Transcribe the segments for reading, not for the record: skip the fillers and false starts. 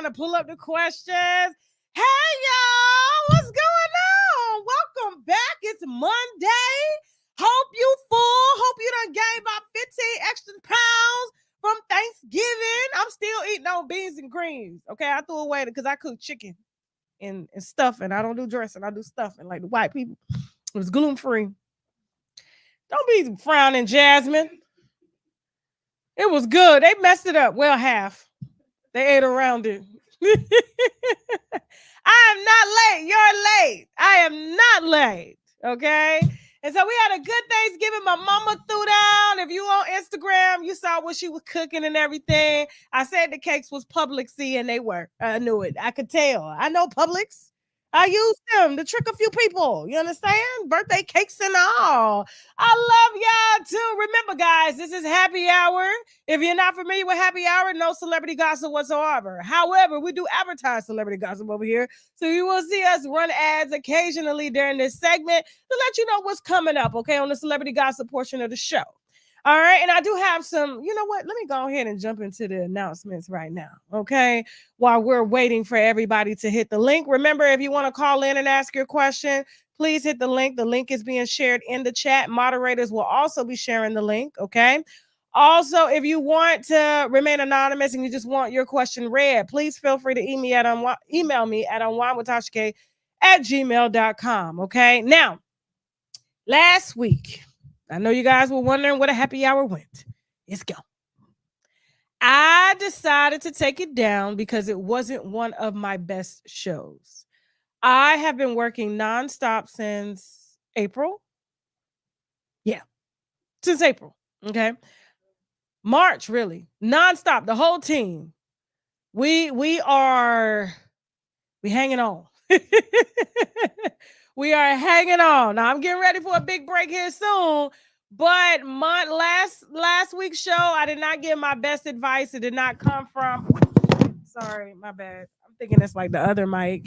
to pull up the questions. Hey, y'all, what's going on? Welcome back. It's Monday. Hope you full. Hope you done gained about 15 extra pounds from Thanksgiving. I'm still eating on beans and greens. Okay, I threw away because I cook chicken and stuffing. I don't do dressing. I do stuffing like the white people. It was gluten-free. Don't be frowning, Jasmine. It was good. They messed it up. Well, half. They ate around it. I am not late. You're late. I am not late. Okay. And so we had a good Thanksgiving. My mama threw down. If you on Instagram, you saw what she was cooking and everything. I said the cakes was Publix, and they were. I knew it. I could tell. I know Publix. I used them to trick a few people. You understand? Birthday cakes and all. I love y'all too. Remember, guys, this is happy hour. If you're not familiar with happy hour, no celebrity gossip whatsoever. However, we do advertise celebrity gossip over here. So you will see us run ads occasionally during this segment to let you know what's coming up, okay, on the celebrity gossip portion of the show. All right. And I do have some, you know what? Let me go ahead and jump into the announcements right now. Okay. While we're waiting for everybody to hit the link. Remember, if you want to call in and ask your question, please hit the link. The link is being shared in the chat. Moderators will also be sharing the link. Okay. Also, if you want to remain anonymous and you just want your question read, please feel free to email me at unwinewithtashak@gmail.com. Okay. Now, last week, I know you guys were wondering what a happy hour went. Let's go. I decided to take it down because it wasn't one of my best shows. I have been working nonstop since April. Yeah, since April. Okay. March, really. Nonstop, the whole team. We hanging on. We are hanging on. Now I'm getting ready for a big break here soon. But my last week's show, I did not give my best advice. It did not come from. Sorry, my bad. I'm thinking it's like the other mic.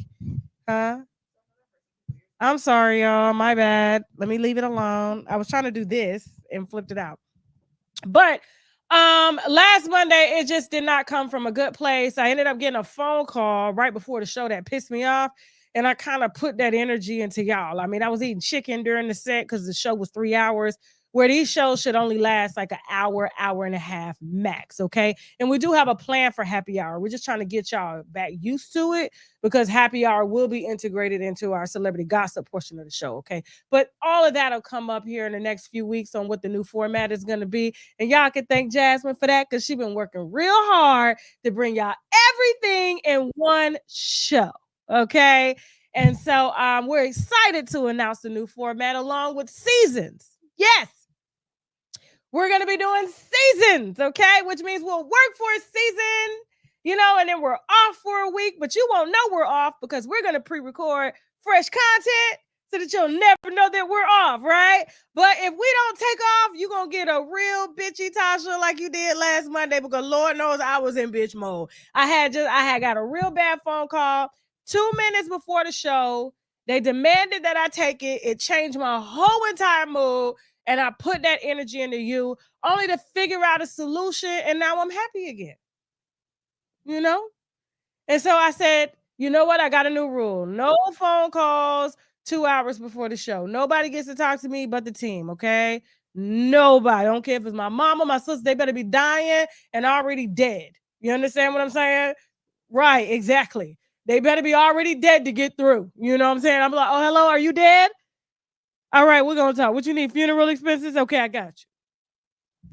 Huh? I'm sorry, y'all. My bad. Let me leave it alone. I was trying to do this and flipped it out. But last Monday, it just did not come from a good place. I ended up getting a phone call right before the show that pissed me off. And I kind of put that energy into y'all. I mean, I was eating chicken during the set because the show was 3 hours, where these shows should only last like an hour, hour and a half max. Okay. And we do have a plan for happy hour. We're just trying to get y'all back used to it because happy hour will be integrated into our celebrity gossip portion of the show. Okay. But all of that will come up here in the next few weeks on what the new format is going to be. And y'all can thank Jasmine for that because she's been working real hard to bring y'all everything in one show. Okay. And so we're excited to announce the new format along with seasons. Yes. We're going to be doing seasons. Okay. Which means we'll work for a season, you know, and then we're off for a week, but you won't know we're off because we're going to pre-record fresh content so that you'll never know that we're off. Right. But if we don't take off, you're going to get a real bitchy Tasha like you did last Monday because Lord knows I was in bitch mode. I had got a real bad phone call 2 minutes before the show. They demanded that I take it. It changed my whole entire mood. And I put that energy into you only to figure out a solution. And now I'm happy again. You know? And so I said, you know what? I got a new rule. No phone calls 2 hours before the show. Nobody gets to talk to me but the team. Okay? Nobody. I don't care if it's my mama, my sister. They better be dying and already dead. You understand what I'm saying? Right. Exactly. They better be already dead to get through. You know what I'm saying? I'm like, oh, hello. Are you dead? All right, we're going to talk. What you need? Funeral expenses? Okay, I got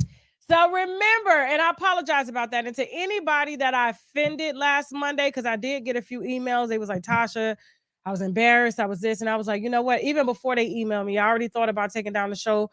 you. So remember, and I apologize about that. And to anybody that I offended last Monday, because I did get a few emails. They was like, Tasha, I was embarrassed. I was this. And I was like, you know what? Even before they emailed me, I already thought about taking down the show.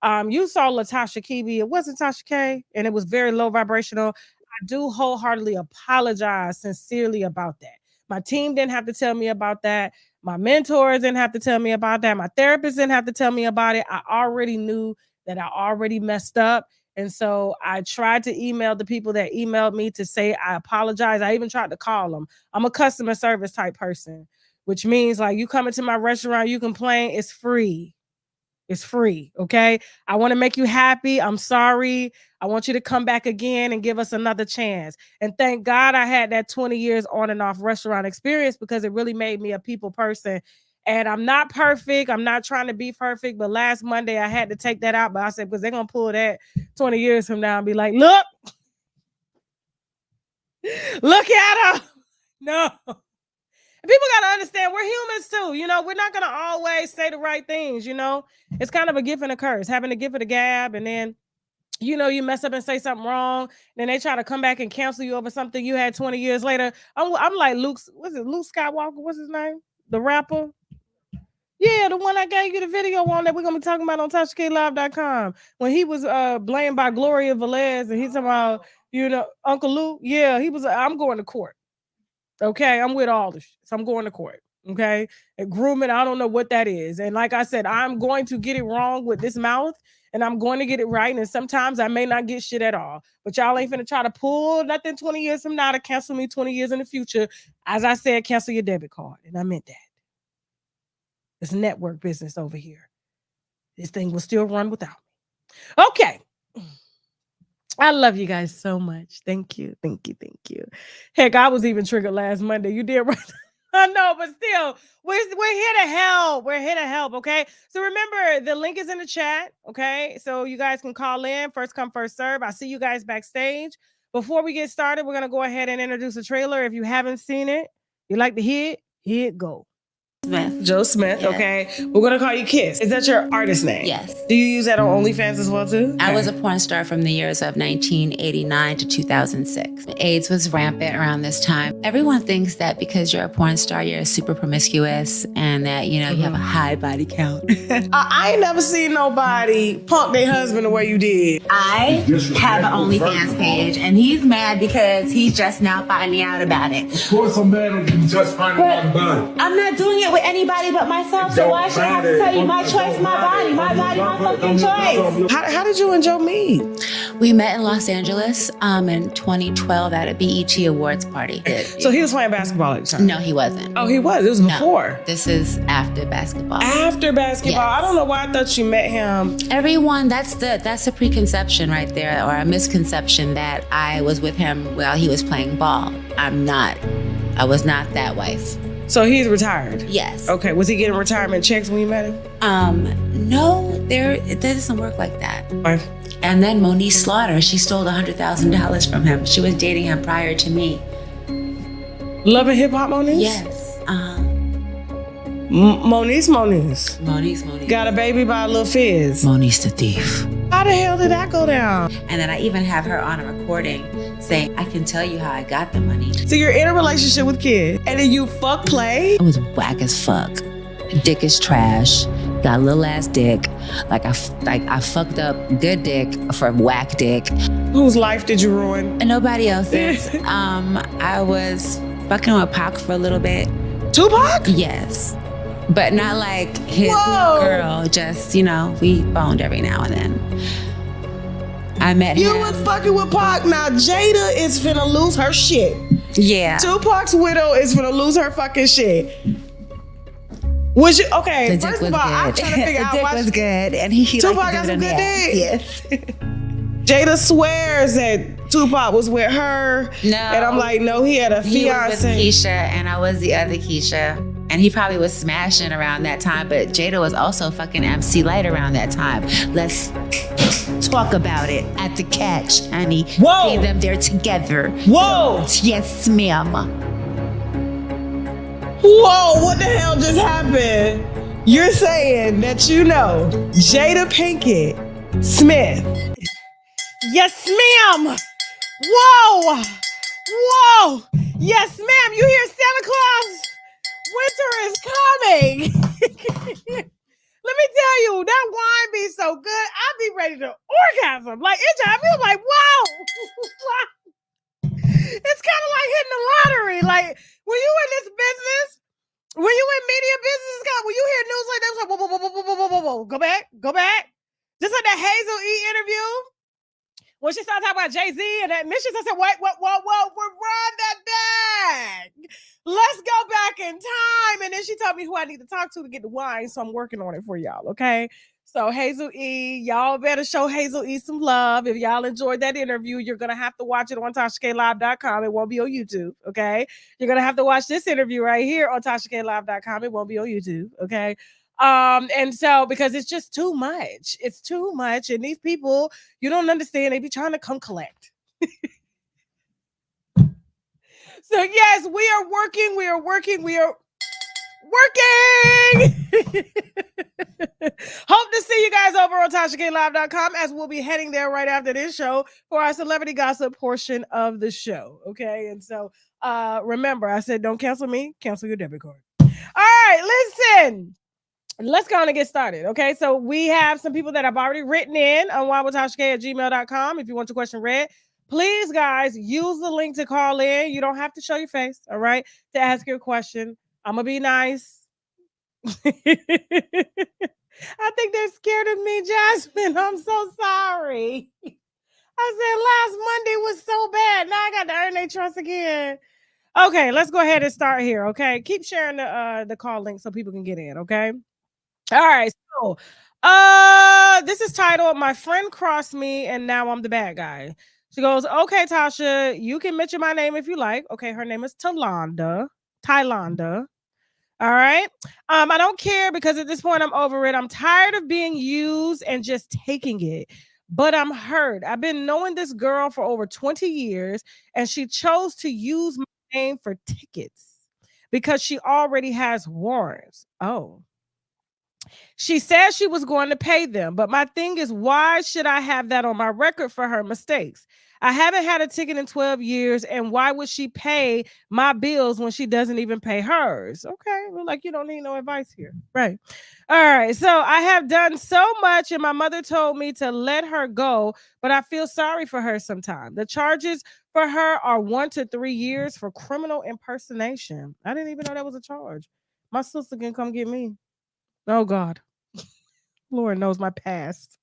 You saw LaTasha Kibi. It wasn't Tasha K, and it was very low vibrational. I do wholeheartedly apologize sincerely about that. My team didn't have to tell me about that. My mentors didn't have to tell me about that. My therapist didn't have to tell me about it. I already knew that I already messed up. And so I tried to email the people that emailed me to say I apologize. I even tried to call them. I'm a customer service type person, which means like you come into my restaurant, you complain, it's free. It's free. Okay. I want to make you happy. I'm sorry. I want you to come back again and give us another chance. And thank God I had that 20 years on and off restaurant experience, because it really made me a people person. And I'm not perfect. I'm not trying to be perfect. But last Monday, I had to take that out. But I said, because they're going to pull that 20 years from now and be like, look at her. No. People got to understand we're humans too. You know, we're not going to always say the right things. You know, it's kind of a gift and a curse, having a gift of the gab. And then, you know, you mess up and say something wrong. Then they try to come back and cancel you over something you had 20 years later. I'm like Luke Skywalker? What's his name? The rapper? Yeah, the one I gave you the video on that we're going to be talking about on TashaKLive.com. When he was blamed by Gloria Velez and he's talking about, you know, Uncle Luke. Yeah, he was, I'm going to court. Okay, I'm with all this. So I'm going to court. Okay, and grooming, I don't know what that is. And like I said, I'm going to get it wrong with this mouth, and I'm going to get it right. And sometimes I may not get shit at all. But y'all ain't finna try to pull nothing 20 years from now to cancel me 20 years in the future. As I said, cancel your debit card. And I meant that. It's network business over here. This thing will still run without me. Okay. I love you guys so much. Thank you. Thank you. Thank you. Heck, I was even triggered last Monday. You did right. I know, but still, we're here to help. We're here to help, okay? So remember, the link is in the chat, okay? So you guys can call in. First come, first serve. I see you guys backstage. Before we get started, we're going to go ahead and introduce the trailer. If you haven't seen it, you like to hear it, here it go. Smith. Joe Smith, Yes. Okay. We're going to call you Kiss. Is that your artist name? Yes. Do you use that on OnlyFans as well, too? I was a porn star from the years of 1989 to 2006. AIDS was rampant around this time. Everyone thinks that because you're a porn star, you're super promiscuous and that, you know, you have a high body count. I ain't never seen nobody punk their husband the way you did. I have an OnlyFans page and he's mad because he's just now finding out about it. Of course I'm mad at you just finding out about it. I'm not doing it with anybody but myself, so why should I have to tell you my choice, my body, my fucking choice? How did you and Joe meet? We met in Los Angeles in 2012 at a BET Awards party. So he was playing basketball at the time? No, he wasn't. Oh, he was? It was before? No, this is after basketball. After basketball? Yes. I don't know why I thought you met him. Everyone, that's a preconception right there, or a misconception that I was with him while he was playing ball. I was not that wife. So he's retired? Yes. Okay, was he getting retirement checks when you met him? No, it doesn't work like that. Why? And then Moniece Slaughter, she stole $100,000 from him. She was dating him prior to me. Love and Hip Hop Moniece? Yes. Moniece. Got a baby by a Lil Fizz. Moniece the thief. How the hell did that go down? And then I even have her on a recording saying, I can tell you how I got the money. So you're in a relationship with Kid, and then you fuck play? It was whack as fuck. Dick is trash. Got a little ass dick. I fucked up good dick for whack dick. Whose life did you ruin? And nobody else's. I was fucking with Pac for a little bit. Tupac? Yes. But not like his girl. Just, you know, we boned every now and then. I met him. You was fucking with Pac. Now Jada is finna lose her shit. Yeah. Tupac's widow is finna lose her fucking shit. Was you okay? First of all, I'm trying to figure out why. The dick was good, and he Tupac got some good dick. Yes. Jada swears that Tupac was with her. No. And I'm like, no, he had a fiance. He was with Keisha, and I was the other Keisha. And he probably was smashing around that time, but Jada was also fucking MC Light around that time. Let's talk about it at the Catch, honey. Whoa. See them there together. Whoa. Yes, ma'am. Whoa, what the hell just happened? You're saying that you know Jada Pinkett Smith. Yes, ma'am. Whoa. Whoa. Yes, ma'am. You hear Santa Claus? Winter is coming. Let me tell you, that wine be so good. I be ready to orgasm. Like, I feel like, wow. It's kind of like hitting the lottery. Like, when you in this business, when you in media business, when you hear news like that, it's like, whoa, go back. Just like that Hazel E interview, when she started talking about Jay-Z and that mission, I said, whoa, we're run that back. Let's go back in time. And then she told me who I need to talk to get the wine, so I'm working on it for y'all, okay? So Hazel E, y'all better show Hazel E some love. If y'all enjoyed that interview, you're going to have to watch it on TashaKLive.com. It won't be on YouTube, okay? You're going to have to watch this interview right here on TashaKLive.com. It won't be on YouTube, okay? And so, because it's just too much. It's too much. And these people, you don't understand, they be trying to come collect. So yes, we are working. Hope to see you guys over on TashaKLive.com, as we'll be heading there right after this show for our celebrity gossip portion of the show. Okay. And so remember, I said don't cancel me, cancel your debit card. All right, listen. Let's go on and get started. Okay. So we have some people that have already written in on winewithtashak@gmail.com. If you want your question read, please, guys, use the link to call in. You don't have to show your face, all right, to ask your question. I'm going to be nice. I think they're scared of me, Jasmine. I'm so sorry. I said last Monday was so bad. Now I got to earn their trust again. Okay, let's go ahead and start here. Okay, keep sharing the call link so people can get in. Okay. All right. So, this is titled "My Friend Crossed Me and Now I'm the Bad Guy." She goes, "Okay, Tasha, you can mention my name if you like." Okay, her name is Tylonda. All right. I don't care because at this point I'm over it. I'm tired of being used and just taking it. But I'm hurt. I've been knowing this girl for over 20 years, and she chose to use my name for tickets because she already has warrants. Oh. She said she was going to pay them, but my thing is, why should I have that on my record for her mistakes? I haven't had a ticket in 12 years, and why would she pay my bills when she doesn't even pay hers? Okay, well, like, you don't need no advice here. Right. All right. So I have done so much, and my mother told me to let her go, but I feel sorry for her sometimes. The charges for her are 1 to 3 years for criminal impersonation. I didn't even know that was a charge. My sister can come get me. Oh, God. Lord knows my past.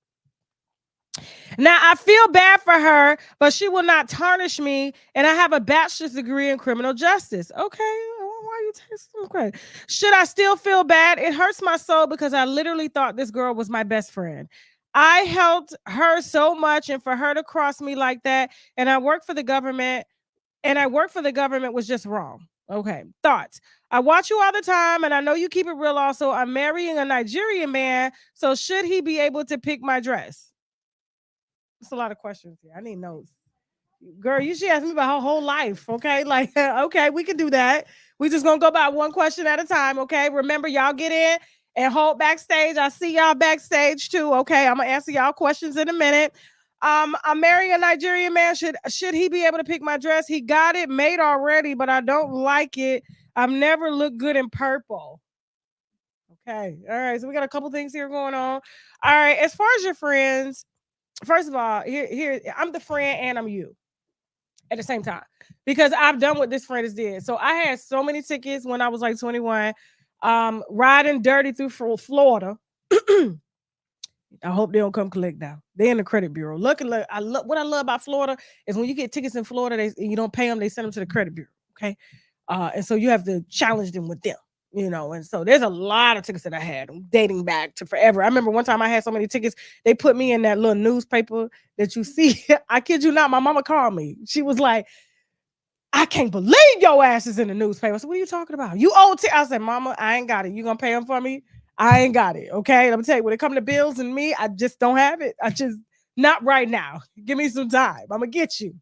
Now, I feel bad for her, but she will not tarnish me, and I have a bachelor's degree in criminal justice. Okay, why are you texting? Okay. Should I still feel bad? It hurts my soul because I literally thought this girl was my best friend. I helped her so much, and for her to cross me like that, and I work for the government, was just wrong. Okay, thoughts. I watch you all the time, and I know you keep it real. Also, I'm marrying a Nigerian man, so should he be able to pick my dress? That's a lot of questions here. I need notes. Girl, you should ask me about her whole life. Okay, like okay, we can do that. We just gonna go by one question at a time. Okay, remember, y'all get in and hold backstage. I see y'all backstage too. Okay, I'm gonna answer y'all questions in a minute. I'm marrying a Nigerian man. Should he be able to pick my dress? He got it made already, but I don't like it. I've never looked good in purple. Okay. All right. So we got a couple things here going on. All right. As far as your friends, first of all, here I'm the friend and I'm you at the same time because I've done what this friend has did. So I had so many tickets when I was like 21, riding dirty through Florida. I hope they don't come collect now. They're in the credit bureau. Luckily, what I love about Florida is when you get tickets in Florida, you don't pay them, they send them to the credit bureau. Okay. And so you have to challenge them with them, and so there's a lot of tickets that I had dating back to forever. I remember one time I had so many tickets, they put me in that little newspaper that you see. I kid you not, my mama called me. She was like, I can't believe your ass is in the newspaper. So what are you talking about? You owe I said, Mama, I ain't got it. You gonna pay them for me? I ain't got it. Okay. Let me tell you, when it comes to bills and me, I just don't have it. I just not right now. Give me some time. I'm gonna get you.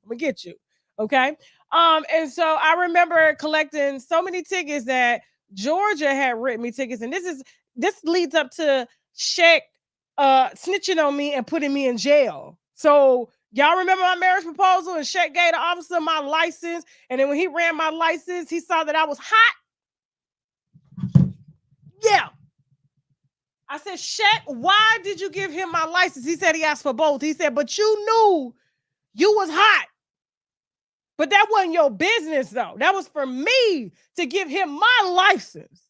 Okay. And so I remember collecting so many tickets that Georgia had written me tickets, and this leads up to Shaq snitching on me and putting me in jail. So y'all remember my marriage proposal, and Shaq gave the officer my license, and then when he ran my license, he saw that I was hot. Yeah. I said, Shaq, why did you give him my license? He said he asked for both. He said, but you knew you was hot. But that wasn't your business, though. That was for me to give him my license.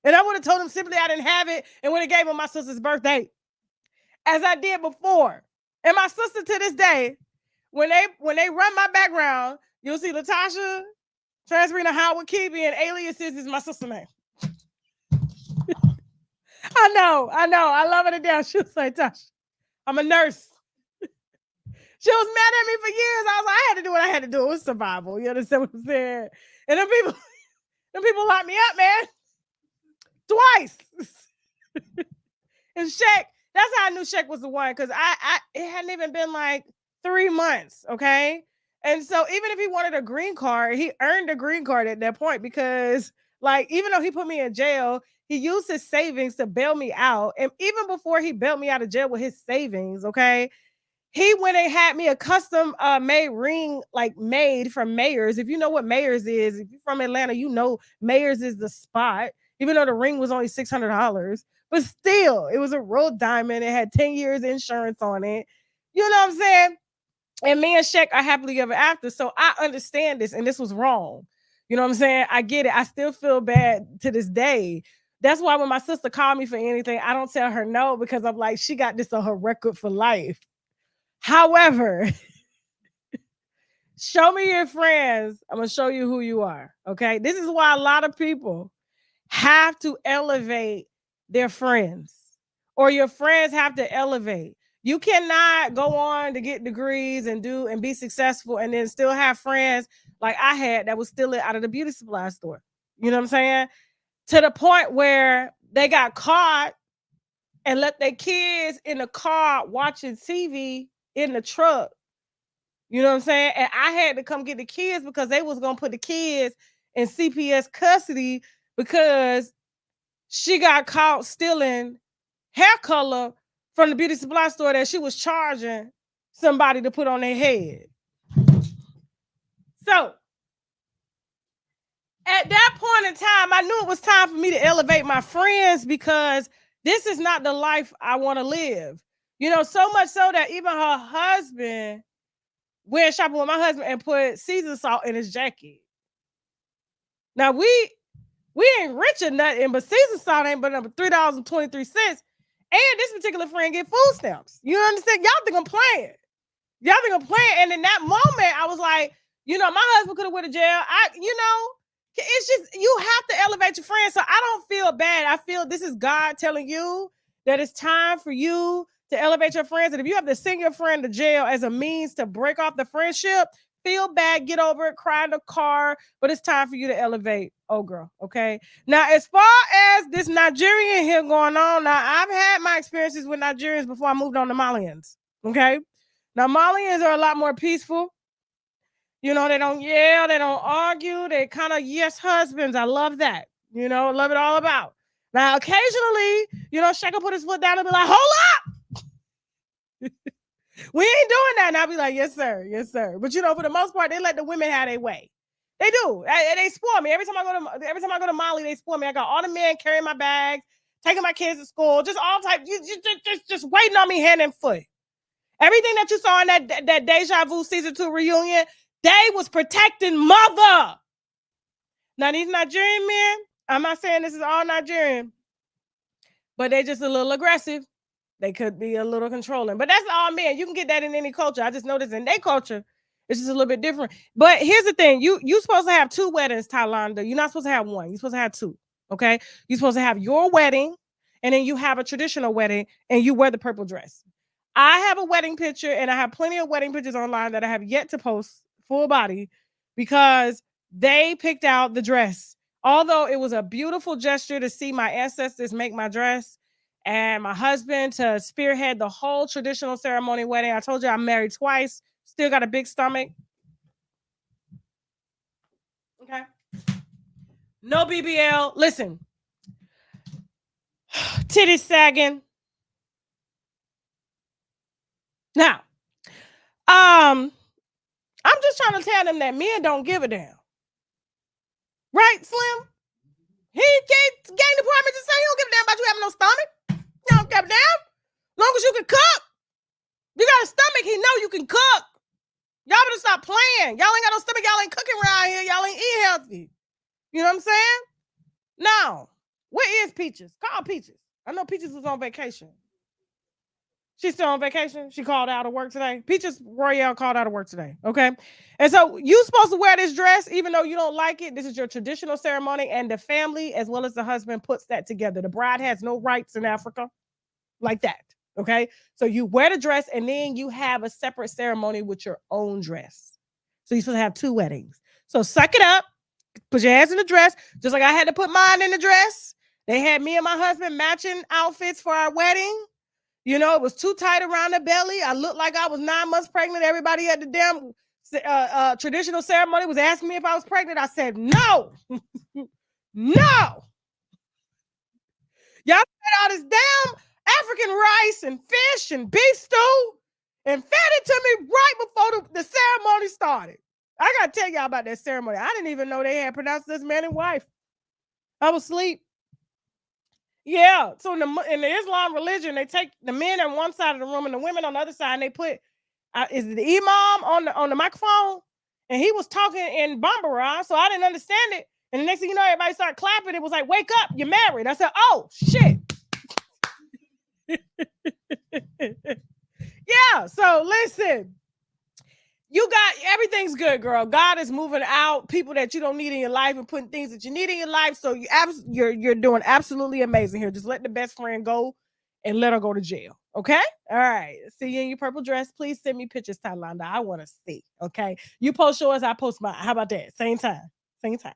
And I would have told him simply I didn't have it and would have gave him my sister's birthday, as I did before. And my sister to this day, when they run my background, you'll see Latasha, Transrena Howard Keeby, and Aliases is my sister's name. I know. I love it to death. She was like, Tosh, I'm a nurse. She was mad at me for years. I was like, I had to do what I had to do. It was survival. You understand what I'm saying? And then people locked me up, man. Twice. And Shaq, that's how I knew Shaq was the one, because it hadn't even been like 3 months, okay? And so even if he wanted a green card, he earned a green card at that point, because like, even though he put me in jail, he used his savings to bail me out. And even before he bailed me out of jail with his savings, okay, he went and had me a custom made ring, like made from Mayors. If you know what Mayors is, if you're from Atlanta, you know Mayors is the spot. Even though the ring was only $600, but still, it was a real diamond. It had 10 years insurance on it. You know what I'm saying? And me and Shaq are happily ever after. So I understand this, and this was wrong. You know what I'm saying? I get it. I still feel bad to this day. That's why when my sister called me for anything, I don't tell her no, because I'm like, she got this on her record for life. However, show me your friends. I'm going to show you who you are. Okay. This is why a lot of people have to elevate their friends, or your friends have to elevate. You cannot go on to get degrees and be successful and then still have friends like I had that was stealing out of the beauty supply store. You know what I'm saying? To the point where they got caught and left their kids in the car watching TV in the truck. You know what I'm saying? And I had to come get the kids because they was going to put the kids in CPS custody because she got caught stealing hair color from the beauty supply store that she was charging somebody to put on their head. So at that point in time, I knew it was time for me to elevate my friends, because this is not the life I want to live. You know, so much so that even her husband went shopping with my husband and put season salt in his jacket. Now we ain't rich or nothing, but season salt ain't but $3.23. And this particular friend get food stamps. You understand? Y'all think I'm playing. And in that moment, I was like, you know, my husband could have went to jail. It's just, you have to elevate your friends. So I don't feel bad. I feel this is God telling you that it's time for you to elevate your friends. And if you have to send your friend to jail as a means to break off the friendship, feel bad, get over it, cry in the car, but it's time for you to elevate. Oh, girl, okay? Now, as far as this Nigerian here going on, now, I've had my experiences with Nigerians before I moved on to Malians, okay? Now, Malians are a lot more peaceful. You know, they don't yell, they don't argue, they kind of yes husbands. I love that. You know, love it all about. Now, occasionally, you know, Shaka put his foot down and be like, hold up! We ain't doing that. And I'll be like, yes, sir. Yes, sir. But you know, for the most part, they let the women have their way. They do. They spoil me. Every time I go to Mali, they spoil me. I got all the men carrying my bags, taking my kids to school, just all types, just waiting on me hand and foot. Everything that you saw in that Deja Vu season 2 reunion, they was protecting mother. Now, these Nigerian men, I'm not saying this is all Nigerian, but they just a little aggressive. They could be a little controlling, but that's all men. You can get that in any culture. I just noticed in their culture, it's just a little bit different. But here's the thing: you supposed to have 2 weddings, Thalanda. You're not supposed to have one. You're supposed to have 2. Okay, you're supposed to have your wedding, and then you have a traditional wedding, and you wear the purple dress. I have a wedding picture, and I have plenty of wedding pictures online that I have yet to post full body because they picked out the dress. Although it was a beautiful gesture to see my ancestors make my dress, and my husband to spearhead the whole traditional ceremony wedding. I told you I'm married twice, still got a big stomach. Okay. No BBL. Listen. Titties sagging. Now, I'm just trying to tell them that men don't give a damn. Right, Slim? He gave department to say he don't give a damn about you having no stomach. You don't give a damn. Long as you can cook. You got a stomach, he know you can cook. Y'all better stop playing. Y'all ain't got no stomach. Y'all ain't cooking around here. Y'all ain't eating healthy. You know what I'm saying? Now, where is Peaches? Call Peaches. I know Peaches was on vacation. She's still on vacation. She called out of work today. Peaches Royale called out of work today. Okay. And so you supposed to wear this dress, even though you don't like it. This is your traditional ceremony, and the family, as well as the husband, puts that together. The bride has no rights in Africa like that. Okay. So you wear the dress, and then you have a separate ceremony with your own dress. So you're supposed to have two weddings. So suck it up, put your hands in the dress, just like I had to put mine in the dress. They had me and my husband matching outfits for our wedding. You know, it was too tight around the belly. I looked like I was 9 months pregnant. Everybody at the damn traditional ceremony was asking me if I was pregnant. I said, no, no. Y'all fed all this damn African rice and fish and beef stew and fed it to me right before the ceremony started. I got to tell y'all about that ceremony. I didn't even know they had pronounced this man and wife. I was asleep. Yeah. So in the Islam religion, they take the men on one side of the room and the women on the other side, and they put is the imam on the microphone, and he was talking in Bambara, so I didn't understand it. And the next thing you know, everybody started clapping. It was like, "Wake up, you're married." I said, "Oh shit." Yeah. So listen. You got everything's good, girl. God is moving out people that you don't need in your life and putting things that you need in your life. So you're doing absolutely amazing here. Just let the best friend go and let her go to jail. Okay? All right. See you in your purple dress. Please send me pictures, Tylanda. I want to see. Okay. You post yours, I post mine. How about that? Same time. Same time.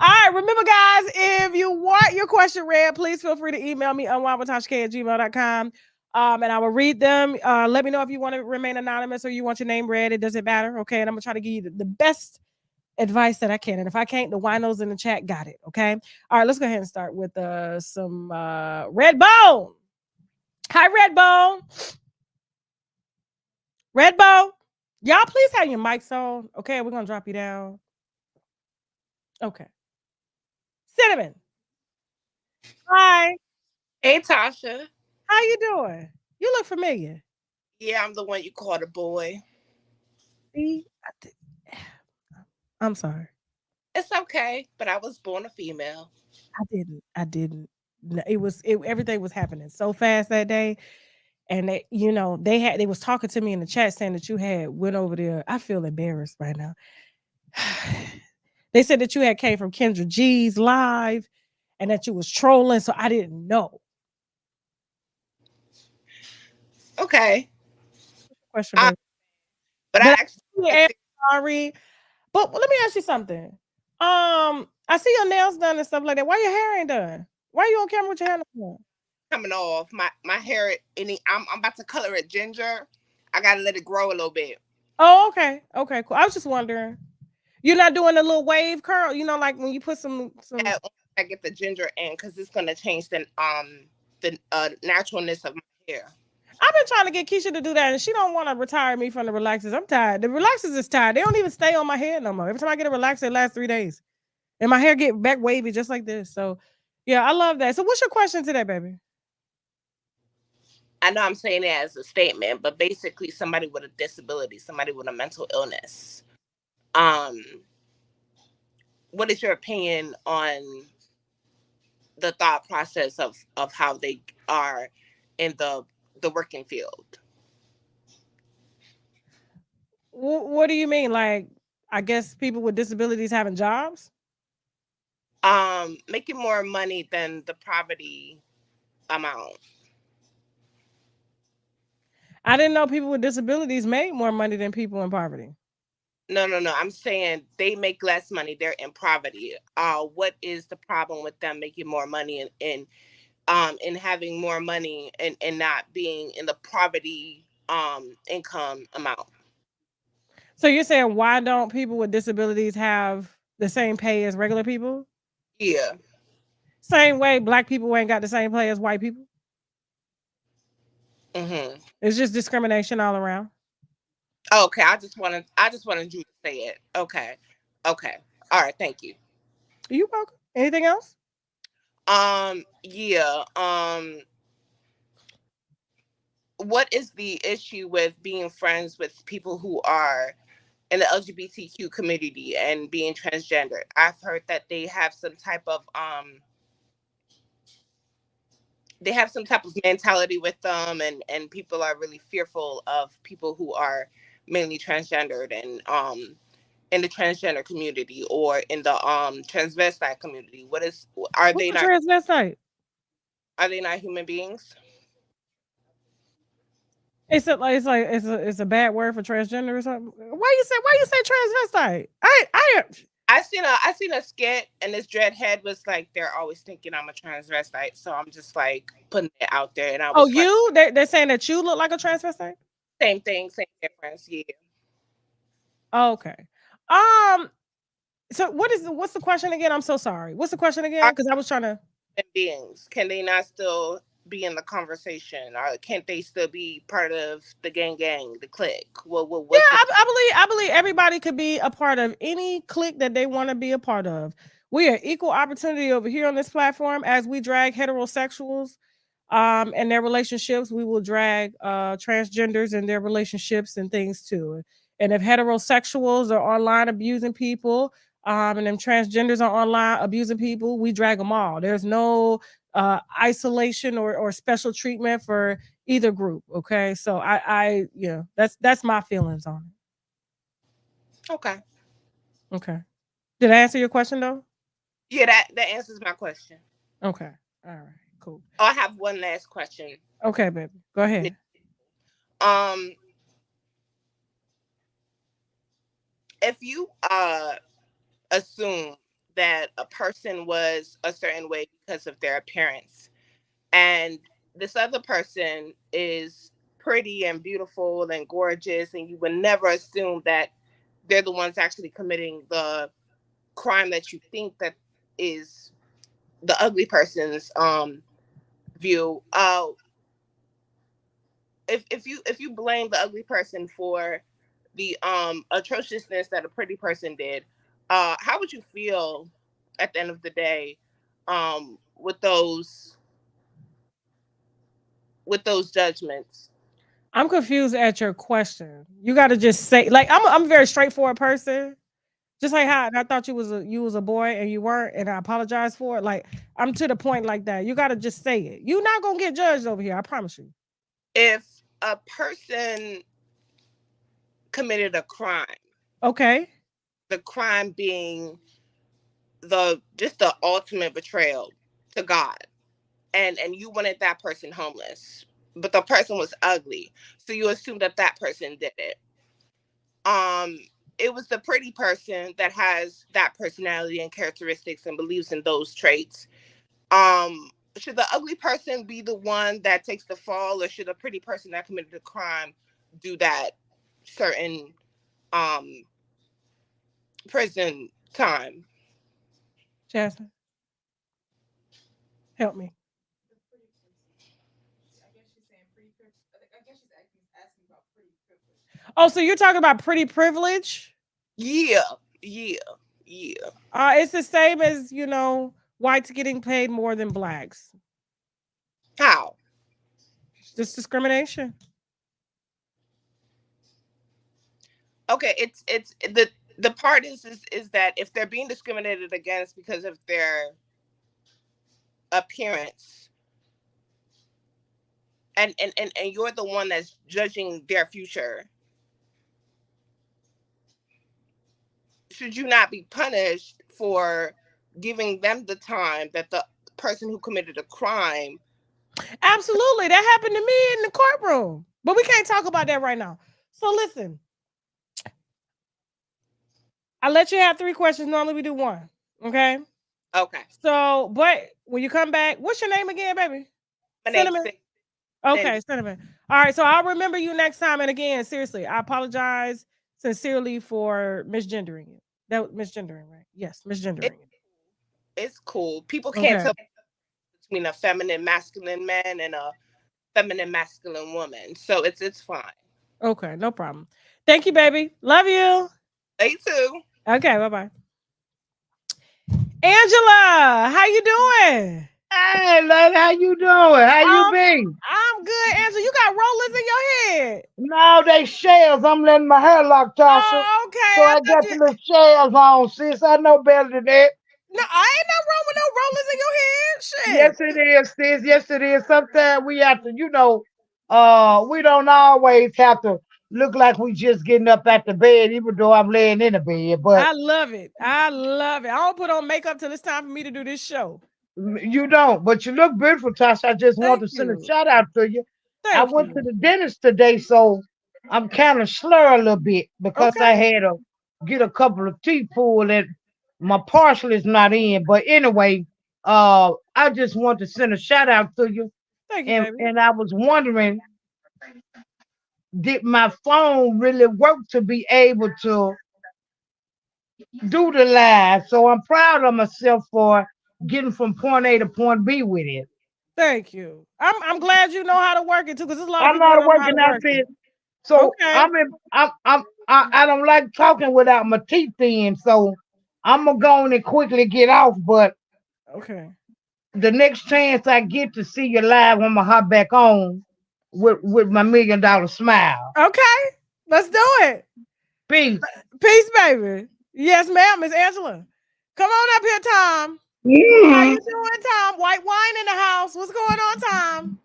All right. Remember, guys, if you want your question read, please feel free to email me unwindwithtashak@gmail.com. And I will read them. Let me know if you want to remain anonymous or you want your name read. It doesn't matter. Okay. And I'm going to try to give you the best advice that I can. And if I can't, the winos in the chat got it. Okay. All right. Let's go ahead and start with some Redbone. Hi, Redbone. Redbone. Y'all, please have your mics on. Okay. We're going to drop you down. Okay. Cinnamon. Hi. Hey, Tasha. How you doing? You look familiar. Yeah, I'm the one you called a boy. See? I'm sorry. It's okay, but I was born a female. I didn't. Everything was happening so fast that day. And they was talking to me in the chat saying that you had went over there. I feel embarrassed right now. They said that you had came from Kendra G's live and that you was trolling, so I didn't know. Okay. Question, baby. But I actually sorry. But let me ask you something. I see your nails done and stuff like that. Why your hair ain't done? Why you on camera with your hair done? Coming off. My hair, I'm about to color it ginger. I gotta let it grow a little bit. Oh, okay. Okay, cool. I was just wondering. You're not doing a little wave curl, like when you put some. Yeah, I get the ginger in because it's gonna change the naturalness of my hair. I've been trying to get Keisha to do that, and she don't want to retire me from the relaxers. I'm tired. The relaxers is tired. They don't even stay on my head no more. Every time I get a relaxer, it lasts 3 days, and my hair get back wavy just like this. So, yeah, I love that. So, what's your question today, baby? I know I'm saying it as a statement, but basically, somebody with a disability, somebody with a mental illness. What is your opinion on the thought process of how they are in the working field? What do you mean? Like, I guess people with disabilities having jobs? Making more money than the poverty amount. I didn't know people with disabilities made more money than people in poverty. No. I'm saying they make less money. They're in poverty. What is the problem with them making more money and having more money and not being in the poverty income amount? So you're saying why don't people with disabilities have the same pay as regular people? Yeah. Same way black people ain't got the same pay as white people. Mm-hmm. It's just discrimination all around. Okay, I just wanted you to say it. Okay. All right. Thank you. You're welcome. Anything else? Yeah. What is the issue with being friends with people who are in the LGBTQ community and being transgender? I've heard that they have some type of they have some type of mentality with them, and people are really fearful of people who are mainly transgendered and in the transgender community or in the transvestite community. What is are What's they a not transvestite? are they not human beings? It's a bad word for transgender or something. Why you say transvestite? I seen a skit, and this dreadhead was like, they're always thinking I'm a transvestite, so I'm just like putting it out there, and I Oh, was like, you? They're saying that you look like a transvestite? same thing, same difference. Yeah. Oh, okay. Um. So what's the question again? I'm so sorry. What's the question again? Are Because I was trying to. human beings, can they not still be in the conversation, or can't they still be part of the gang, the clique? Yeah, What's the I believe everybody could be a part of any clique that they want to be a part of. We are equal opportunity over here on this platform as we drag heterosexuals and their relationships. We will drag transgenders and their relationships and things too. And if heterosexuals are online abusing people, and them transgenders are online abusing people, we drag them all. There's no isolation or special treatment for either group. Okay, so that's my feelings on okay? it. Okay, did I answer your question though? Yeah, that answers my question. Okay, all right, cool. Oh, I have one last question. Okay, baby, go ahead. Um, if you assume that a person was a certain way because of their appearance, and this other person is pretty and beautiful and gorgeous, and you would never assume that they're the ones actually committing the crime that you think that is the ugly person's view. If you blame the ugly person for the atrociousness that a pretty person did, how would you feel at the end of the day, with those judgments? I'm confused at your question. You got to just say, like, I'm a very straightforward person. Just like how I thought you was a boy and you weren't, and I apologize for it. Like, I'm to the point like that. You got to just say it. You're not gonna get judged over here. I promise you. If a person committed a crime, Okay. the crime being the ultimate betrayal to God, and you wanted that person homeless, but the person was ugly, so you assume that that person did it. um it was the pretty person that has that personality and characteristics and believes in those traits. Should the ugly person be the one that takes the fall, or should a pretty person that committed the crime do that certain um prison time? Jasmine, help me. Oh, so you're talking about pretty privilege? Yeah, yeah, yeah. It's the same as whites getting paid more than blacks. How? It's just discrimination. Okay, it's the part is that if they're being discriminated against because of their appearance, and you're the one that's judging their future, should you not be punished for giving them the time that the person who committed a crime? Absolutely, that happened to me in the courtroom, but we can't talk about that right now. So listen, I let you have 3 questions. Normally we do 1. Okay. Okay. So, but when you come back, what's your name again, baby? My name's Cinnamon. Okay, Cinnamon. All right, so I'll remember you next time. And again, seriously, I apologize sincerely for misgendering you. That misgendering, right? Yes, misgendering you. It's cool. People can't Okay. tell between a feminine masculine man and a feminine masculine woman, so it's fine. Okay, no problem. Thank you, baby. Love you. They too. Okay, bye-bye. Angela, how you doing? Hey, lady, how you doing? How you been? I'm good, Angela. You got rollers in your head. No, they shells. I'm letting my hair lock, Tasha. Oh, okay. So I I thought got you. the little shells on, sis. I know better than that. No, I ain't no wrong with no rollers in your head. Yes, Shit. it is, sis. Yes, it is. Sometimes we have to, we don't always have to look like we just getting up at the bed, even though I'm laying in the bed. But I love it. I love it. I don't put on makeup till it's time for me to do this show. you don't. But you look beautiful, Tasha. I just want Thank to send a you. shout out to you. I Thank went to you. the dentist today, so I'm kind of slur a little bit because I Okay. had to get a couple of teeth pulled and my partial is not in. But anyway, I just want to send a shout out to you. Thank you, And baby. and I was wondering, did my phone really work to be able to do the live? So I'm proud of myself for getting from point A to point B with it. Thank you. I'm glad you know how to work it too, because there's a lot of I'm people that not don't know how working to out work there. it. So Okay. I don't like talking without my teeth in. So I'm gonna go on and quickly get off. But Okay. the next chance I get to see you live, I'm gonna hop back on with my $1,000,000 smile. Okay. Let's do it. Peace. Peace, baby. Yes, ma'am, Miss Angela. Come on up here, Tom. How Mm. you doing, Tom? White wine in the house. What's going on, Tom?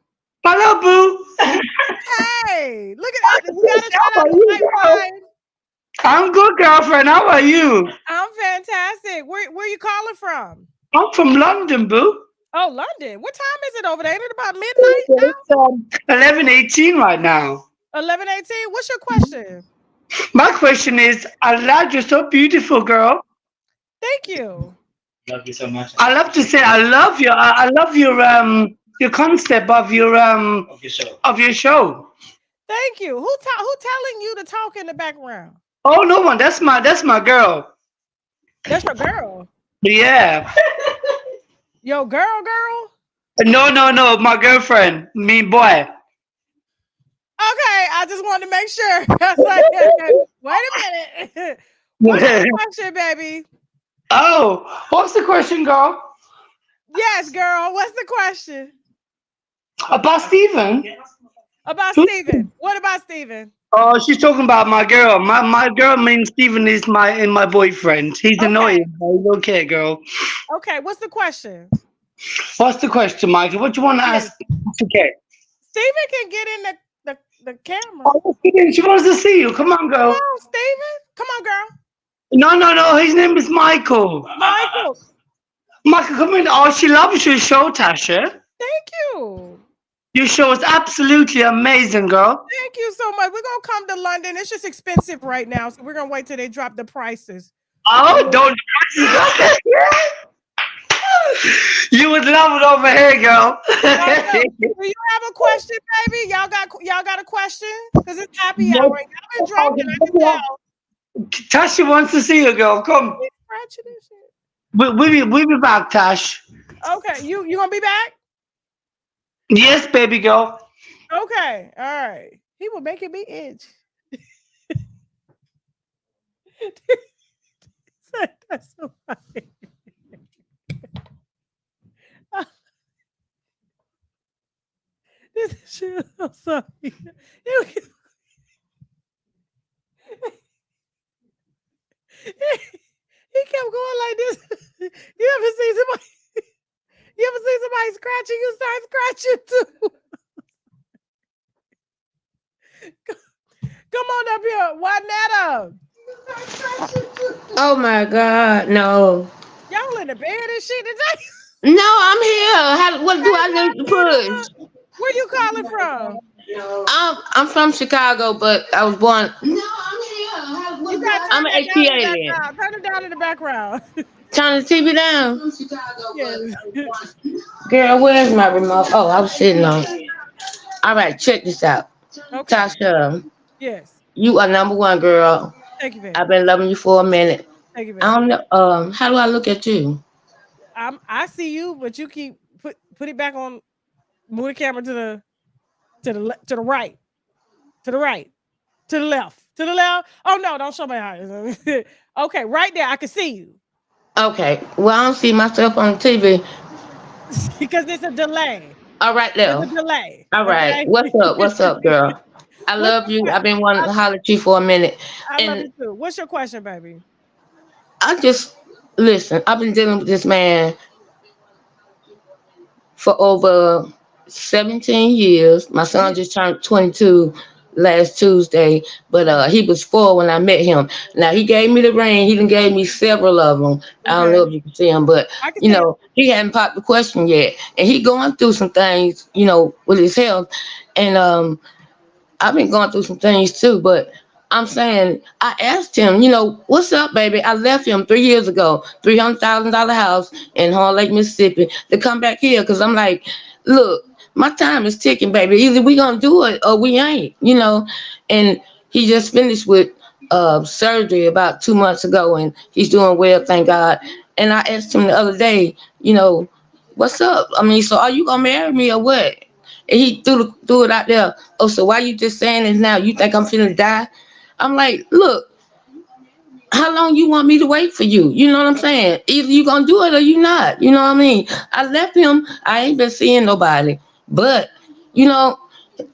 Hello, boo. Hey, look at that. We got a shout How out are to you, White girl? Wine. I'm good, girlfriend. How are you? I'm fantastic. Where you calling from? I'm from London, boo. Oh, London. What time is it over there? Ain't it about midnight It's 11:18 right now. now? 11:18. What's your question? My question is, I love you so beautiful, girl. Thank you. Love you so much. I love to say I love you. I love your concept of Of your show. of your show. Thank you. Who telling you to talk in the background? Oh, no one. That's my girl. That's your girl. Yeah. Yo, girl. No. My girlfriend. Me boy. Okay, I just wanted to make sure. I was like, wait a minute. What's your question, baby? Oh, what's the question, girl? Yes, girl. What's the question? About Steven? About Steven. What about Steven? Oh, she's talking about my girl. My girl means Steven is my boyfriend. He's Okay. annoying. But he's okay, girl. Okay, what's the question? What's the question, Michael? What do you want to ask? Okay. Steven can get in the camera. Oh, she wants to see you. Come on, Come girl. on, Steven. Come on, girl. No. His name is Michael. Michael. Michael, come in. Oh, she loves your show, Tasha. Thank you. Your show is absolutely amazing, girl. Thank you so much. We're gonna come to London. It's just expensive right now, so we're gonna wait till they drop the prices. Oh, don't. You would love it over here, girl. Do you have a question, baby? Y'all got a question? Because it's happy hour. Y'all been drinking, I can tell. Tasha wants to see you, girl. Come. He's scratching this shit. We'll be back, Tash. Okay, you gonna be back? Yes, baby girl. Okay, all right. He will make me itch. That's so funny. This shit, I'm sorry. He kept going like this. You ever see somebody? You ever see somebody scratching? You start scratching too. Come on up here, Juanetta. Oh my God, no. Y'all in the bed and shit today? No, I'm here. What do I need to push? Where you calling from? I'm from Chicago, but I was born. No, I'm here. You gotta I'm turn an that down in the HCA. background. Turn it down in the background. Turn the TV down. Yes. Girl, where's my remote? Oh, I was sitting on it. All right, check this out. Okay. Tasha, Yes. you are number one, girl. Thank you, baby. I've been loving you for a minute. Thank you, baby. I don't know. How do I look at you? I see you, but you keep put it back on. Move the camera to the right, to the right, to the left, to the left. Oh no! Don't show my eyes. Okay, right there, I can see you. Okay. Well, I don't see myself on the TV. Because there's a delay. All right, There's now. a delay. All right. Okay? What's up? What's up, girl? I love you. I've been wanting to holler at you for a minute. I love And you too. What's your question, baby? I just Listen, I've been dealing with this man for over 17 years. My son just turned 22 last Tuesday, but he was 4 when I met him. Now he gave me the ring. He done gave me several of them. I don't Okay. know if you can see him, but I can see it. he hadn't popped the question yet, and he going through some things, with his health, and I've been going through some things too, but I'm saying I asked him, what's up, baby? I left him 3 years ago, $300,000 house in Horn Lake, Mississippi, to come back here because I'm like, look, my time is ticking, baby. Either we gonna do it or we ain't. And he just finished with surgery about 2 months ago, and he's doing well, thank God. And I asked him the other day, what's up? I mean, so are you gonna marry me or what? And he threw it out there. Oh, so why you just saying this now? You think I'm finna die? I'm like, look, how long you want me to wait for you? You know what I'm saying? Either you gonna do it or you not. You know what I mean? I left him. I ain't been seeing nobody. But, you know,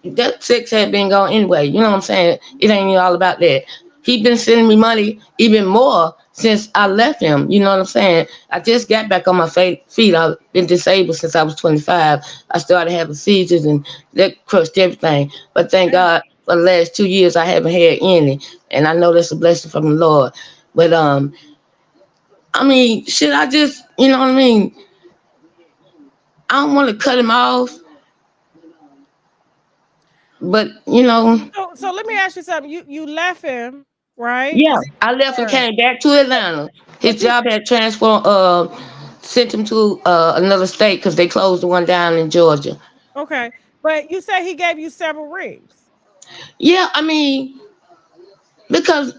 that sex had been gone anyway. You know what I'm saying? It ain't even all about that. He been sending me money even more since I left him. You know what I'm saying? I just got back on my feet. I've been disabled since I was 25. I started having seizures and that crushed everything. But thank God for the last 2 years I haven't had any. And I know that's a blessing from the Lord. But I mean, should I just, you know what I mean? I don't want to cut him off, but So let me ask you something. You left him, right? yeah, Because I left and came back to Atlanta. but His job had transferred, sent him to another state because they closed the one down in Georgia. okay. But you say he gave you several rings. Yeah, I mean, because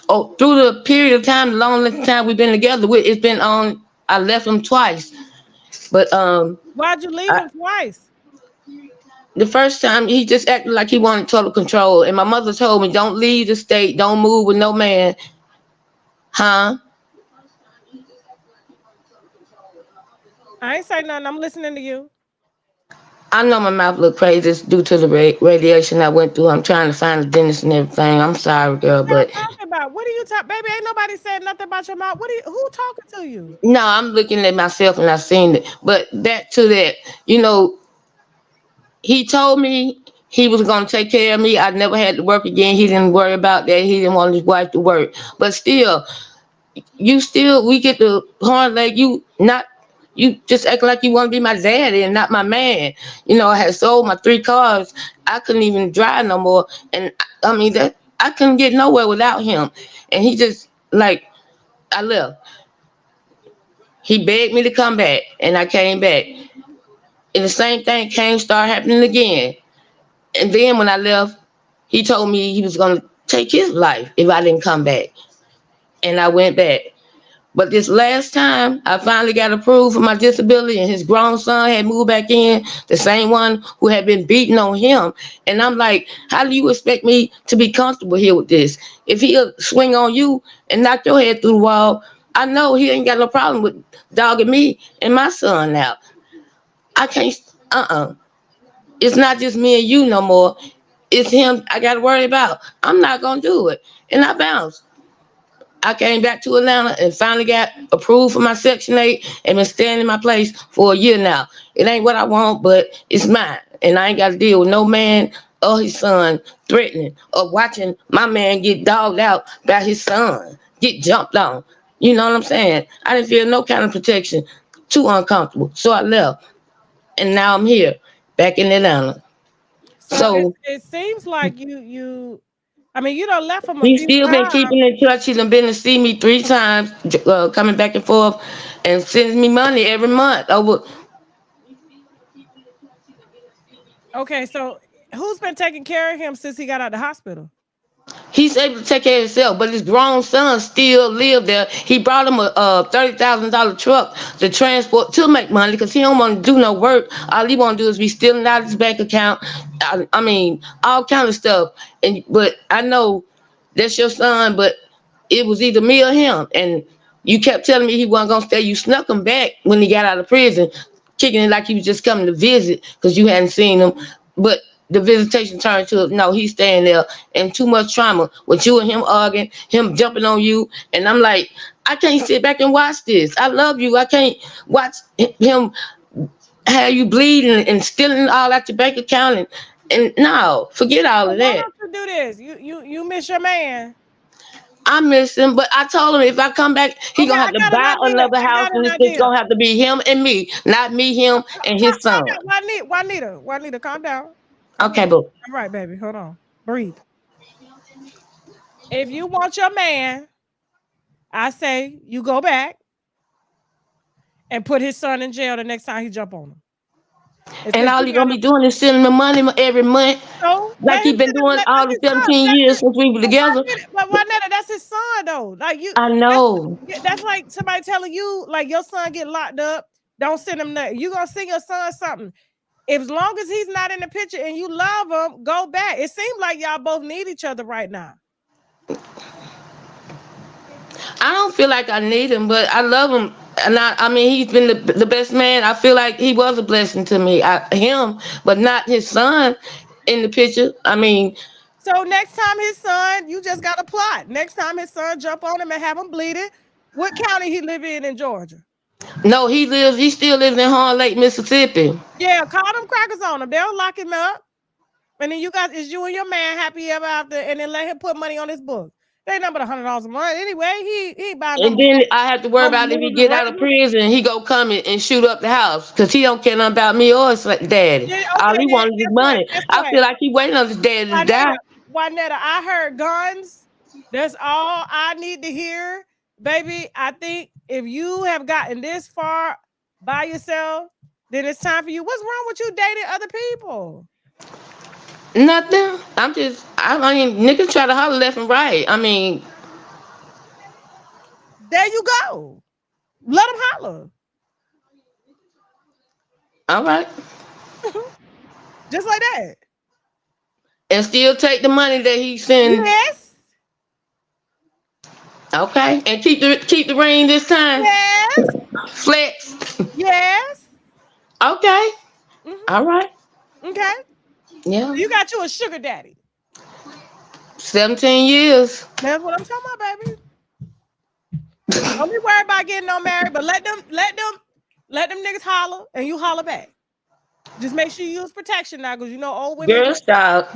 through the period of time, the long length of time we've been together, it's been on. I left him twice, but Why'd you leave I, him twice? the first time he just acted like he wanted total control, and my mother told me, "Don't leave the state, don't move with no man." Huh? I ain't say nothing. I'm listening to you. I know my mouth look crazy. It's due to the radiation I went through. I'm trying to find a dentist and everything. I'm sorry, What girl, y'all but talking about? What are you talking, baby? Ain't nobody said nothing about your mouth. Who talking to you? no, I'm looking at myself and I seen it. But back to that, he told me he was gonna take care of me. I never had to work again. He didn't worry about that. He didn't want his wife to work. But still, we get the Horn Lake. You just act like you want to be my daddy and not my man. I had sold my 3 cars. I couldn't even drive no more, and I mean that I couldn't get nowhere without him. And he just like I left. He begged me to come back, and I came back. And the same thing came start happening again. And then when I left, he told me he was gonna take his life if I didn't come back. And I went back. But this last time, I finally got approved for my disability, and his grown son had moved back in, the same one who had been beating on him. And I'm like, how do you expect me to be comfortable here with this? If he'll swing on you and knock your head through the wall, I know he ain't got no problem with dogging me and my son out. I can't, It's not just me and you no more. It's him I got to worry about. I'm not going to do it. And I bounced. I came back to Atlanta and finally got approved for my Section 8 and been staying in my place for a year now. It ain't what I want, but it's mine. And I ain't got to deal with no man or his son threatening or watching my man get dogged out by his son, get jumped on. You know what I'm saying? I didn't feel no kind of protection. Too uncomfortable. So I left. And now I'm here, back in Atlanta. So So it seems like you. I mean, you don't left him a he's few still been times. keeping in touch. He's been to see me 3 times, coming back and forth, and sends me money every month. Okay, so who's been taking care of him since he got out of the hospital? He's able to take care of himself, but his grown son still live there. He brought him a $30,000 truck to transport to make money because he don't want to do no work. All he want to do is be stealing out his bank account. I mean, all kind of stuff. But I know that's your son, but it was either me or him. And you kept telling me he wasn't gonna stay. You snuck him back when he got out of prison, kicking it like he was just coming to visit because you hadn't seen him. But the visitation turned to no, he's staying there, and too much trauma with you and him arguing, him jumping on you, and I'm like, I can't sit back and watch this. I love you. I can't watch him have you bleeding and stealing all out your bank account, and no, forget all of Why that. don't you do this? You miss your man. I miss him, but I told him if I come back, he Okay, gonna I have to got an buy idea. another I house, got and an it's idea. gonna have to be him and me, not me, him, and his son. Calm down. Juanita, calm down. Calm Okay, down. but All right, baby. Hold on. Breathe. If you want your man, I say you go back and put his son in jail the next time he jump on him. and all he gonna be doing is sending me money every month, So like he been doing all the 17 years since we were together. But Juanetta, that's his son though. Like you, I know. that's like somebody telling you, like your son get locked up. Don't send him nothing. You gonna send your son something. As long as he's not in the picture and you love him, go back. It seems like y'all both need each other right now. I don't feel like I need him, but I love him. And I mean, he's been the best man. I feel like he was a blessing to me. Him, but not his son in the picture. I mean, so next time his son, you just got to plot. Next time his son jump on him and have him bleeding, what county he live in Georgia? no, he still lives in Horn Lake, Mississippi. Yeah, call them crackers on him. They'll lock him up. And then it's you and your man happy ever after, and then let him put money on his book. They number $100 a month. Anyway, he buy And then I have to worry about if he get out of prison, he go come and shoot up the house because he don't care nothing about me or his daddy. Yeah, All okay, he wanted is money. guess I what? feel like he waiting on his daddy to die. Juanetta, I heard guns. That's all I need to hear. Baby, I think if you have gotten this far by yourself, then it's time for you. What's wrong with you dating other people? Nothing. I mean, niggas try to holler left and right. I mean, there you go. Let them holler. All right. Just like that. And still take the money that he sends. Yes. Okay. And keep the ring this time. Yes. Flex. Yes. Okay. All right. Okay. Yeah. You got you a sugar daddy. 17 years. That's what I'm talking about, baby. Don't be worried about getting no married, but let them niggas holler and you holler back. Just make sure you use protection now, because you know old women. Girl, stop.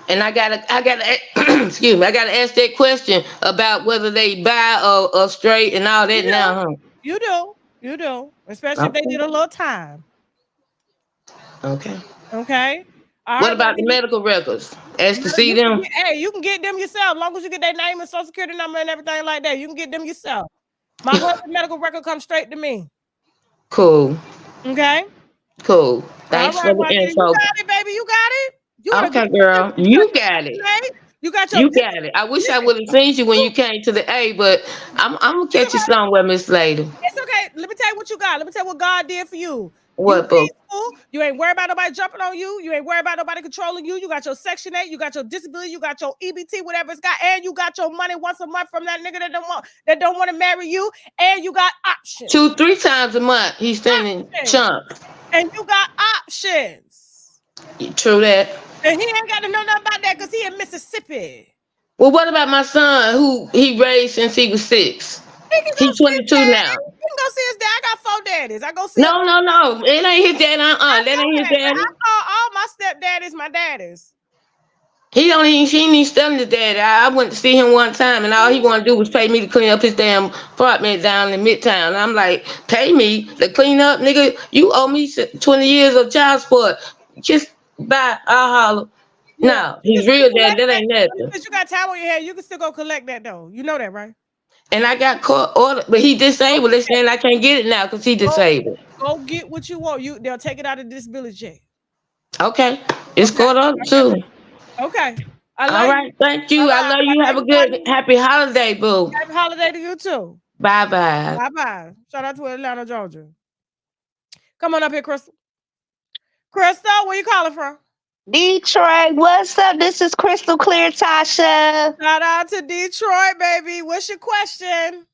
And I gotta excuse me, I gotta ask that question about whether they buy or straight and all that now, huh? You do. Especially if they did a little time. Okay. Okay. What about the medical records? Ask to see them. You can get them yourself, as long as you get their name and social security number and everything like that. You can get them yourself. My husband's medical record comes straight to me. Cool. Okay. Cool. Thanks for the info. You got it, baby. You got it. Okay, girl. You got it. You got it. I wish I would have seen you when you came to the A, but I'm gonna catch you somewhere, Miss Lady. It's okay. Let me tell you what you got. Let me tell you what God did for you. What, boo? You ain't worried about nobody jumping on you. You ain't worried about nobody controlling you. You got your Section 8. You got your disability. You got your EBT, whatever it's got, and you got your money once a month from that nigga that don't want to marry you, and you got options. 2-3 times a month he's sending chunks. And you got options. True that. And he ain't got to know nothing about that because he in Mississippi. Well, what about my son who he raised since he was 6? He's 22 now. You can go see his dad. I got 4 daddies. I go see No. It ain't his dad. That ain't his daddy. I call all my stepdaddies my daddies. He ain't even studying his daddy. I went to see him one time, and all he wanted to do was pay me to clean up his damn apartment down in Midtown. And I'm like, pay me to clean up, nigga? You owe me 20 years of child support. Just bye. I'll holler. Yeah. No, he's real dad. That ain't nothing. Because you got time on your head, you can still go collect that though. You know that, right? And I got court order, but he disabled. They're saying I can't get it now because he disabled. Go get what you want. They'll take it out of disability check. Okay. It's court order too. Okay. All right. Thank you. I love you. Have a good, happy holiday, boo. Happy holiday to you too. Bye-bye. Bye-bye. Shout out to Atlanta, Georgia. Come on up here, Crystal. Crystal, where you calling from? Detroit, what's up? This is Crystal Clear Tasha. Shout out to Detroit, baby. What's your question?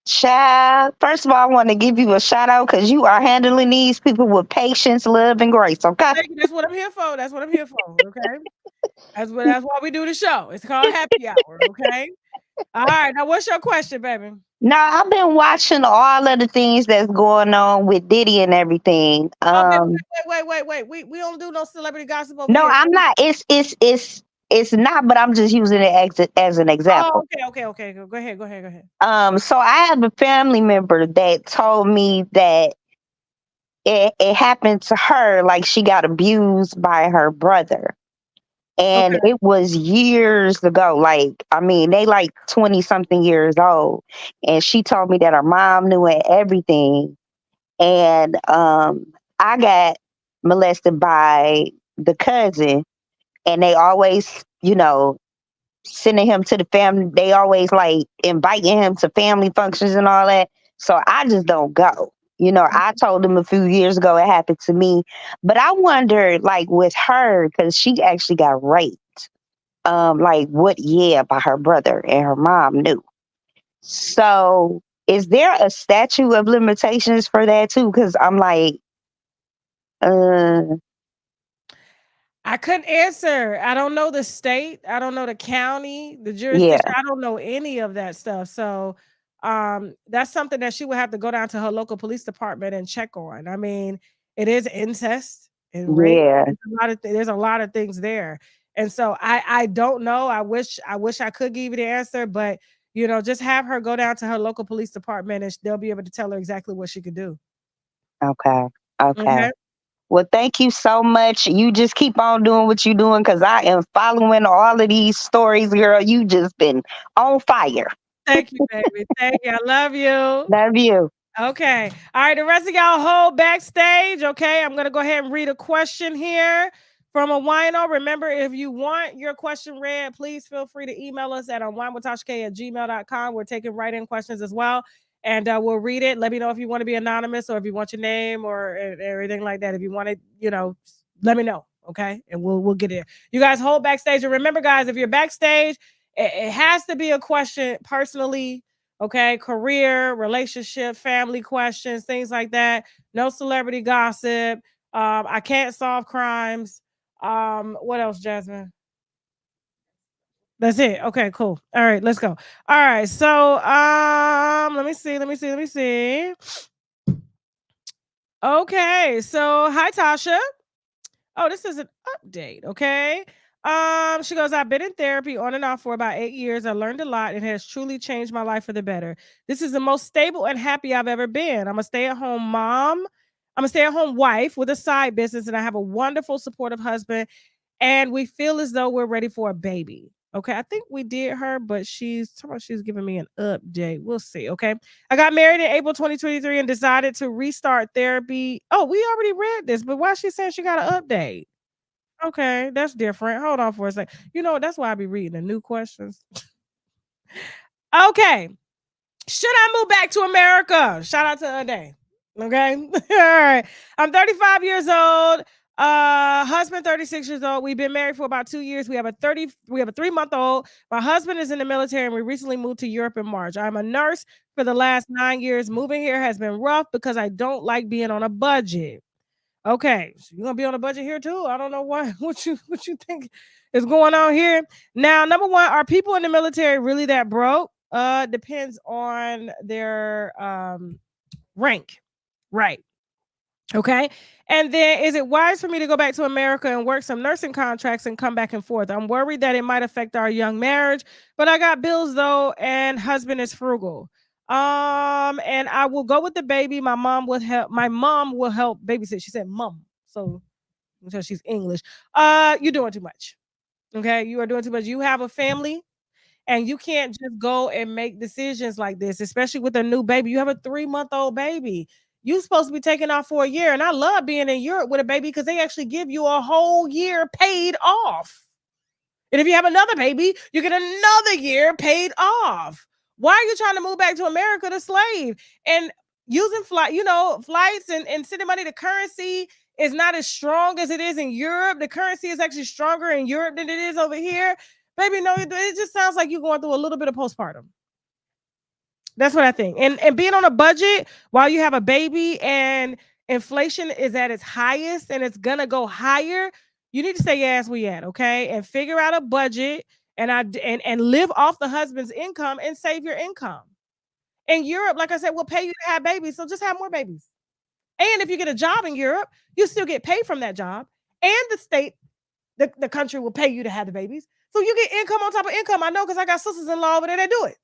Child, first of all, I want to give you a shout out because you are handling these people with patience, love, and grace. Okay. Thank you. That's what I'm here for. That's what I'm here for. Okay. That's why we do the show. It's called Happy Hour. Okay. All right. Now, what's your question, baby? Now I've been watching all of the things that's going on with Diddy and everything. Oh, baby, wait. We don't do no celebrity gossip over No, here. I'm not. It's not. But I'm just using it as an Oh, example. okay. Go ahead. So I have a family member that told me that it happened to her, like she got abused by her brother. Okay. And it was years ago. Like, I mean, they like 20 something years old. And she told me that her mom knew everything. And I got molested by the cousin, and they always, sending him to the family. They always like inviting him to family functions and all that. So I just don't go. I told him a few years ago it happened to me, but I wonder, like with her, because she actually got raped. Like what year by her brother and her mom knew. So is there a statute of limitations for that too? Because I'm like, uh, I couldn't answer. I don't know the state. I don't know the county, the yeah, jurisdiction. I don't know any of that stuff. So that's something that she would have to go down to her local police department and check on. I mean, it is incest and rape. yeah. There's a lot of things there. And so I don't know. I wish I could give you the answer, but just have her go down to her local police department and they'll be able to tell her exactly what she could do. Okay, okay. Okay. Well, thank you so much. You just keep on doing what you're doing because I am following all of these stories, girl. You just been on fire. Thank you, baby. Thank you. I love you. Love you. Okay. All right. The rest of y'all hold backstage. Okay. I'm going to go ahead and read a question here from a wino. Remember, if you want your question read, please feel free to email us at unwinewithtashak@gmail.com. We're taking write-in questions as well. And we'll read it. Let me know if you want to be anonymous or if you want your name or everything like that. If you want to, let me know. Okay. And we'll get it. You guys hold backstage. And remember, guys, if you're backstage, it has to be a question personally. Okay, career, relationship, family questions, things like that. No celebrity gossip. I can't solve crimes. What else, Jasmine? That's it. Okay, cool. All right, let's go. All right, so let me see. Okay, so hi Tasha. Oh, this is an update, okay? She goes, I've been in therapy on and off for about 8 years. I learned a lot and has truly changed my life for the better. This is the most stable and happy I've ever been. I'm a stay-at-home mom. I'm a stay-at-home wife with a side business, and I have a wonderful, supportive husband. And we feel as though we're ready for a baby. Okay, I think we did her, but she's giving me an update. We'll see. Okay, I got married in April 2023 and decided to restart therapy. Oh, we already read this, but why she saying she got an update? Okay, that's different. Hold on for a sec. That's why I be reading the new questions. Okay, should I move back to America? Shout out to Ade. Okay, all right. I'm 35 years old. Husband 36 years old. We've been married for about 2 years. We have a 3-month-old. My husband is in the military and we recently moved to Europe in March. I'm a nurse for the last 9 years. Moving here has been rough because I don't like being on a budget. Okay, so you're gonna be on a budget here too. I don't know why. What you think is going on here? Now, number one, are people in the military really that broke? Depends on their rank, right? Okay. And then is it wise for me to go back to America and work some nursing contracts and come back and forth? I'm worried that it might affect our young marriage, but I got bills though, and husband is frugal. And I will go with the baby. My mom will help babysit. She said mom. So until she's English. You're doing too much. Okay. You are doing too much. You have a family. And you can't just go and make decisions like this, especially with a new baby. You have a 3-month-old baby. You're supposed to be taking off for a year. And I love being in Europe with a baby because they actually give you a whole year paid off. And if you have another baby, you get another year paid off. Why are you trying to move back to America to slave? And using flights and sending money, the currency is not as strong as it is in Europe. The currency is actually stronger in Europe than it is over here. Baby, no, it just sounds like you're going through a little bit of postpartum. That's what I think. And being on a budget while you have a baby and inflation is at its highest and it's gonna go higher, you need to stay your ass where you at, okay? And figure out a budget and live off the husband's income and save your income. In Europe, like I said, will pay you to have babies, so just have more babies. And if you get a job in Europe, you still get paid from that job, and the state, the country will pay you to have the babies. So you get income on top of income. I know because I got sisters-in-law over there that do it.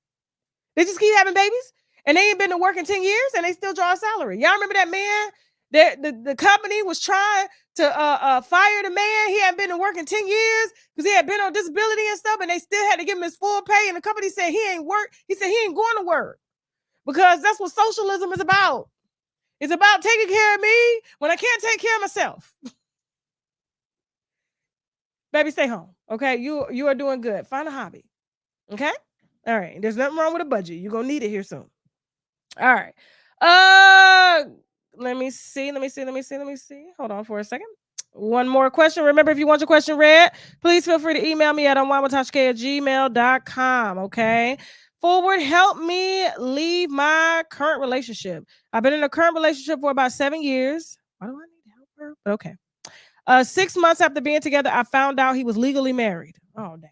They just keep having babies, and they ain't been to work in 10 years, and they still draw a salary. Y'all remember that man? The company was trying to fire the man. He hadn't been to work in 10 years because he had been on disability and stuff, and they still had to give him his full pay. And the company said he ain't work. He said he ain't going to work because that's what socialism is about. It's about taking care of me when I can't take care of myself. Baby, stay home. Okay, you are doing good. Find a hobby. Okay. All right. There's nothing wrong with a budget. You're gonna need it here soon. All right. Let me see. Hold on for a second. One more question. Remember, if you want your question read, please feel free to email me at unwinewithtashak@gmail.com. Okay. Forward, help me leave my current relationship. I've been in a current relationship for about 7 years. Why do I need help her? But okay. 6 months after being together, I found out he was legally married. Oh, dang.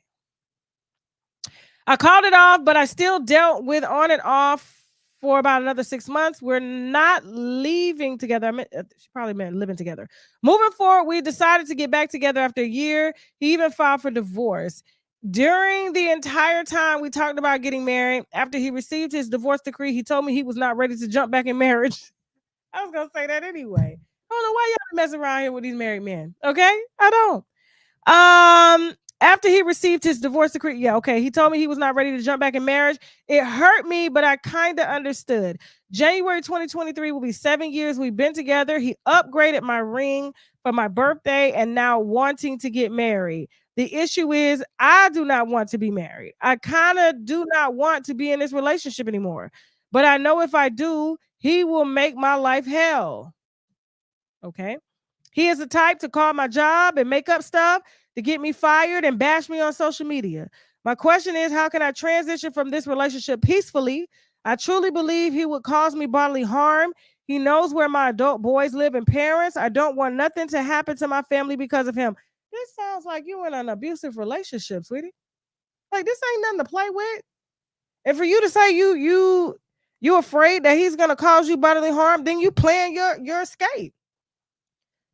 I called it off, but I still dealt with on and off for about another 6 months. We're not leaving together. She probably meant living together. Moving forward, we decided to get back together after a year. He even filed for divorce. During the entire time we talked about getting married, after he received his divorce decree, he told me he was not ready to jump back in marriage. I was going to say that anyway. I don't know why y'all messing around here with these married men. Okay? I don't. After he received his divorce decree, he told me he was not ready to jump back in marriage. It hurt me, but I kind of understood. January 2023 will be 7 years we've been together. He upgraded my ring for my birthday and now wanting to get married. The issue is I do not want to be married. I kind of do not want to be in this relationship anymore. But I know if I do, he will make my life hell. Okay. He is the type to call my job and make up stuff to get me fired and bash me on social media. My question is, how can I transition from this relationship peacefully? I truly believe he would cause me bodily harm. He knows where my adult boys live and parents. I don't want nothing to happen to my family because of him. This sounds like you in an abusive relationship, sweetie. Like this ain't nothing to play with. And for you to say you afraid that he's gonna cause you bodily harm, then you plan your escape.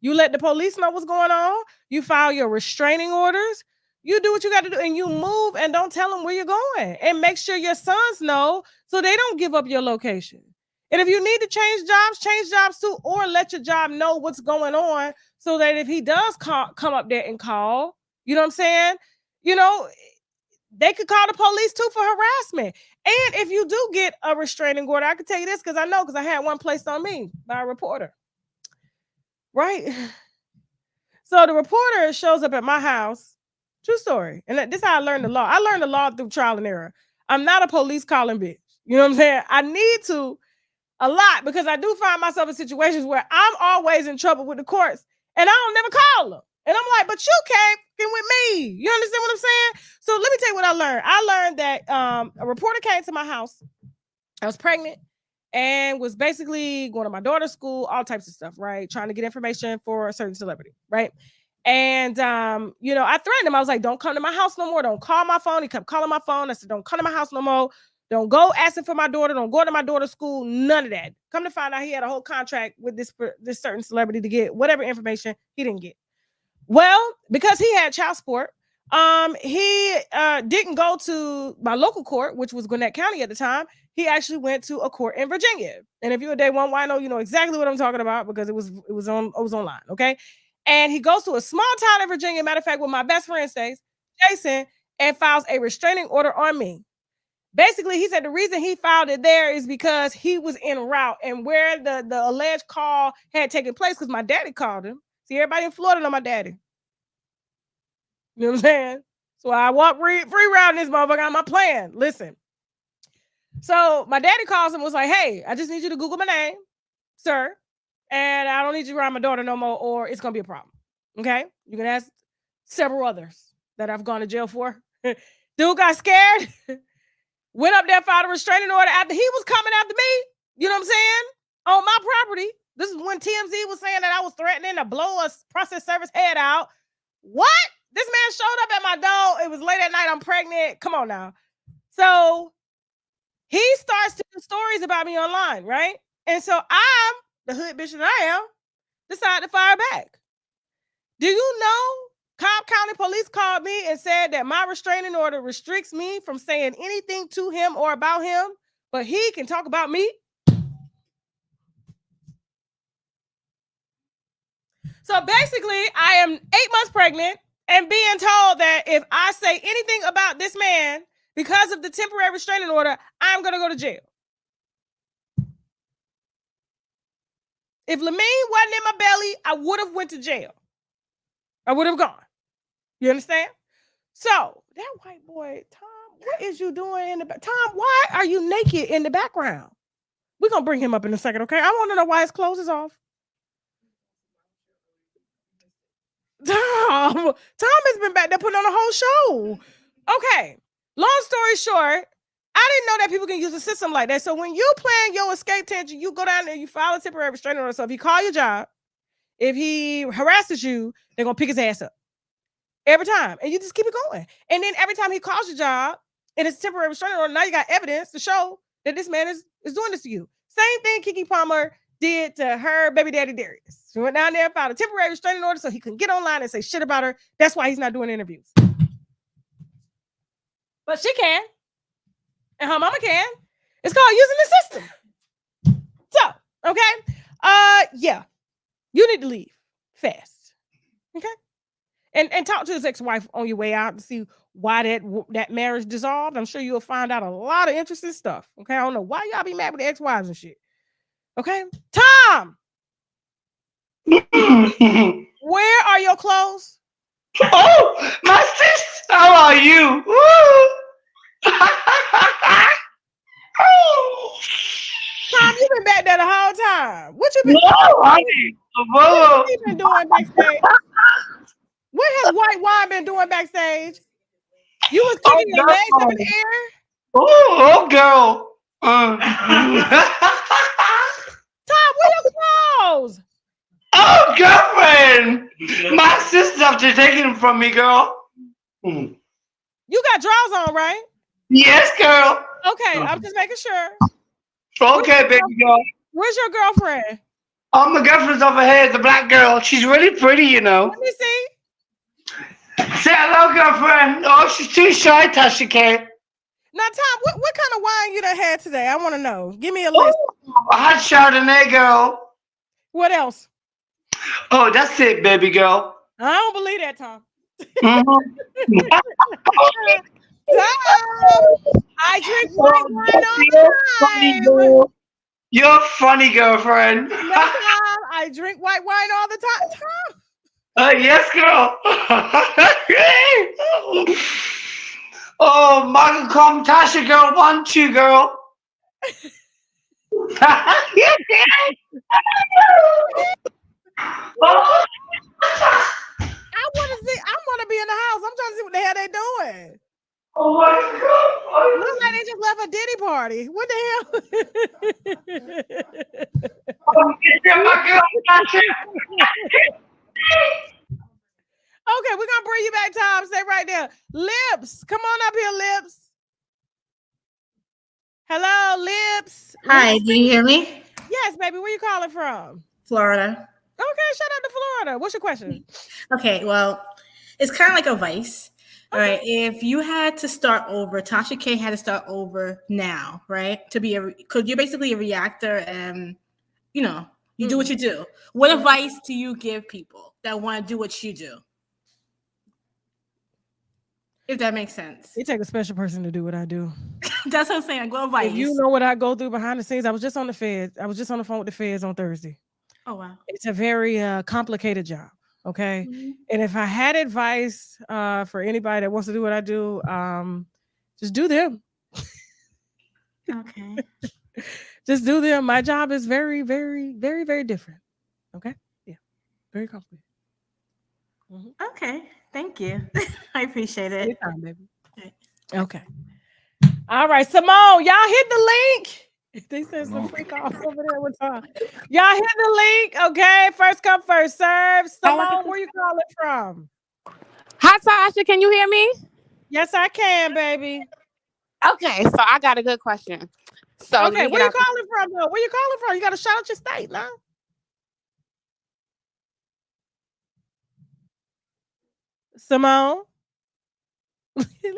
You let the police know what's going on. You file your restraining orders. You do what you got to do and you move and don't tell them where you're going. And make sure your sons know so they don't give up your location. And if you need to change jobs too, or let your job know what's going on so that if he does come up there and call, you know what I'm saying? You know, they could call the police too for harassment. And if you do get a restraining order, I can tell you this because I had one placed on me by a reporter. Right. So the reporter shows up at my house. True story. And this is how I learned the law. I learned the law through trial and error. I'm not a police calling bitch. You know what I'm saying? I need to a lot because I do find myself in situations where I'm always in trouble with the courts and I don't never call them. And I'm like, but you came with me. You understand what I'm saying? So let me tell you what I learned. I learned that a reporter came to my house. I was pregnant and was basically going to my daughter's school, all types of stuff, right? Trying to get information for a certain celebrity, right? And, I threatened him. I was like, don't come to my house no more. Don't call my phone. He kept calling my phone. I said, don't come to my house no more. Don't go asking for my daughter. Don't go to my daughter's school. None of that. Come to find out he had a whole contract with this certain celebrity to get whatever information he didn't get. Well, because he had child support, he didn't go to my local court, which was Gwinnett County at the time. He actually went to a court in Virginia. And if you're a day one wino, you know exactly what I'm talking about because it was online. Okay. And he goes to a small town in Virginia. Matter of fact, where my best friend stays, Jason, and files a restraining order on me. Basically, he said the reason he filed it there is because he was en route and where the alleged call had taken place because my daddy called him. See, everybody in Florida know my daddy. You know what I'm saying? So I walk free around this motherfucker on my plan. Listen. So my daddy calls him and was like, hey, I just need you to Google my name, sir. And I don't need you around my daughter no more or it's going to be a problem. Okay? You can ask several others that I've gone to jail for. Dude got scared. Went up there, filed a restraining order after he was coming after me. You know what I'm saying? On my property. This is when TMZ was saying that I was threatening to blow a process service head out. What? This man showed up at my door. It was late at night. I'm pregnant. Come on now. So he starts to do stories about me online, right? And so I'm, the hood bitch that I am, decided to fire back. Do you know Cobb County Police called me and said that my restraining order restricts me from saying anything to him or about him, but he can talk about me? So basically, I am 8 months pregnant and being told that if I say anything about this man because of the temporary restraining order, I'm going to go to jail. If Lamine wasn't in my belly, I would have went to jail. I would have gone. You understand? So that white boy, Tom, what is you doing in the back? Tom, why are you naked in the background? We're going to bring him up in a second, okay? I want to know why his clothes is off. Tom has been back there putting on a whole show. Okay. Long story short, I didn't know that people can use a system like that. So when you plan your escape tangent, you go down there, you file a temporary restraining order. So if he call your job, if he harasses you, they're going to pick his ass up. Every time. And you just keep it going. And then every time he calls your job and it's temporary restraining order, now you got evidence to show that this man is doing this to you. Same thing Keke Palmer did to her baby daddy Darius. She went down there and filed a temporary restraining order so he couldn't get online and say shit about her. That's why he's not doing interviews. But she can. And her mama can. It's called using the system. So, okay. Yeah. You need to leave fast. Okay? And talk to his ex-wife on your way out to see why that marriage dissolved. I'm sure you'll find out a lot of interesting stuff. Okay? I don't know why y'all be mad with the ex-wives and shit. Okay? Tom! Where are your clothes? Oh, my sis! How are you? Tom, you've been back there the whole time. What you been What you been doing backstage? What has White Wine been doing backstage? You was kicking your legs up in the air? Oh, girl. Tom, where your clothes? Oh, girlfriend. My sister's after taking them from me, girl. You got drawers on, right? Yes, girl. Okay, I'm just making sure. Okay, baby girl. Where's your girlfriend? Oh, my girlfriend's over here. It's a black girl. She's really pretty, you know. Let me see. Say hello, girlfriend. Oh, she's too shy, Tasha K. Now, Tom, what kind of wine you done had today? I want to know. Give me a list. A hot Chardonnay, girl. What else? Oh, that's it, baby girl. I don't believe that, Tom. Mm-hmm. Tom, I drink white wine all the time. You're funny, girlfriend. No, Tom, I drink white wine all the time. Tom. Yes, girl. Oh, Michael, come, Tasha, girl. 1, 2, girl. I want to be in the house. I'm trying to see what the hell they doing. Oh my God. Looks like they just left a Diddy party. What the hell? Okay, we're gonna bring you back, Tom. Stay right there. Lips, come on up here, Lips. Hello, Lips. Hi, Lips. do you hear me? Yes, baby. Where you calling from? Florida. Okay, shout out to Florida. What's your question? Okay, well, it's kind of like advice. All right, if you had to start over, Tasha K had to start over now, right? To be because you're basically a reactor, and you know you do what you do. What advice do you give people that want to do what you do? If that makes sense. It takes a special person to do what I do. That's what I'm saying. Like, what advice? If you know what I go through behind the scenes, I was just on the feds. I was just on the phone with the feds on Thursday. Oh wow, it's a very complicated job. Okay. Mm-hmm. And if I had advice for anybody that wants to do what I do, just do them. Okay. Just do them. My job is very, very, very, very different. Okay. Yeah. Very complicated. Mm-hmm. Okay. Thank you. I appreciate it. Anytime, baby. Okay. All right, Simone, y'all hit the link. They said some freak off over there with time. Y'all hit the link, okay? First come, first serve. Simone, where you calling from? Hi, Tasha. Can you hear me? Yes, I can, baby. Okay, so I got a good question. So Okay, where you calling from, though? Where you calling from? You got to shout out your state now. Simone.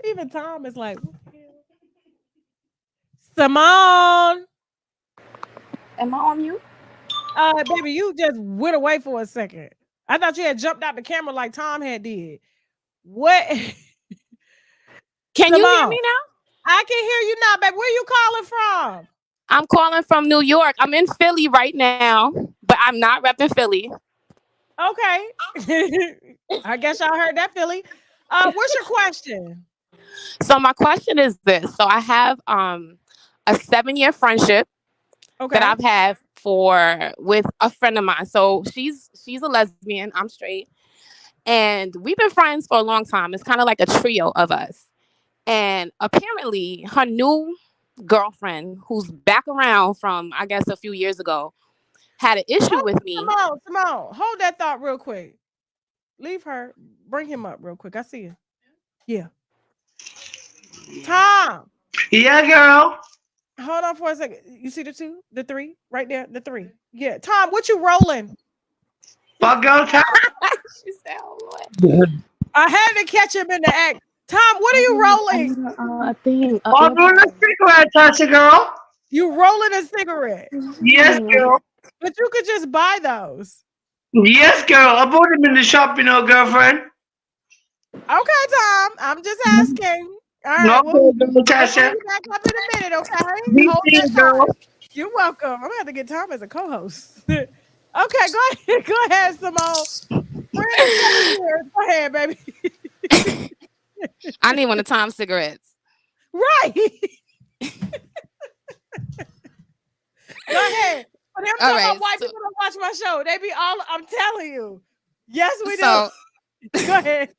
Even Tom is like, Simone. Am I on mute? Baby, you just went away for a second. I thought you had jumped out the camera like Tom had did. What? Can you hear me now? I can hear you now, baby. Where you calling from? I'm calling from New York. I'm in Philly right now, but I'm not repping Philly. Okay. I guess y'all heard that, Philly. What's your question? So my question is this. So I have a 7-year friendship that I've had with a friend of mine. So she's a lesbian. I'm straight. And we've been friends for a long time. It's kind of like a trio of us. And apparently her new girlfriend, who's back around from, I guess, a few years ago, had an issue with me. Simone, hold that thought real quick. Leave her. Bring him up real quick. I see you. Yeah. Tom. Yeah, girl. Hold on for a second. You see the 2? The 3? Right there? The 3. Yeah. Tom, what you rolling? Fuck girl, Tom. She said, oh, Lord. I had to catch him in the act. Tom, what are you rolling? I'm doing a cigarette, Tasha, girl. You rolling a cigarette? Yes, girl. But you could just buy those. Yes, girl. I bought them in the shop, girlfriend. Okay, Tom. I'm just asking. All right. No, We'll Tasha. be back up in a minute, okay? Hold that girl. You're welcome. I'm gonna have to get Tom as a co-host. Okay, go ahead. Go ahead, Simone. Go ahead, baby. I need one of Tom's cigarettes. Right. Go ahead. But every time white people don't watch my show, they be all, I'm telling you. Yes, we do. Go ahead.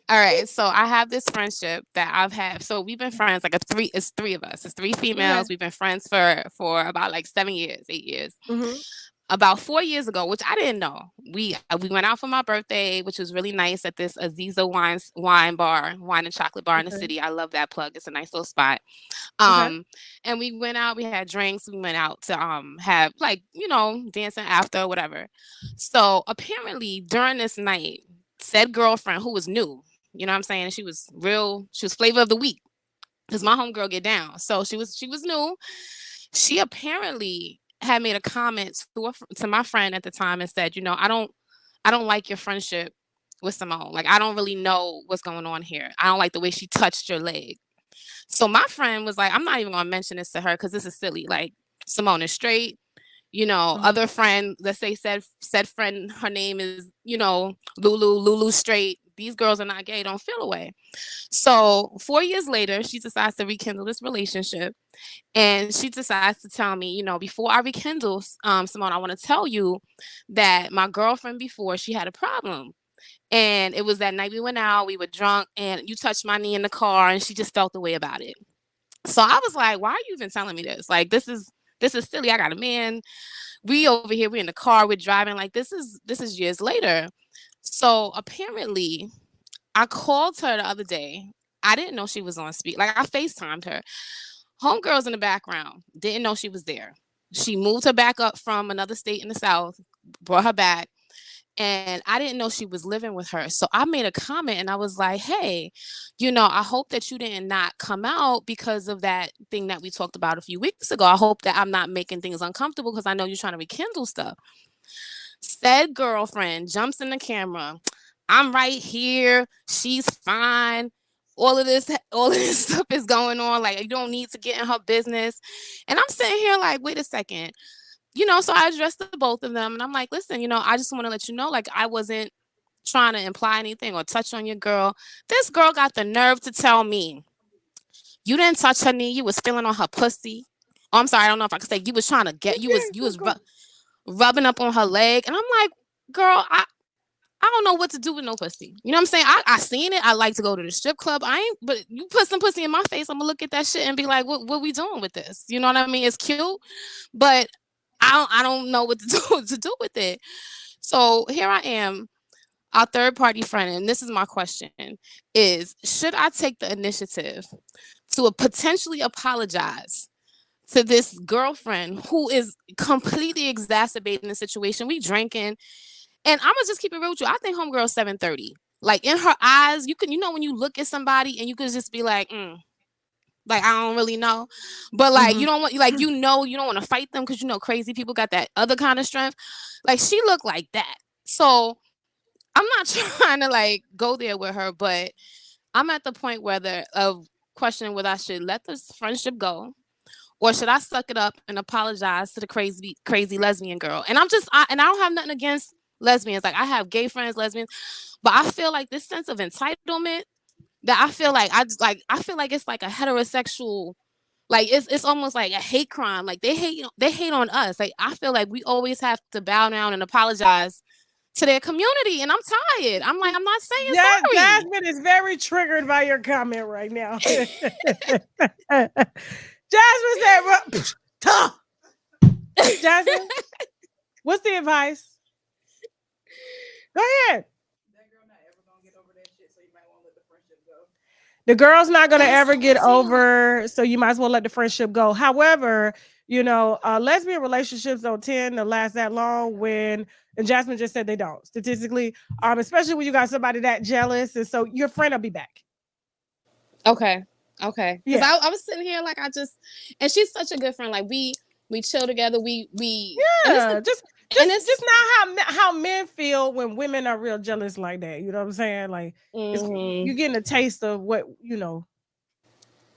All right. So I have this friendship that I've had. So we've been friends, it's 3 of us. It's 3 females. Okay. We've been friends for about like 7 years, 8 years. Mm-hmm. About 4 years ago, which I didn't know, we went out for my birthday, which was really nice at this Aziza wine and chocolate bar in the city. I love that plug. It's a nice little spot. And we went out, we had drinks, we went out to have dancing after, whatever. So apparently during this night, said girlfriend who was new, you know what I'm saying? She was flavor of the week because my homegirl get down. So she was new. She apparently had made a comment to my friend at the time and said, I don't like your friendship with Simone. Like, I don't really know what's going on here. I don't like the way she touched your leg. So my friend was like, I'm not even going to mention this to her because this is silly. Like, Simone is straight. Other friend, let's say said friend, her name is, Lulu straight. These girls are not gay. Don't feel away. So 4 years later, she decides to rekindle this relationship. And she decides to tell me, before I rekindle, Simone, I want to tell you that my girlfriend before, she had a problem. And it was that night we went out, we were drunk, and you touched my knee in the car, and she just felt the way about it. So I was like, why are you even telling me this? Like, this is silly. I got a man. We over here, we're in the car, we're driving. Like, this is years later. So apparently, I called her the other day. I didn't know she was on speak. Like, I FaceTimed her. Homegirls in the background, didn't know she was there. She moved her back up from another state in the South, brought her back, and I didn't know she was living with her. So I made a comment and I was like, hey, I hope that you didn't not come out because of that thing that we talked about a few weeks ago. I hope that I'm not making things uncomfortable because I know you're trying to rekindle stuff. Said girlfriend jumps in the camera. I'm right here. She's fine. All of this stuff is going on. Like, you don't need to get in her business. And I'm sitting here like, wait a second. So I addressed the both of them and I'm like, listen, I just want to let you know, like, I wasn't trying to imply anything or touch on your girl. This girl got the nerve to tell me you didn't touch her knee. You was feeling on her pussy. Oh, I'm sorry. I don't know if I could say you was trying to get, you was rubbing up on her leg. And I'm like, girl, I don't know what to do with no pussy. You know what I'm saying? I seen it. I like to go to the strip club. But you put some pussy in my face, I'm gonna look at that shit and be like, what we doing with this? You know what I mean? It's cute, but I don't know what to do with it. So here I am, our third party friend, and this is my question: is should I take the initiative to potentially apologize to this girlfriend who is completely exacerbating the situation? We drinking. And I'm gonna just keep it real with you. I think homegirl's 730. Like in her eyes, you know, when you look at somebody and you could just be like, like I don't really know, but like you don't want, like you don't want to fight them because you know crazy people got that other kind of strength. Like she looked like that. So I'm not trying to like go there with her, but I'm at the point of questioning whether I should let this friendship go. Or should I suck it up and apologize to the crazy lesbian girl? And I don't have nothing against lesbians. Like I have gay friends, lesbians, but I feel like this sense of entitlement that I feel like it's like a heterosexual, like it's almost like a hate crime. Like they hate on us. Like I feel like we always have to bow down and apologize to their community, and I'm tired. I'm like, I'm not saying sorry. Jasmine is very triggered by your comment right now. Jasmine said, tough. Jasmine, what's the advice? Go ahead. That girl not ever gonna get over that shit, so you might want to let the friendship go. The girl's not gonna ever get over, so you might as well let the friendship go. However, you know, lesbian relationships don't tend to last that long and Jasmine just said they don't, statistically, especially when you got somebody that jealous, and so your friend will be back. Okay. Because yeah. I was sitting here like and she's such a good friend. Like we chill together. We just not how men feel when women are real jealous like that. You know what I'm saying? Like you're getting a taste of what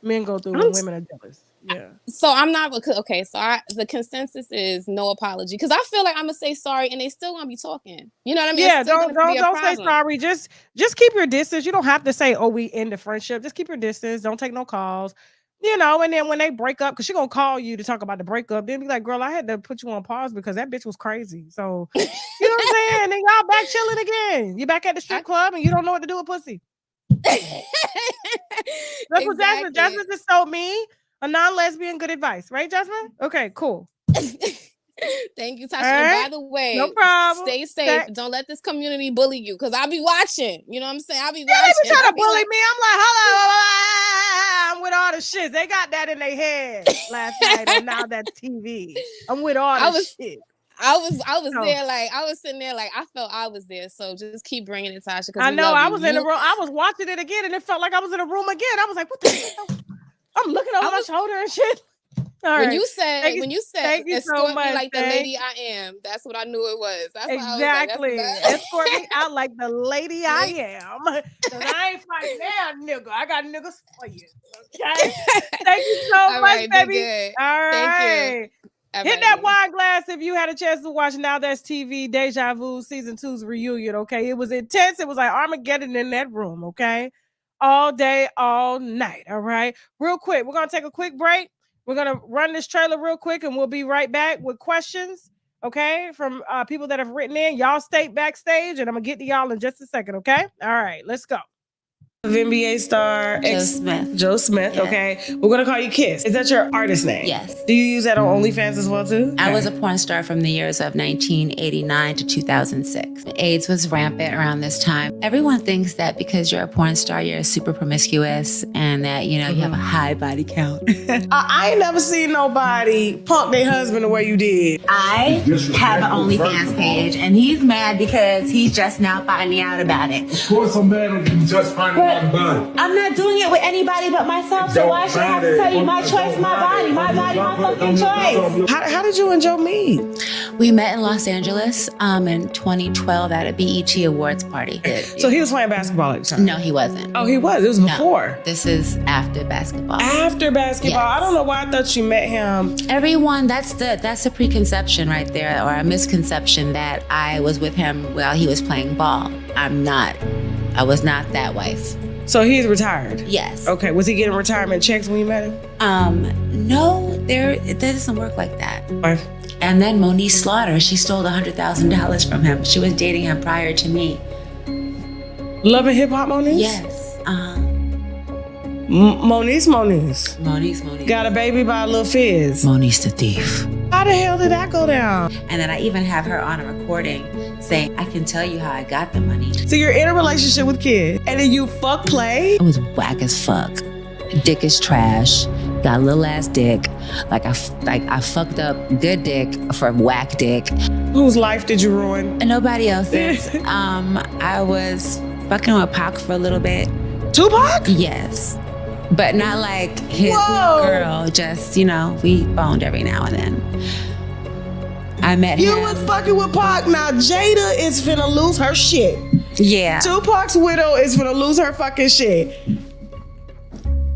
men go through when women are jealous. Yeah. So I'm not okay. So the consensus is no apology because I feel like I'm gonna say sorry and they still gonna be talking. You know what I mean? Yeah. Don't say sorry. Just keep your distance. You don't have to say, "Oh, we end the friendship." Just keep your distance. Don't take no calls. You know. And then when they break up, because she's gonna call you to talk about the breakup, then be like, "Girl, I had to put you on pause because that bitch was crazy." So you know what I'm saying? And then y'all back chilling again. You back at the strip club and you don't know what to do with pussy. That's what Jasmine just told me. A non-lesbian good advice, right, Jasmine? Okay, cool. Thank you, Tasha. Right. By the way, no problem. Stay safe. Don't let this community bully you, because I'll be watching. You know what I'm saying? I'll be watching. They be trying to bully me. I'm like, hello, I'm with all the shit. They got that in their head last night, and now that's TV. I'm with all the shit. I was there, like I was sitting there, like I felt I was there. So just keep bringing it, Tasha. I know I was in the room. I was watching it again, and it felt like I was in a room again. I was like, what the hell? I'm looking over my shoulder and shit. When you said escort me like the lady I am, that's what I knew it was. That's exactly. Escort me out like the lady I am. Because I ain't fighting that nigga. I got niggas for you. Okay. Thank you so much, baby. Good. All right. Thank you. Hit that wine glass if you had a chance to watch Now That's TV Deja Vu Season 2's reunion. Okay. It was intense. It was like Armageddon in that room. Okay. All day, all night. All right. Real quick, we're going to take a quick break. We're going to run this trailer real quick and we'll be right back with questions, okay, from people that have written in. Y'all stay backstage and I'm going to get to y'all in just a second, okay? All right, let's go. NBA star Joe Smith. Yes. Okay, we're gonna call you Kiss. Is that your artist name? Yes. Do you use that on OnlyFans as well too? I was a porn star from the years of 1989 to 2006. AIDS was rampant around this time. Everyone thinks that because you're a porn star, you're super promiscuous and that, you know, you have a high body count. I ain't never seen nobody punk their husband the way you did. I have an OnlyFans page and he's mad because he's just now finding out about it. Of course I'm mad when you just finding out. I'm not doing it with anybody but myself, so why should I have to tell you my choice, my body, my fucking choice? How did you and Joe meet? We met in Los Angeles in 2012 at a BET Awards party. So he was playing basketball at the time? No, he wasn't. Oh, he was? It was before? This is after basketball. After basketball? Yes. I don't know why I thought you met him. Everyone, that's a preconception right there, or a misconception that I was with him while he was playing ball. I was not that wife. So he's retired? Yes. Okay, was he getting retirement checks when you met him? No, it doesn't work like that. What? And then Monique Slaughter, she stole $100,000 from him. She was dating him prior to me. Love and Hip Hop Moniece? Yes. Moniece. Moniece. Got a baby by Lil Fizz. Moniece the Thief. How the hell did that go down? And then I even have her on a recording saying, I can tell you how I got the money. So you're in a relationship with Kid, and then you fuck play? It was whack as fuck. Dick is trash. Got a little ass dick. I fucked up good dick for whack dick. Whose life did you ruin? And nobody else's. I was fucking with Pac for a little bit. Tupac? Yes. But not like his girl. Just, we boned every now and then. I met him. You was fucking with Pac. Now Jada is finna lose her shit. Yeah. Tupac's widow is finna lose her fucking shit.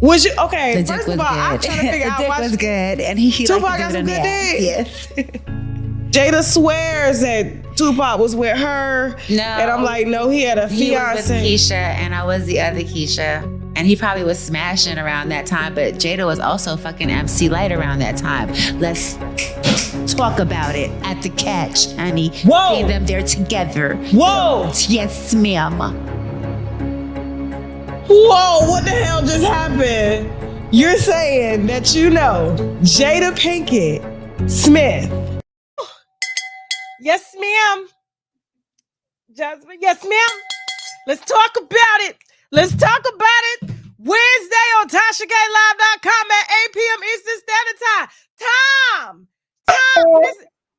Was you okay? The First dick of was all, good. I'm trying to figure The out dick why was good, and he Tupac liked to got do it some in good the ass. dick. Yes. Jada swears that Tupac was with her. No. And I'm like, no, he had a He was with fiance. Keisha, and I was the other Keisha. And he probably was smashing around that time, but Jada was also fucking MC Light around that time. Let's talk about it at the Catch, honey. Whoa. See them there together. Whoa. Yes, ma'am. Whoa, what the hell just happened? You're saying that Jada Pinkett Smith. Yes, ma'am. Jasmine, yes, ma'am. Let's talk about it. Wednesday on TashaKLive.com at 8 p.m. Eastern Standard Time.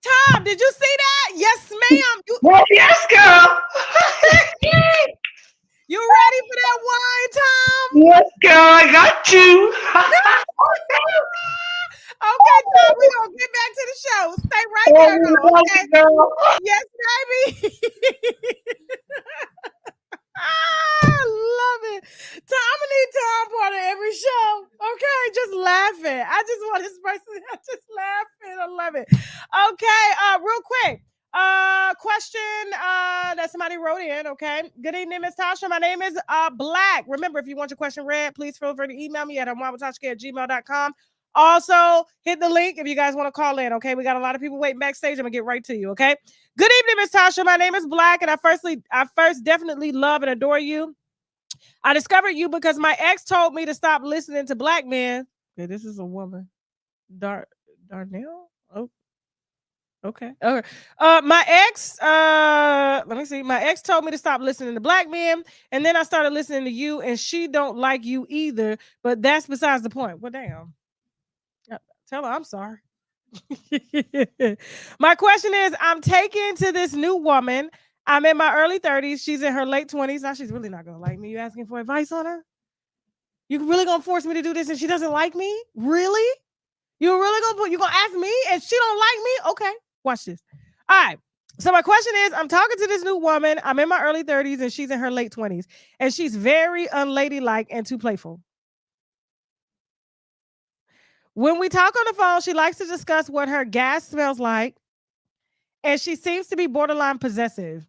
Tom, did you see that? Yes, ma'am. Well, yes, girl. You ready for that wine, Tom? Yes, girl, I got you. Okay, Tom, we're going to get back to the show. Stay right there, though, okay? Yes, baby. I love it. Tom, I'm going to need Tom part of every show, okay? Just laughing. I just want his person. Just laughing. I love it. Okay, real quick. Question that somebody wrote in, okay? Good evening, Miss Tasha. My name is Black. Remember, if you want your question read, please feel free to email me at unwinewithtashak@gmail.com. Also, hit the link if you guys want to call in, okay? We got a lot of people waiting backstage. I'm gonna get right to you, okay? Good evening, Miss Tasha. My name is Black, and I first definitely love and adore you. I discovered you because my ex told me to stop listening to black men. Okay, this is a woman. Darnell? Oh. Okay. My ex, let me see. My ex told me to stop listening to black men, and then I started listening to you, and she don't like you either. But that's besides the point. Well, damn. Tell her I'm sorry. My question is, I'm taken to this new woman. I'm in my early 30s. She's in her late 20s. Now she's really not gonna like me. You asking for advice on her? You really gonna force me to do this and she doesn't like me? Really? You gonna ask me and she don't like me? Okay, watch this. All right. So my question is, I'm talking to this new woman. I'm in my early 30s and she's in her late 20s. And she's very unladylike and too playful. When we talk on the phone, she likes to discuss what her gas smells like. And she seems to be borderline possessive.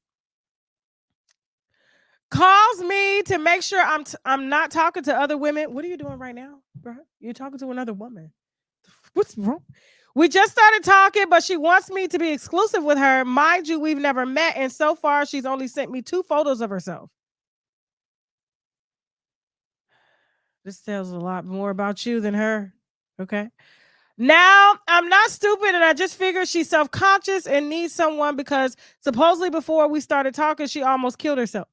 Calls me to make sure I'm not talking to other women. What are you doing right now, bro? You're talking to another woman. What's wrong? We just started talking, but she wants me to be exclusive with her. Mind you, we've never met, and so far she's only sent me 2 photos of herself. This tells a lot more about you than her. Okay. Now, I'm not stupid, and I just figured she's self-conscious and needs someone because supposedly before we started talking, she almost killed herself.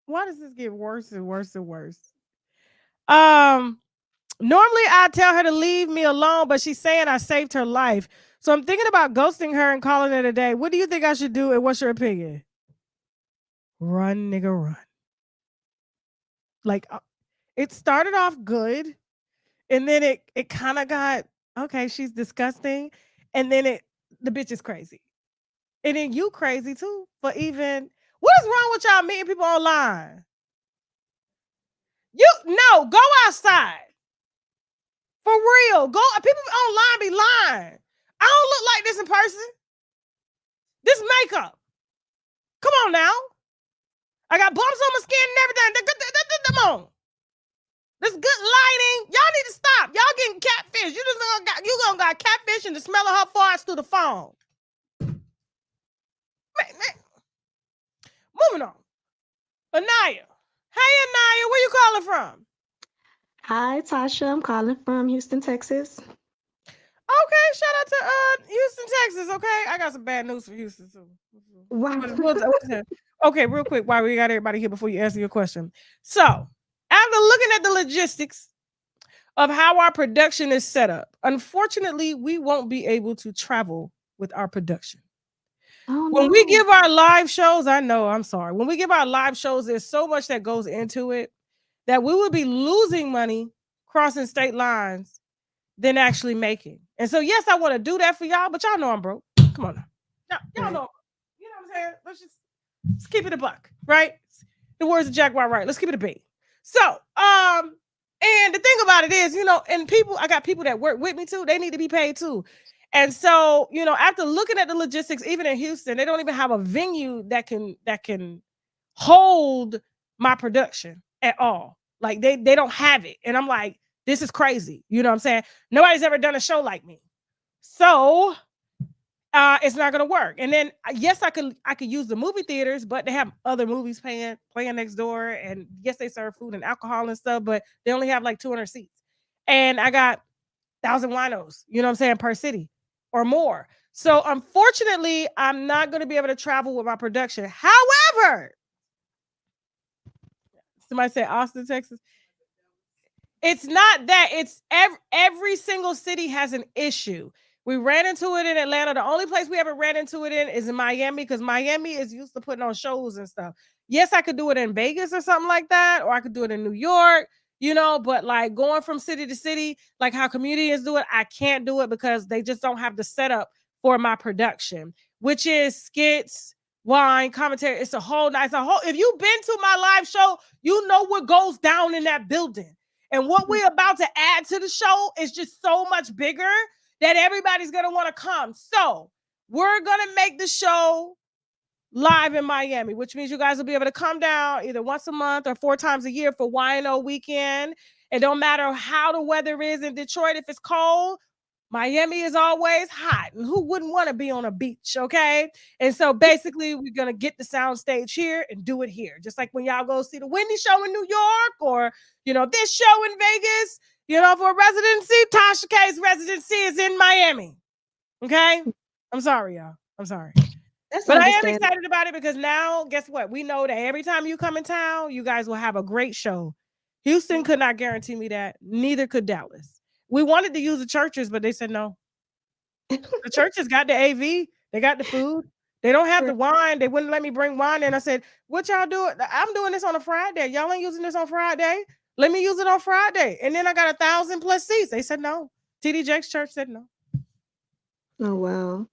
Why does this get worse and worse and worse? Normally I'd tell her to leave me alone, but she's saying I saved her life. So I'm thinking about ghosting her and calling it a day. What do you think I should do, and what's your opinion? Run, nigga, run. Like, it started off good, and then it kind of got, okay, she's disgusting, and then the bitch is crazy. And then you crazy too for even, what is wrong with y'all meeting people online? Go outside. For real. People online be lying. I don't look like this in person. This makeup. Come on now. I got bumps on my skin and everything. Come on. This good lighting. Y'all need to stop. Y'all getting catfish. You gonna got catfish and the smell of her farts through the phone. Man. Moving on. Anaya. Hey, Anaya, where you calling from? Hi, Tasha. I'm calling from Houston, Texas. Okay, shout out to Houston, Texas. Okay, I got some bad news for Houston too. Wow. Okay, real quick, while we got everybody here before you answer your question. So, after looking at the logistics of how our production is set up, unfortunately, we won't be able to travel with our production. Oh, When we no. give our live shows, I know, I'm sorry. When we give our live shows, there's so much that goes into it that we would be losing money crossing state lines than actually making. And so, yes, I want to do that for y'all, but y'all know I'm broke. Come on now. Y'all know, you know what I'm saying? Let's keep it a buck, right? The words of Jack White, right? Let's keep it a beat. So, and the thing about it is, and I got people that work with me too. They need to be paid too. And so, after looking at the logistics, even in Houston, they don't even have a venue that can hold my production at all. Like they don't have it. And I'm like, this is crazy. You know what I'm saying? Nobody's ever done a show like me. So it's not gonna work. And then yes, I could use the movie theaters, but they have other movies playing next door. And yes, they serve food and alcohol and stuff, but they only have like 200 seats. And I got 1,000 winos, you know what I'm saying, per city or more. So unfortunately, I'm not going to be able to travel with my production. However, somebody said Austin, Texas. It's not that. It's every single city has an issue. We ran into it in Atlanta. The only place we ever ran into it in is in Miami, because Miami is used to putting on shows and stuff. Yes, I could do it in Vegas or something like that, or I could do it in New York, but like going from city to city, like how comedians do it, I can't do it because they just don't have the setup for my production, which is skits, wine, commentary. It's a whole nice, if you've been to my live show, you know what goes down in that building. And what we're about to add to the show is just so much bigger that everybody's going to want to come. So we're going to make the show live in Miami, which means you guys will be able to come down either once a month or 4 times a year for YNO weekend. It don't matter how the weather is in Detroit. If it's cold, Miami is always hot. And who wouldn't want to be on a beach, okay? And so basically, we're going to get the sound stage here and do it here. Just like when y'all go see the Whitney show in New York or, this show in Vegas, for residency, Tasha K's residency is in Miami, okay? I'm sorry, y'all. I'm sorry. But I am excited about it because now, guess what? We know that every time you come in town, you guys will have a great show. Houston could not guarantee me that. Neither could Dallas. We wanted to use the churches, but they said no. The churches got the AV. They got the food. They don't have the wine. They wouldn't let me bring wine in. I said, what y'all doing? I'm doing this on a Friday. Y'all ain't using this on Friday. Let me use it on Friday. And then I got 1,000+ seats. They said no. TD Jakes Church said no. Oh, wow.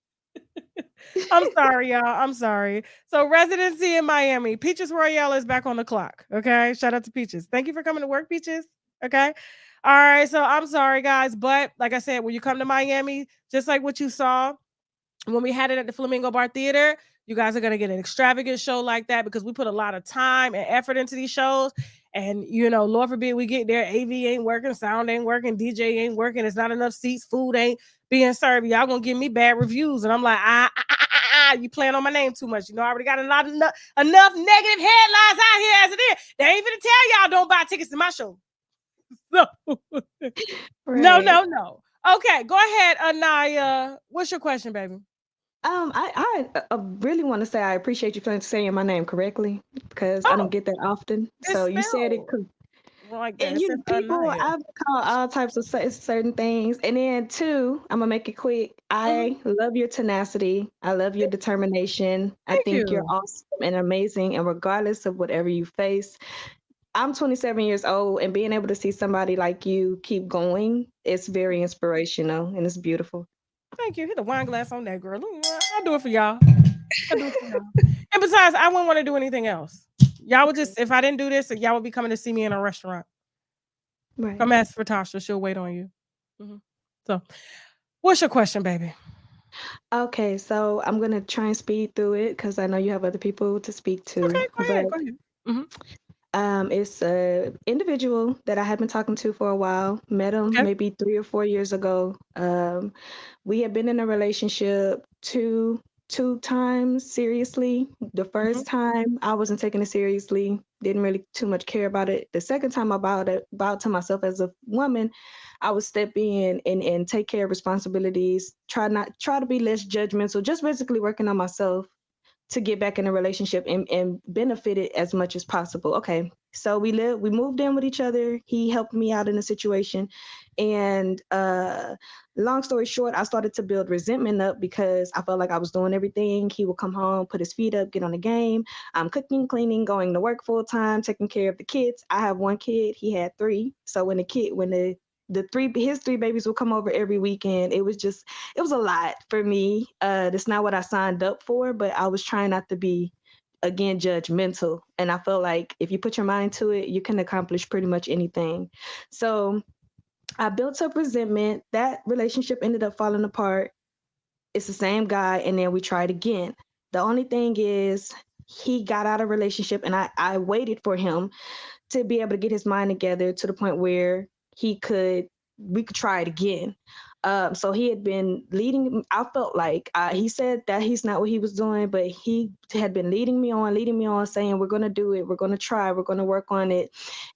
I'm sorry, y'all. I'm sorry. So residency in Miami. Peaches Royale is back on the clock. Okay. Shout out to Peaches. Thank you for coming to work, Peaches. Okay. All right. So I'm sorry, guys. But like I said, when you come to Miami, just like what you saw when we had it at the Flamingo Bar Theater, you guys are going to get an extravagant show like that because we put a lot of time and effort into these shows. And, Lord forbid we get there, AV ain't working, sound ain't working, DJ ain't working, there's not enough seats, food ain't being served. Y'all going to give me bad reviews. And I'm like, you playing on my name too much. I already got enough negative headlines out here as it is. They ain't even tell y'all don't buy tickets to my show. No. No. Okay, go ahead, Anaya. What's your question, baby? I really want to say I appreciate you saying my name correctly because I don't get that often. So you said it. Like that. And people, I've called all types of certain things. And then 2, I'm gonna make it quick. I love your tenacity. I love your determination. I think you're awesome and amazing. And regardless of whatever you face, I'm 27 years old, and being able to see somebody like you keep going, it's very inspirational and it's beautiful. Thank you. Hit the wine glass on that, girl. I'll do it for y'all. And besides, I wouldn't want to do anything else. Y'all would just, if I didn't do this, y'all would be coming to see me in a restaurant. Right. Come ask for Tasha. She'll wait on you. So, what's your question, baby? Okay, so I'm going to try and speed through it because I know you have other people to speak to. Okay, go ahead. It's an individual that I have been talking to for a while. Met him maybe 3 or 4 years ago. We had been in a relationship 2 2 times seriously. The first time I wasn't taking it seriously, didn't really too much care about it. The second time I bowed to myself as a woman, I would step in and take care of responsibilities, try to be less judgmental, just basically working on myself to get back in a relationship and benefit it as much as possible. Okay. So we moved in with each other. He helped me out in a situation. And long story short, I started to build resentment up because I felt like I was doing everything. He would come home, put his feet up, get on the game. I'm cooking, cleaning, going to work full time, taking care of the kids. I have 1 kid. He had 3. So when his 3 babies would come over every weekend, it was a lot for me. That's not what I signed up for, but I was trying not to be, again, judgmental. And I felt like if you put your mind to it, you can accomplish pretty much anything. So I built up resentment. That relationship ended up falling apart. It's the same guy, and then we tried again. The only thing is he got out of relationship, and I waited for him to be able to get his mind together to the point where we could try it again. So he had been leading. I felt like he said that he's not what he was doing, but he had been leading me on, saying we're going to do it, we're going to try, we're going to work on it.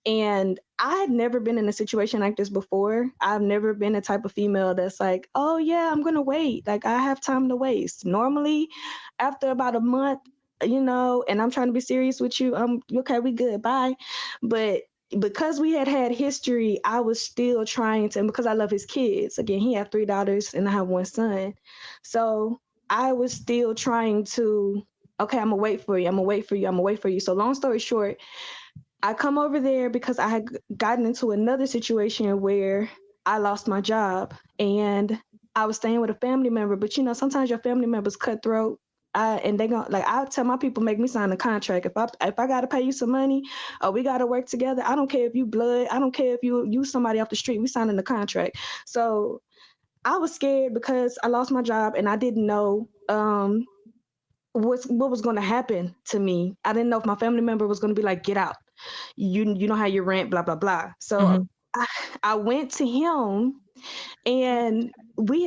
And I had never been in a situation like this before. I've never been the type of female that's like, oh yeah, I'm going to wait. Like I have time to waste. Normally, after about a month, and I'm trying to be serious with you, okay, we good, bye. But because we had history, I was still trying to, and because I love his kids. Again, he had 3 daughters and I have 1 son. So I was still trying to, okay, I'm gonna wait for you. So long story short, I come over there because I had gotten into another situation where I lost my job and I was staying with a family member. But sometimes your family members cutthroat. And they gonna, like, I tell my people, make me sign a contract. If I gotta pay you some money, or we gotta work together, I don't care if you blood, I don't care if you somebody off the street, we signing the contract. So I was scared because I lost my job and I didn't know what was going to happen to me. I didn't know if my family member was going to be like, get out. You know how you rent, blah blah blah. So I went to him. And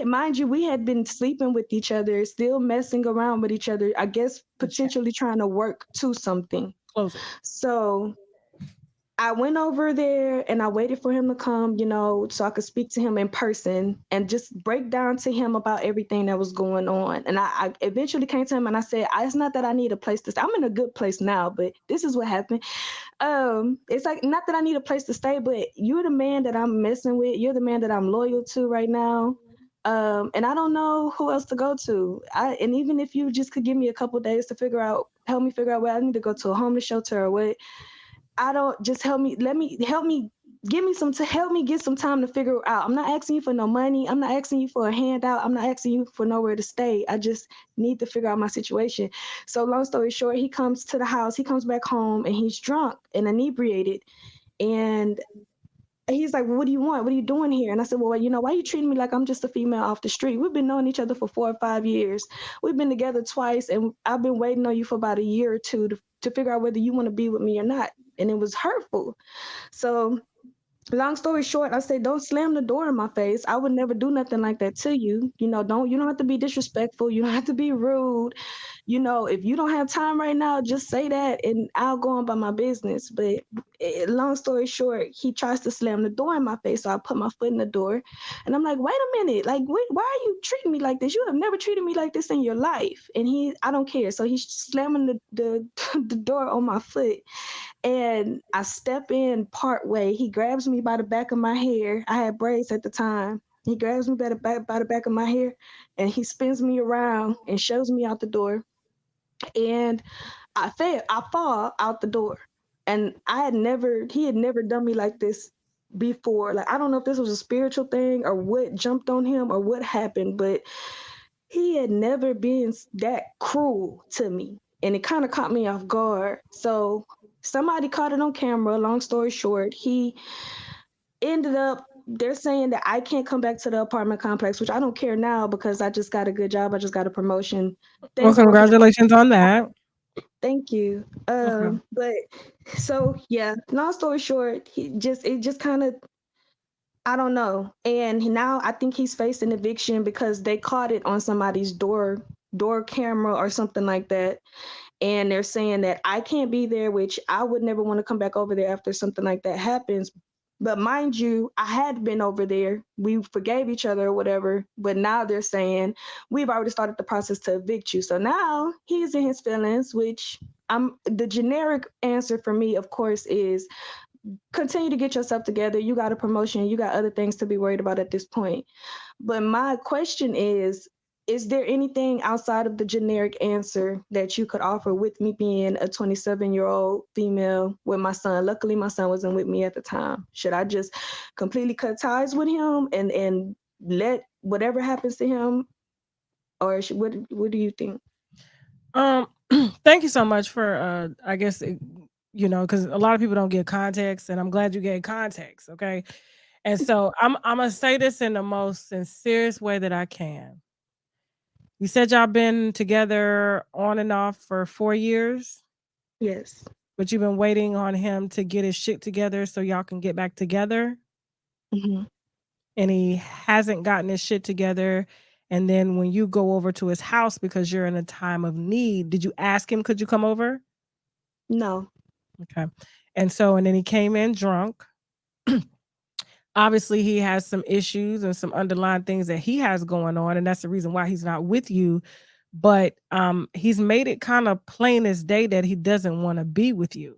mind you, we had been sleeping with each other, still messing around with each other, I guess potentially trying to work to something. Close it. So I went over there and I waited for him to come, so I could speak to him in person and just break down to him about everything that was going on. And I eventually came to him and I said, it's not that I need a place to stay. I'm in a good place now, but this is what happened. It's like, not that I need a place to stay, but you're the man that I'm messing with. You're the man that I'm loyal to right now. And I don't know who else to go to. And even if you just could give me a couple of days to help me figure out where I need to go to, a homeless shelter or what. I don't, just help me get some time to figure it out. I'm not asking you for no money. I'm not asking you for a handout. I'm not asking you for nowhere to stay. I just need to figure out my situation. So long story short, he comes to the house, he comes back home and he's drunk and inebriated. And he's like, well, what do you want? What are you doing here? And I said, well, why are you treating me like I'm just a female off the street? We've been knowing each other for 4 or 5 years. We've been together twice and I've been waiting on you for about a year or two to figure out whether you want to be with me or not. And it was hurtful. So long story short, I said, don't slam the door in my face. I would never do nothing like that to you. You don't have to be disrespectful. You don't have to be rude. If you don't have time right now, just say that and I'll go on by my business. But long story short, he tries to slam the door in my face. So I put my foot in the door and I'm like, wait a minute. Like, why are you treating me like this? You have never treated me like this in your life. And I don't care. So he's slamming the door on my foot. And I step in part way. He grabs me by the back of my hair. I had braids at the time. He grabs me by the back of my hair and he spins me around and shoves me out the door. And I fall out the door. And he had never done me like this before. Like, I don't know if this was a spiritual thing or what jumped on him or what happened, but he had never been that cruel to me. And it kind of caught me off guard. So somebody caught it on camera. Long story short, he ended up, they're saying that I can't come back to the apartment complex, which I don't care now because I just got a good job. I just got a promotion. Well, congratulations on that. Thank you. But so yeah, long story short, it just kind of, I don't know. And now I think he's facing eviction because they caught it on somebody's door door camera or something like that. And they're saying that I can't be there, which I would never want to come back over there after something like that happens. But mind you, I had been over there. We forgave each other or whatever. But now they're saying we've already started the process to evict you. So now he's in his feelings, which the generic answer for me, of course, is continue to get yourself together. You got a promotion. You got other things to be worried about at this point. But my question is there anything outside of the generic answer that you could offer with me being a 27-year-old female with my son? Luckily, my son wasn't with me at the time. Should I just completely cut ties with him and let whatever happens to him? Or what do you think? Thank you so much for, I guess, because a lot of people don't get context, and I'm glad you gave context, okay? And so I'm gonna say this in the most sincerest way that I can. You said y'all been together on and off for 4 years, Yes. but you've been waiting on him to get his shit together so y'all can get back together, Hmm. and he hasn't gotten his shit together. And then when you go over to his house because you're in a time of need, did you ask him, could you come over? No. Okay. And then he came in drunk. Obviously, he has some issues and some underlying things that he has going on, and that's the reason why he's not with you. But he's made it kind of plain as day that he doesn't want to be with you.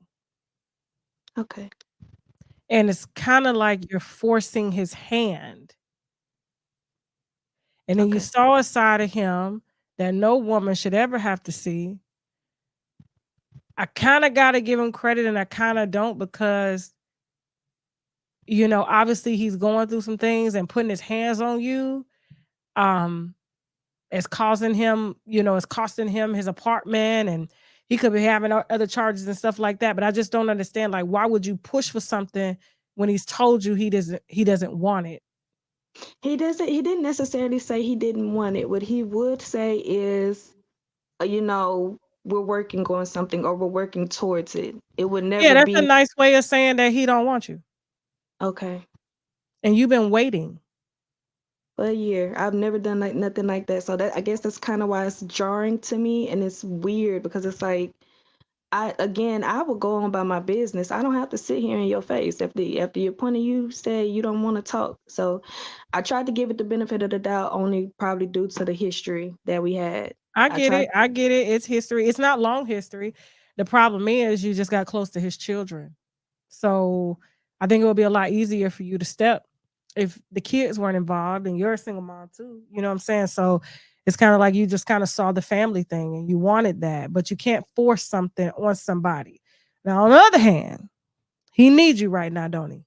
Okay. And it's kind of like you're forcing his hand. And then you Okay. saw a side of him that no woman should ever have to see. I kind of got to give him credit and I kind of don't, because obviously he's going through some things, and putting his hands on you it's causing him, it's costing him his apartment, and he could be having other charges and stuff like that. But I just don't understand, like, why would you push for something when he's told you he doesn't want it? He didn't necessarily say he didn't want it. What he would say is, we're working on something, or we're working towards it. It would Yeah, never that's a be nice way of saying that he don't want you. okay. And you've been waiting. For a year. I've never done nothing like that. So that, I guess that's kind of why it's jarring to me, and it's weird because it's like I will go on by my business. I don't have to sit here in your face after your point of you say you don't want to talk. So I tried to give it the benefit of the doubt, only probably due to the history that we had. I I get tried. it. I get it. It's history. It's not long history. The problem is you just got close to his children. So I think it would be a lot easier for you to step if the kids weren't involved, and you're a single mom too. You know what I'm saying? So it's kind of like you just kind of saw the family thing and you wanted that, but you can't force something on somebody. Now, on the other hand, he needs you right now, don't he?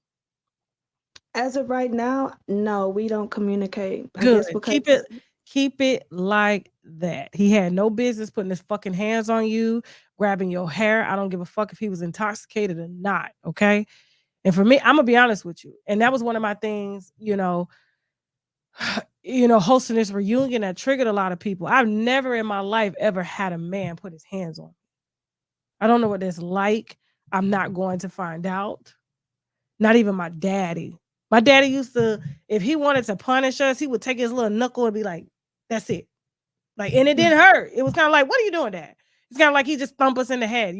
As of right now, no, we don't communicate. I Good. guess because Keep it like that. He had no business putting his fucking hands on you, grabbing your hair. I don't give a fuck if he was intoxicated or not. Okay. And for me, I'm gonna be honest with you. And that was one of my things, hosting this reunion that triggered a lot of people. I've never in my life ever had a man put his hands on me. I don't know what that's like. I'm not going to find out. Not even my daddy. My daddy used to, if he wanted to punish us, he would take his little knuckle and be like, that's it. Like, and it didn't hurt. It was kind of like, what are you doing that? It's kind of like he just thumped us in the head,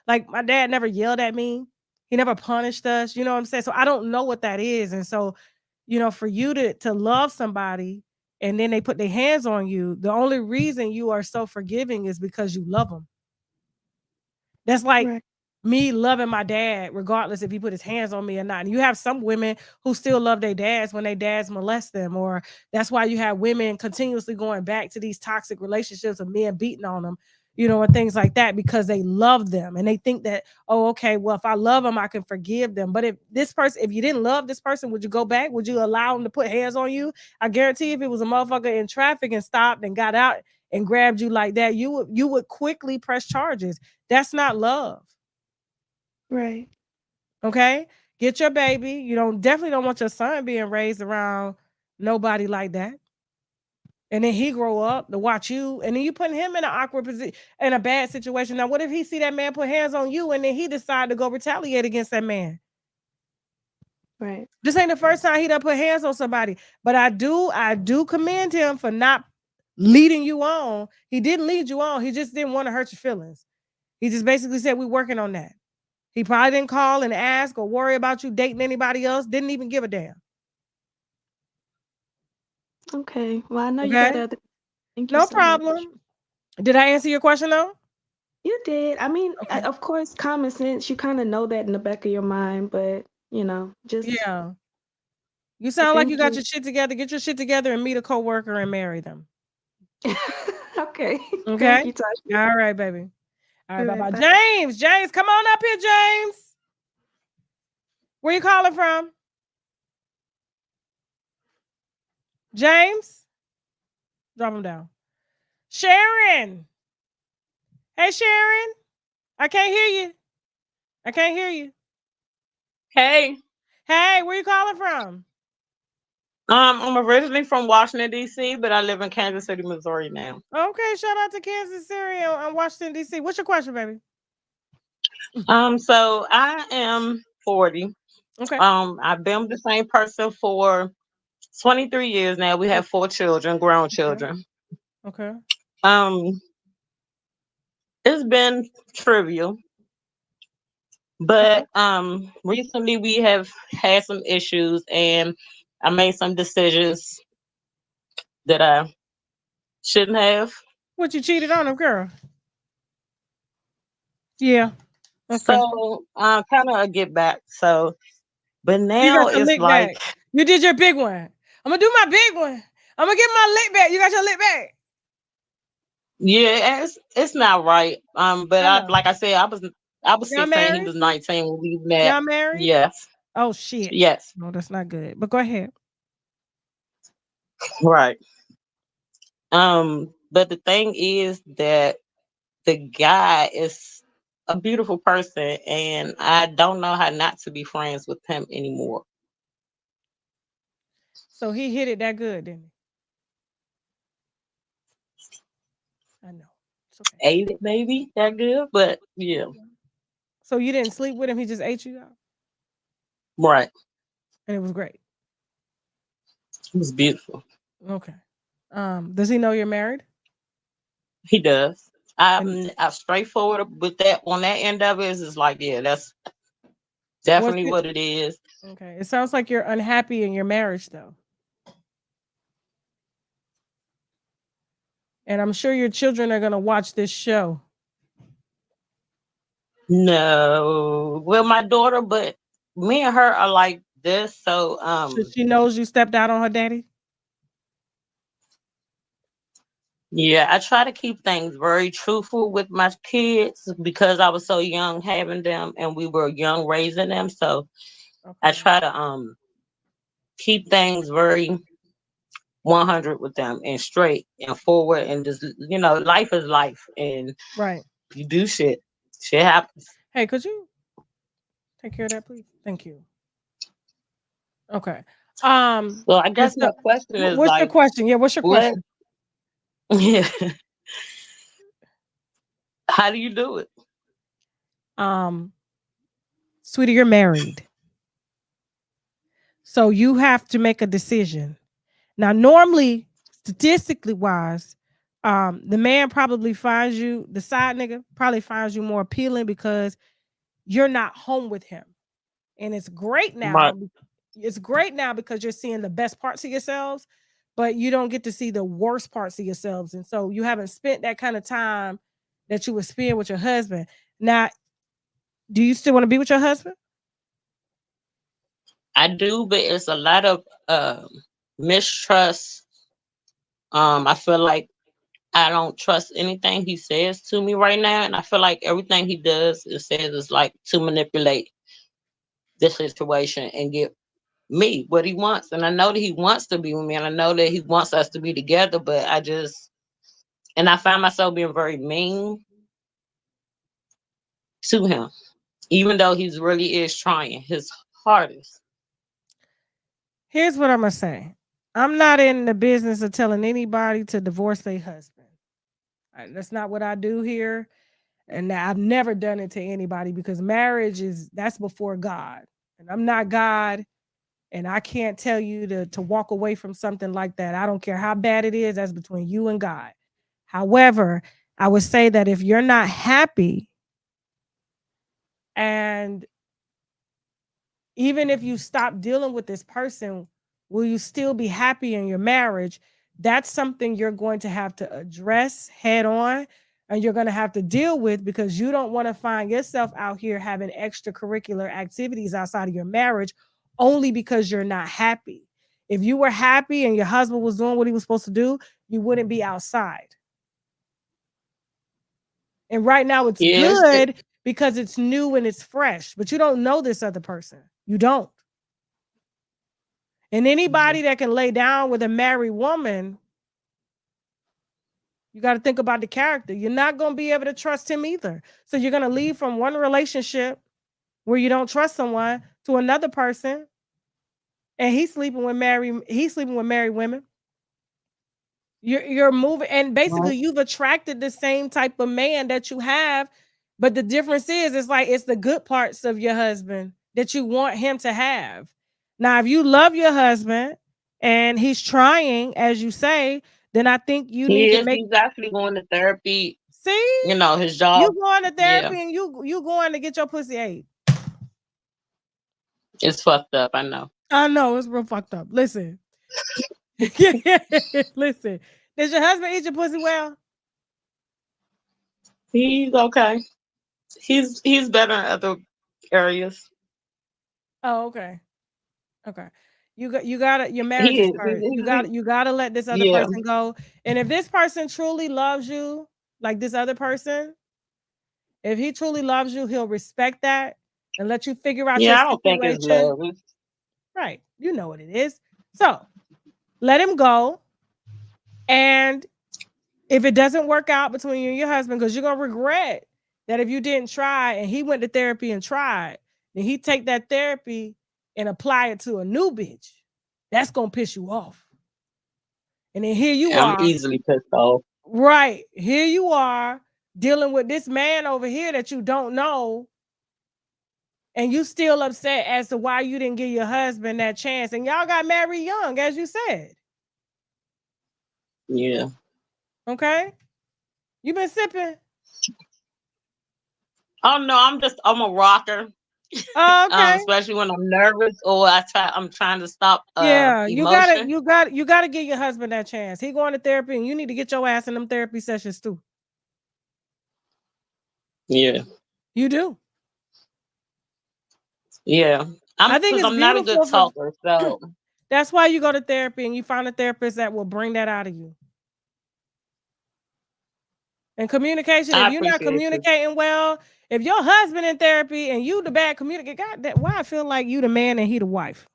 Like, my dad never yelled at me. He never punished us. You know what I'm saying? So I don't know what that is. And so, for you to love somebody and then they put their hands on you, the only reason you are so forgiving is because you love them. That's like right. me loving my dad, regardless if he put his hands on me or not. And you have some women who still love their dads when their dads molest them, or that's why you have women continuously going back to these toxic relationships of men beating on them, and things like that, because they love them and they think that, oh, okay, well, if I love them, I can forgive them. But if you didn't love this person, would you go back? Would you allow him to put hands on you? I guarantee if it was a motherfucker in traffic and stopped and got out and grabbed you like that, you would quickly press charges. That's not love. Right. Okay? Get your baby. You definitely don't want your son being raised around nobody like that. And then he grow up to watch you, and then you putting him in an awkward position, in a bad situation. Now, what if he see that man put hands on you and then he decide to go retaliate against that man? Right. This ain't the first time he done put hands on somebody. But I do commend him for not leading you on. He didn't lead you on. He just didn't want to hurt your feelings. He just basically said, we're working on that. He probably didn't call and ask or worry about you dating anybody else. Didn't even give a damn. Okay. Well, I know you Okay? got other. Thank you No so much. problem. Did I answer your question though? You did. I mean, Okay. of course, common sense. You kind of know that in the back of your mind, but just Yeah. You sound like you thank got you. your shit together. Get your shit together and meet a coworker and marry them. Okay. Okay? Thank you, Tasha. All right, baby. All right, All right, bye-bye. bye. James, come on up here, James. Where you calling from? James? Drop him down. Sharon. Hey, Sharon. I can't hear you. I can't hear you. Hey, Hey, where you calling from? I'm originally from Washington, D.C., but I live in Kansas City, Missouri now. Okay, shout out to Kansas City and Washington, D.C. What's your question, baby? So I am 40. Okay. I've been with the same person for 23 years now. We have 4 children, grown children. Okay. It's been trivial, but recently we have had some issues, and I made some decisions that I shouldn't have. What, you cheated on him, girl? Yeah. Okay. So kind of a get back. So, but You now got your it's lick like, back. You did your big one. I'm gonna do my big one. I'm gonna get my lick back. You got your lick back. yeah, it's not right. But I know. like I said, I was Y'all 16. He married? was 19 when we met. Y'all married? Yes. Oh shit. Yes. No, that's not good. But go ahead. Right. But the thing is that the guy is a beautiful person, and I don't know how not to be friends with him anymore. So he hit it that good, didn't he? I know. It's okay. Ate it maybe that good, but yeah. So you didn't sleep with him, he just ate you out? Right. And it was great. It was beautiful. Okay. Does he know you're married? He does. And I'm straightforward with that. On that end of it is like, yeah, that's what's definitely it? what it is. Okay. It sounds like you're unhappy in your marriage though. And I'm sure your children are gonna watch this show. No, well, my daughter, but me and her are like this. So, So she knows you stepped out on her daddy? yeah, I try to keep things very truthful with my kids because I was so young having them, and we were young raising them. So I try to keep things very 100 with them and straight and forward, and just life is life, and Right. you do shit. Shit happens. Hey, could you take care of that, please? Thank you. Okay. So I guess my question is what's your like, question? Yeah, what's your what? question? Yeah. How do you do it? Sweetie, you're married. So you have to make a decision. Now, normally, statistically wise, the man probably finds you, the side nigga probably finds you more appealing because you're not home with him. And it's great Right. now. It's great now because you're seeing the best parts of yourselves, but you don't get to see the worst parts of yourselves. And so you haven't spent that kind of time that you would spend with your husband. Now, do you still want to be with your husband? I do, but it's a lot of mistrust. I feel like I don't trust anything he says to me right now, and I feel like everything he does and says is like to manipulate the situation and get me what he wants. And I know that he wants to be with me, and I know that he wants us to be together, but I find myself being very mean to him, even though he's really is trying his hardest. Here's what I'm going to say. I'm not in the business of telling anybody to divorce their husband. That's not what I do here. And I've never done it to anybody because marriage that's before God. And I'm not God. And I can't tell you to walk away from something like that. I don't care how bad it is. That's between you and God. However, I would say that if you're not happy, and even if you stop dealing with this person, will you still be happy in your marriage? That's something you're going to have to address head on, and you're going to have to deal with, because you don't want to find yourself out here having extracurricular activities outside of your marriage only because you're not happy. If you were happy and your husband was doing what he was supposed to do, you wouldn't be outside. And right now it's good because it's new and it's fresh, but you don't know this other person. You don't. And anybody that can lay down with a married woman, you got to think about the character. You're not going to be able to trust him either. So you're going to leave from one relationship where you don't trust someone to another person, and he's sleeping with married women. You're moving, and basically you've attracted the same type of man that you have, but the difference is it's the good parts of your husband that you want him to have. Now, if you love your husband and he's trying, as you say, then I think you need to make. He's actually going to therapy. See, you know, his job. You going to therapy and you going to get your pussy ate. It's fucked up. I know. I know it's real fucked up. Listen. Listen. Does your husband eat your pussy well? He's okay. He's better in other areas. Oh, okay. Okay. You gotta, your marriage is first. You gotta let this other person go. And if this person truly loves you, like this other person, if he truly loves you, he'll respect that and let you figure out your I don't think it's situation. love. Right. You know what it is. So let him go. And if it doesn't work out between you and your husband, because you're gonna regret that if you didn't try and he went to therapy and tried, then he take that therapy and apply it to a new bitch. That's gonna piss you off. And then here you are. I'm easily pissed off. Right. Here you are dealing with this man over here that you don't know. And you still upset as to why you didn't give your husband that chance. And y'all got married young, as you said. Yeah. Okay. You been sipping? Oh no, I'm a rocker. Oh, okay. Especially when I'm nervous or I'm trying to stop emotion. You gotta give your husband that chance. He going to therapy and you need to get your ass in them therapy sessions too. Yeah. You do. Yeah. I think I'm not a good talker, so that's why you go to therapy and you find a therapist that will bring that out of you. And communication, if you're not communicating well, if your husband in therapy and you the bad communicator, God, why I feel like you the man and he the wife.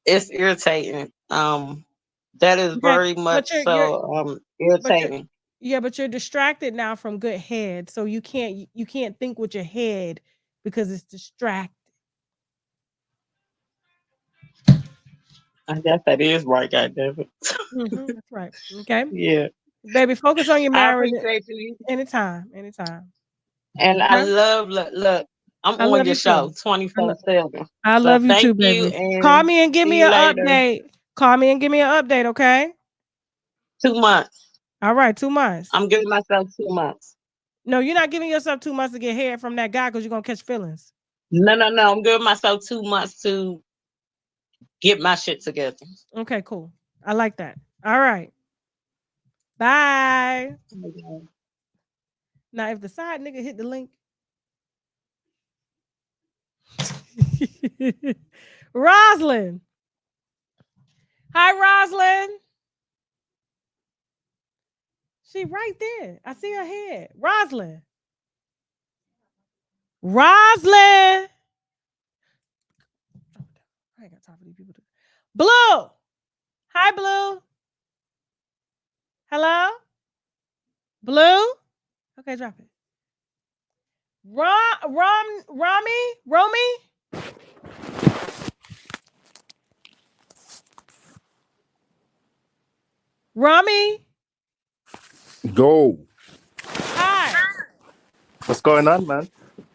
It's irritating. That is very much irritating. But you're distracted now from good head, so you can't think with your head because it's distracted. I guess that is right, goddamn it. That's right. Okay. Yeah. Baby, focus on your marriage. I appreciate you. Anytime. And I look, I'm on your show 24/7. I love you too, baby. Call me and give me an update. Call me and give me an update, okay? 2 months. All right, 2 months. I'm giving myself 2 months. No, you're not giving yourself 2 months to get hair from that guy because you're gonna catch feelings. No. I'm giving myself 2 months to get my shit together. Okay, cool. I like that. All right. Bye. Okay. Now, if the side nigga hit the link. Rosalind. Hi, Rosalind. She right there. I see her head. Rosalind. I ain't got time for these people. Blue. Hi, Blue. Hello? Blue? Okay, drop it. Romy? Rami? Go. Hi. What's going on, man?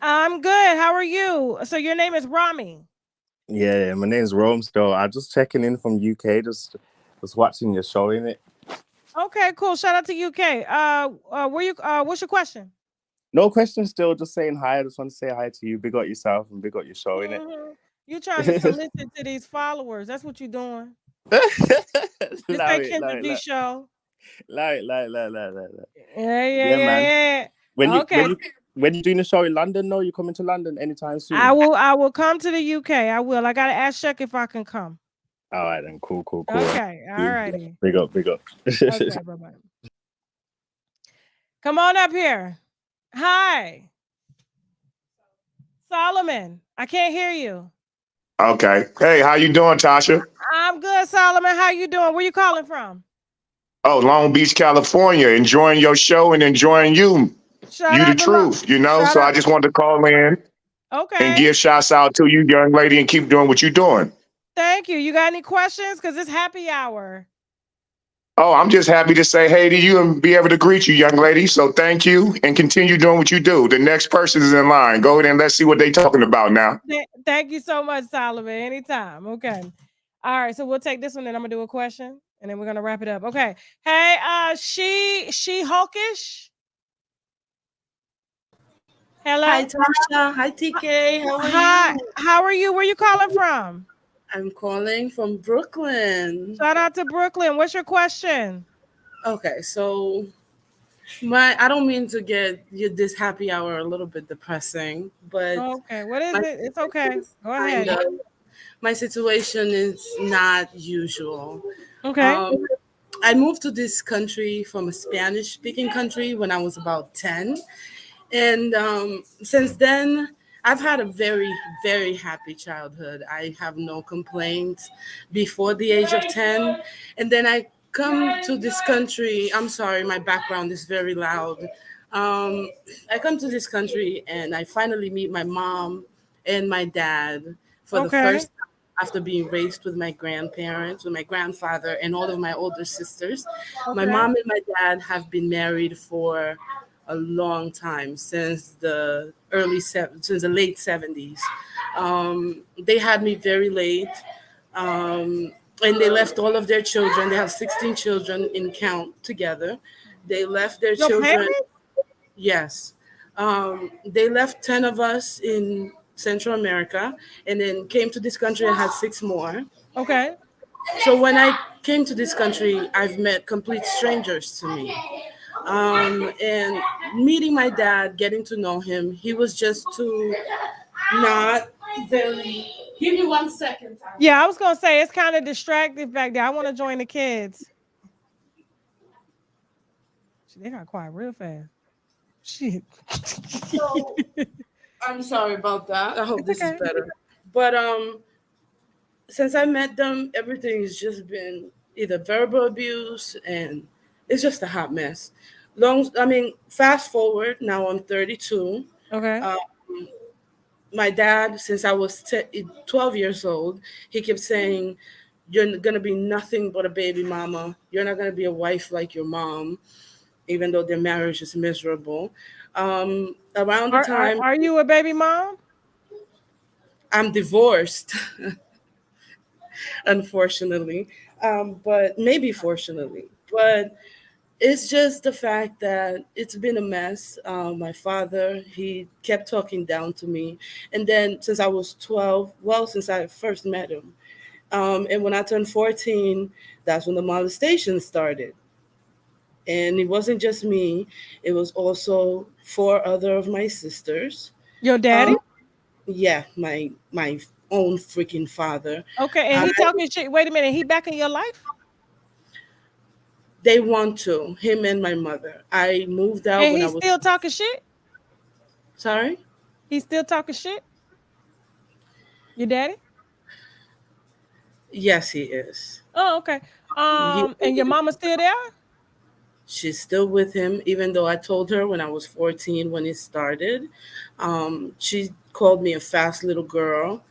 I'm good. How are you? So your name is Rami. Yeah, my name's Rome still. I'm just checking in from UK, just watching your show in it. Okay, cool. Shout out to UK. Where you what's your question? No question still, just saying hi. I just want to say hi to you. Big up yourself and big up your show in it. You trying to solicit to these followers. That's what you're doing. This Allow ain't it, allow Kendra it, G show. allow it. Yeah, Man. yeah. When Okay. you doing a show in London, no, you coming to London anytime soon? I will come to the UK. I will. I gotta ask Shek if I can come. All right then, cool. Okay, all righty. Big up. Okay, bye-bye. Come on up here. Hi. Solomon, I can't hear you. Okay. Hey, how you doing, Tasha? I'm good, Solomon. How you doing? Where you calling from? Oh, Long Beach, California. Enjoying your show and enjoying you. Shout You the out to truth, you know? shout So I out. just wanted to call in and Okay. give shouts out to you, young lady, and keep doing what you're doing. Thank you. You got any questions? Because it's happy hour. Oh, I'm just happy to say hey to you and be able to greet you, young lady. So thank you and continue doing what you do. The next person is in line. Go ahead and let's see what they're talking about now. Thank you so much, Solomon. Anytime. Okay. All right. So we'll take this one and I'm gonna do a question and then we're gonna wrap it up. Okay. Hey, she hawkish. Hello. Hi, Tasha. Hi, TK. How are Hi. you? How are you? Where you calling from? I'm calling from Brooklyn. Shout out to Brooklyn. What's your question? Okay, so I don't mean to get you this happy hour a little bit depressing, but Okay. What is it? It's okay. Go ahead. My situation is not usual. Okay. I moved to this country from a Spanish-speaking country when I was about 10. And since then, I've had a very, very happy childhood. I have no complaints before the age of 10. And then I come to this country. I'm sorry, my background is very loud. I come to this country and I finally meet my mom and my dad for the first time after being raised with my grandparents, with my grandfather, and all of my older sisters. My mom and my dad have been married for a long time, since the late 70s. They had me very late, and they left all of their children. They have 16 children in count together. They left their Your children. parents? Yes. They left 10 of us in Central America and then came to this country and had 6 more. Okay. So when I came to this country, I've met complete strangers to me. And meeting my dad, getting to know him, he was just too not very. Give me 1 second. Yeah, I was gonna say it's kind of distractive back there. I want to join the kids. They got quiet real fast. Shit. So, I'm sorry about that. I hope this is better. But since I met them, everything has just been either verbal abuse and it's just a hot mess. Fast forward, now I'm 32. Okay. My dad, since I was 12 years old, he kept saying, "You're going to be nothing but a baby mama. You're not going to be a wife like your mom," even though their marriage is miserable. Around the time... Are you a baby mom? I'm divorced, unfortunately, but maybe fortunately. But it's just the fact that it's been a mess. My father, he kept talking down to me. And then since I was 12, since I first met him, and when I turned 14, that's when the molestation started. And it wasn't just me. It was also 4 other of my sisters. Your daddy? Yeah, my own freaking father. Okay, and he talking shit. Wait a minute, he back in your life? They want to, him and my mother. I moved out and when I he's was... still talking shit? Sorry? He's still talking shit? Your daddy? Yes, he is. Oh, okay. And your mama still there? She's still with him, even though I told her when I was 14 when it started. She called me a fast little girl.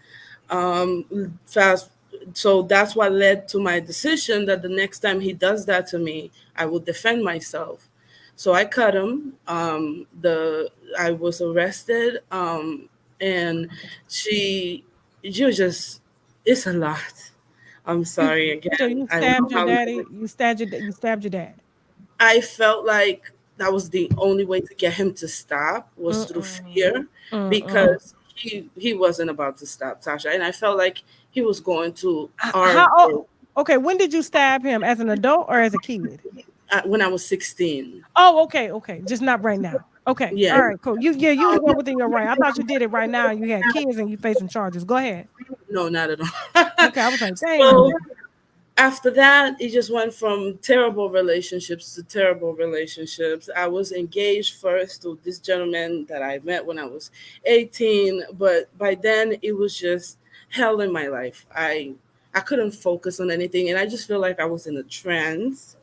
So that's what led to my decision that the next time he does that to me, I will defend myself. So I cut him. I was arrested, and she she was just, it's a lot. I'm sorry So again. you I don't know stabbed your how daddy. You stabbed your dad. I felt like that was the only way to get him to stop was through Mm-mm. fear, Mm-mm. because he wasn't about to stop, Tasha, and I felt like he was going to How? argue Oh, okay. When did you stab him? As an adult or as a kid? when I was 16. Oh, okay, okay. Just not right now. Okay. Yeah. All right, cool. You was well within your right. I thought you did it right now and you had kids and you facing charges. Go ahead. No, not at all. Okay, I was like, So damn. after that, it just went from terrible relationships to terrible relationships. I was engaged first to this gentleman that I met when I was 18, but by then it was just hell in my life. I couldn't focus on anything, and I just feel like I was in a trance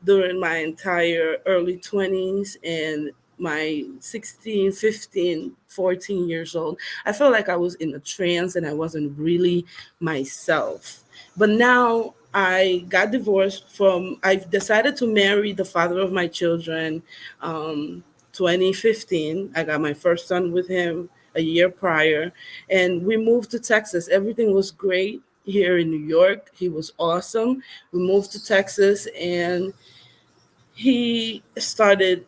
during my entire early 20s and my 16, 15, 14 years old. I felt like I was in a trance and I wasn't really myself. But now I got divorced from, I've decided to marry the father of my children. 2015, I got my first son with him a year prior, and we moved to Texas. Everything was great here in New York. He was awesome. We moved to Texas, and he started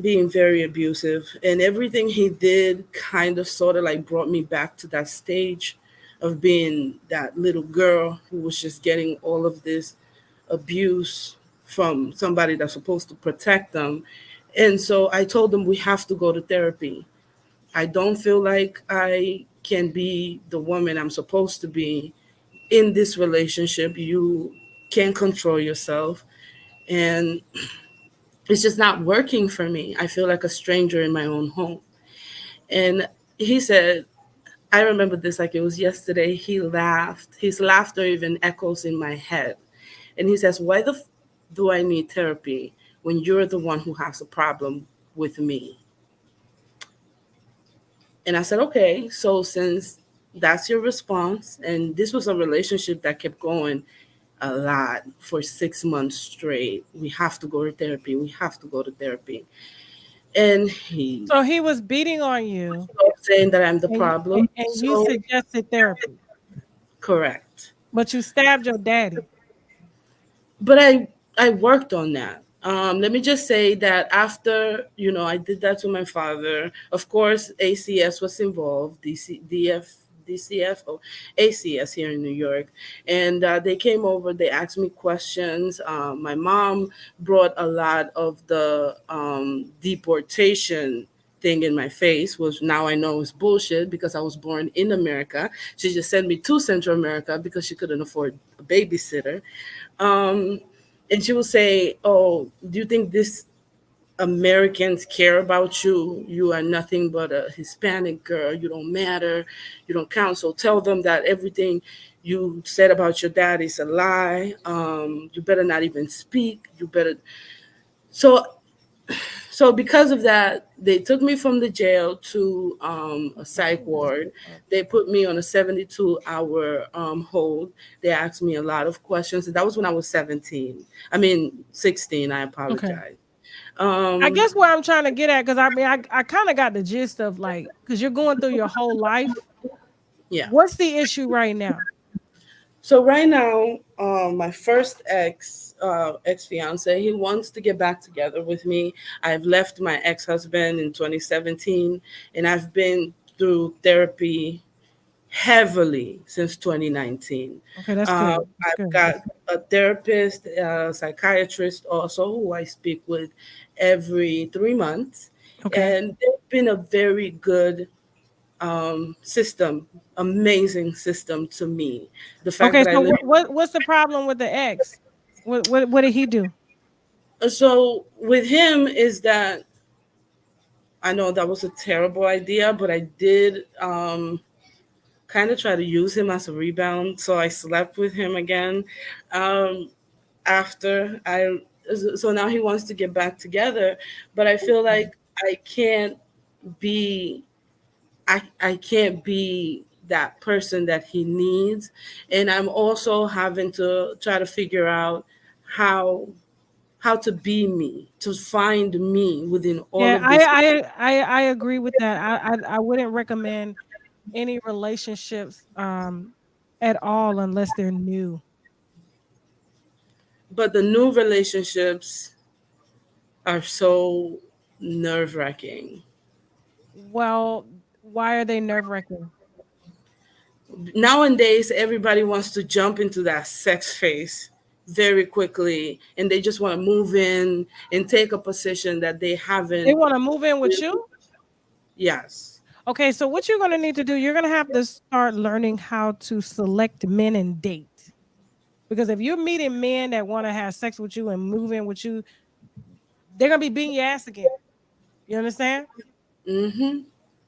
being very abusive, and everything he did kind of sort of like brought me back to that stage of being that little girl who was just getting all of this abuse from somebody that's supposed to protect them. And so I told them we have to go to therapy. I don't feel like I can be the woman I'm supposed to be in this relationship. You can't control yourself, and it's just not working for me. I feel like a stranger in my own home. And he said, I remember this like it was yesterday. He laughed. His laughter even echoes in my head. And he says, why the do I need therapy when you're the one who has a problem with me? And I said, okay, so since that's your response, and this was a relationship that kept going a lot for 6 months straight, we have to go to therapy. We have to go to therapy. And he So he was beating on you saying that I'm the and problem. you So suggested therapy, correct. but you stabbed your daddy. But I worked on that. Let me just say that after I did that to my father. Of course, ACS was involved, DCF or ACS here in New York, and they came over. They asked me questions. My mom brought a lot of the deportation thing in my face, which now I know is bullshit because I was born in America. She just sent me to Central America because she couldn't afford a babysitter. Um, and she will say, "Oh, do you think this Americans care about you? You are nothing but a Hispanic girl. You don't matter. You don't count. So tell them that everything you said about your dad is a lie. You better not even speak. You better." So because of that, they took me from the jail to a psych ward. They put me on a 72-hour hold. They asked me a lot of questions. That was when I was 17. I mean, 16. I Okay. apologize. I Um, guess where I'm trying to get at, because I mean, I kind of got the gist of like, because you're going through your whole life. yeah. What's the issue right now? So right now, my first ex fiance, he wants to get back together with me. I've left my ex husband in 2017, and I've been through therapy heavily since 2019. Okay, that's good. That's I've good. got a therapist, a psychiatrist also, who I speak with every 3 months. Okay. And they've been a very good system, amazing system to me. The fact Okay, that I so live. what's the problem with the ex? What did he do? So with him is that I know that was a terrible idea, but I did kind of try to use him as a rebound. So I slept with him again. Um, after I so now he wants to get back together, but I feel like be I can't be that person that he needs, and I'm also having to try to figure out how how to be me, to find me within all Yeah, of this. I agree with that. I wouldn't recommend any relationships at all unless they're new. But the new relationships are so nerve-wracking. Well, why are they nerve-wracking? Nowadays, everybody wants to jump into that sex phase very quickly, and they just want to move in and take a position that they They haven't. want to move in with you? Yes. Okay, so what you're going to need to do, you're going to have to start learning how to select men and date. Because if you're meeting men that want to have sex with you and move in with you, they're going to be beating your ass again. You understand? Mm-hmm.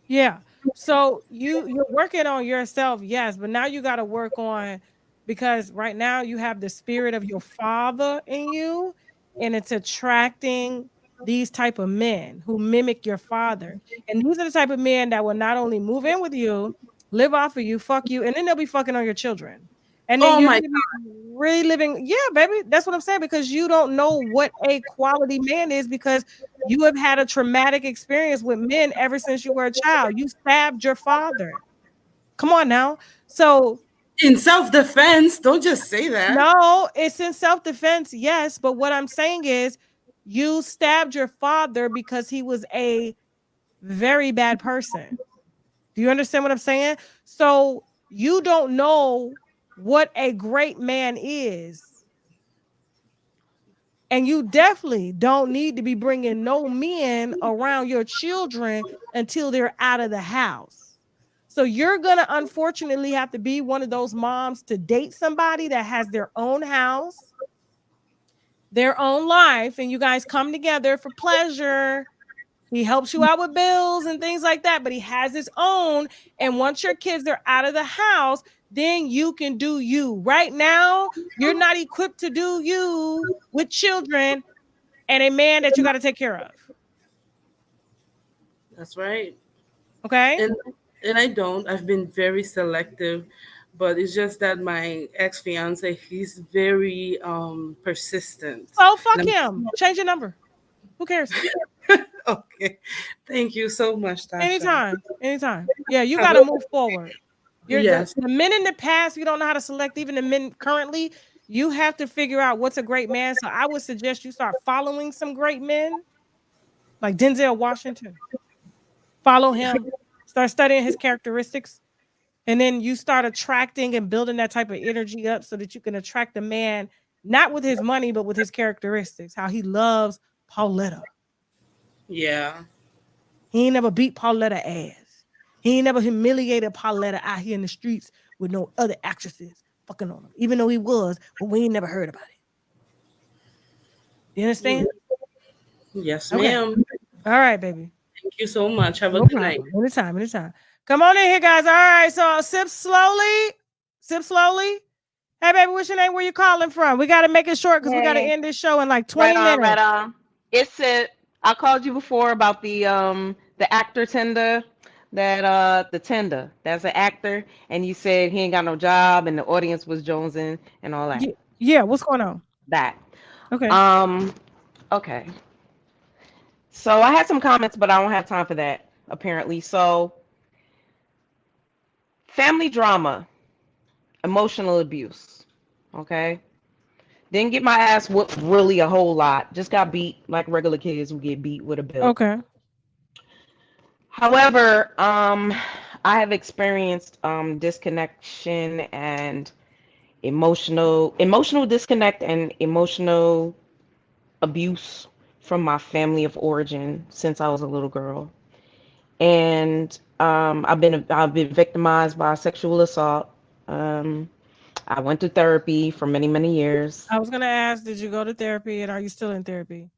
Yeah. So you're working on yourself, yes, but now you got to work on, because right now you have the spirit of your father in you, and it's attracting these type of men who mimic your father. And these are the type of men that will not only move in with you, live off of you, fuck you, and then they'll be fucking on your children. And then Oh you're my going to be reliving. Yeah, baby. That's what I'm saying, because you don't know what a quality man is, because you have had a traumatic experience with men ever since you were a child. You stabbed your father. Come on now. So in self-defense, don't just say that. no, it's in self-defense, yes. But what I'm saying is you stabbed your father because he was a very bad person. Do you understand what I'm saying? So you don't know what a great man is. And you definitely don't need to be bringing no men around your children until they're out of the house. So you're going to unfortunately have to be one of those moms to date somebody that has their own house, their own life, and you guys come together for pleasure. He helps you out with bills and things like that, but he has his own. And once your kids are out of the house, then you can do you. Right now, you're not equipped to do you with children and a man that you got to take care of. That's right. Okay. And I don't. I've been very selective, but it's just that my ex-fiance, he's very persistent. Oh, fuck him. Change your number. Who cares? Okay. Thank you so much, Tasha. Anytime. Yeah, you got to move forward. Yes. The men in the past, you don't know how to select. Even the men currently, you have to figure out what's a great man. So I would suggest you start following some great men, like Denzel Washington. Follow him. Start studying his characteristics. And then you start attracting and building that type of energy up so that you can attract a man, not with his money, but with his characteristics, how he loves Pauletta. Yeah. He ain't never beat Pauletta ass. He ain't never humiliated Pauletta out here in the streets with no other actresses fucking on him, even though he was, but we ain't never heard about it. You understand? Yes, Okay. ma'am. All right, baby. Thank you so much. Have a good night. Anytime. Come on in here, guys. All right, so sip slowly. Hey, baby, what's your name? Where you calling from? We got to make it short because we got to end this show in like 20 minutes. Right on. It's it. I called you before about the actor tender, that the tender. That's an actor, and you said he ain't got no job, and the audience was jonesing and all that. Yeah, what's going on? That. Okay. Okay. So I had some comments, but I don't have time for that, apparently. So family drama, emotional abuse. Okay. Didn't get my ass whooped really a whole lot. Just got beat like regular kids who get beat with a belt. Okay. However, I have experienced disconnection and emotional disconnect and emotional abuse from my family of origin since I was a little girl. And I've been victimized by sexual assault. I went to therapy for many, many years. I was going to ask, did you go to therapy and are you still in therapy?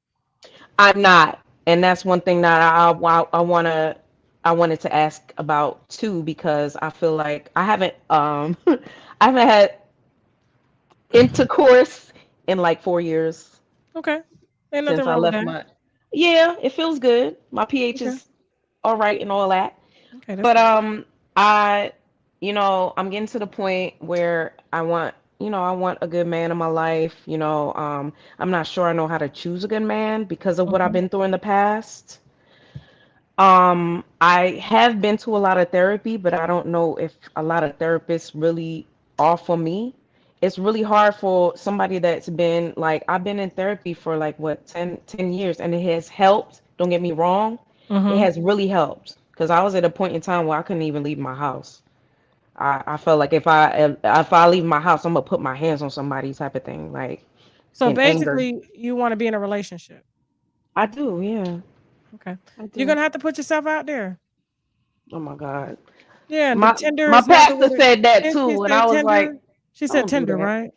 I'm not. And that's one thing that I wanted to ask about too, because I feel like I haven't I haven't had intercourse in like 4 years. Okay. Ain't Since nothing I wrong with left that. Yeah, it feels good. My pH is all right and all that. Okay, but I'm getting to the point where I want I want a good man in my life. I'm not sure I know how to choose a good man because of what I've been through in the past. I have been to a lot of therapy, but I don't know if a lot of therapists really are for me. It's really hard for somebody that's been like, I've been in therapy for like what, 10 years, and it has helped. Don't get me wrong. It has really helped because I was at a point in time where I couldn't even leave my house. I felt like if I leave my house, I'm gonna put my hands on somebody type of thing, like So in anger. basically, you want to be in a relationship. I do, yeah. Okay. I You're do. gonna have to put yourself out there. Oh my God. Yeah, the My Tinder my is not the pastor way to. said that Didn't she too, and say I was like, Tinder? She said don't do Tinder, that. right?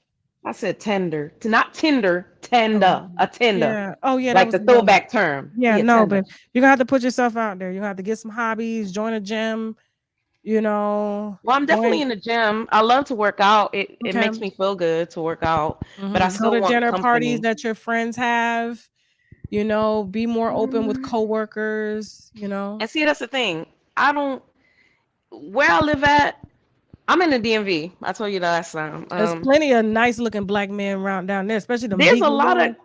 I said tender, not Tinder, Oh, tender, a tender, yeah. Oh, yeah. That like was the the young. throwback term. Yeah, Yeah, no, tender. but you're gonna have to put yourself out there. You're gonna have to get some hobbies, join a gym, Well, I'm definitely join. in the gym. I love to work out. It Okay. makes me feel good to work out, but I Go still to want dinner parties company. that your friends have. Be more open with coworkers. And see, that's the thing. I don't where I live at. I'm in the DMV. I told you the last time. There's plenty of nice looking black men around down there, especially them There's a vegan lot of ones,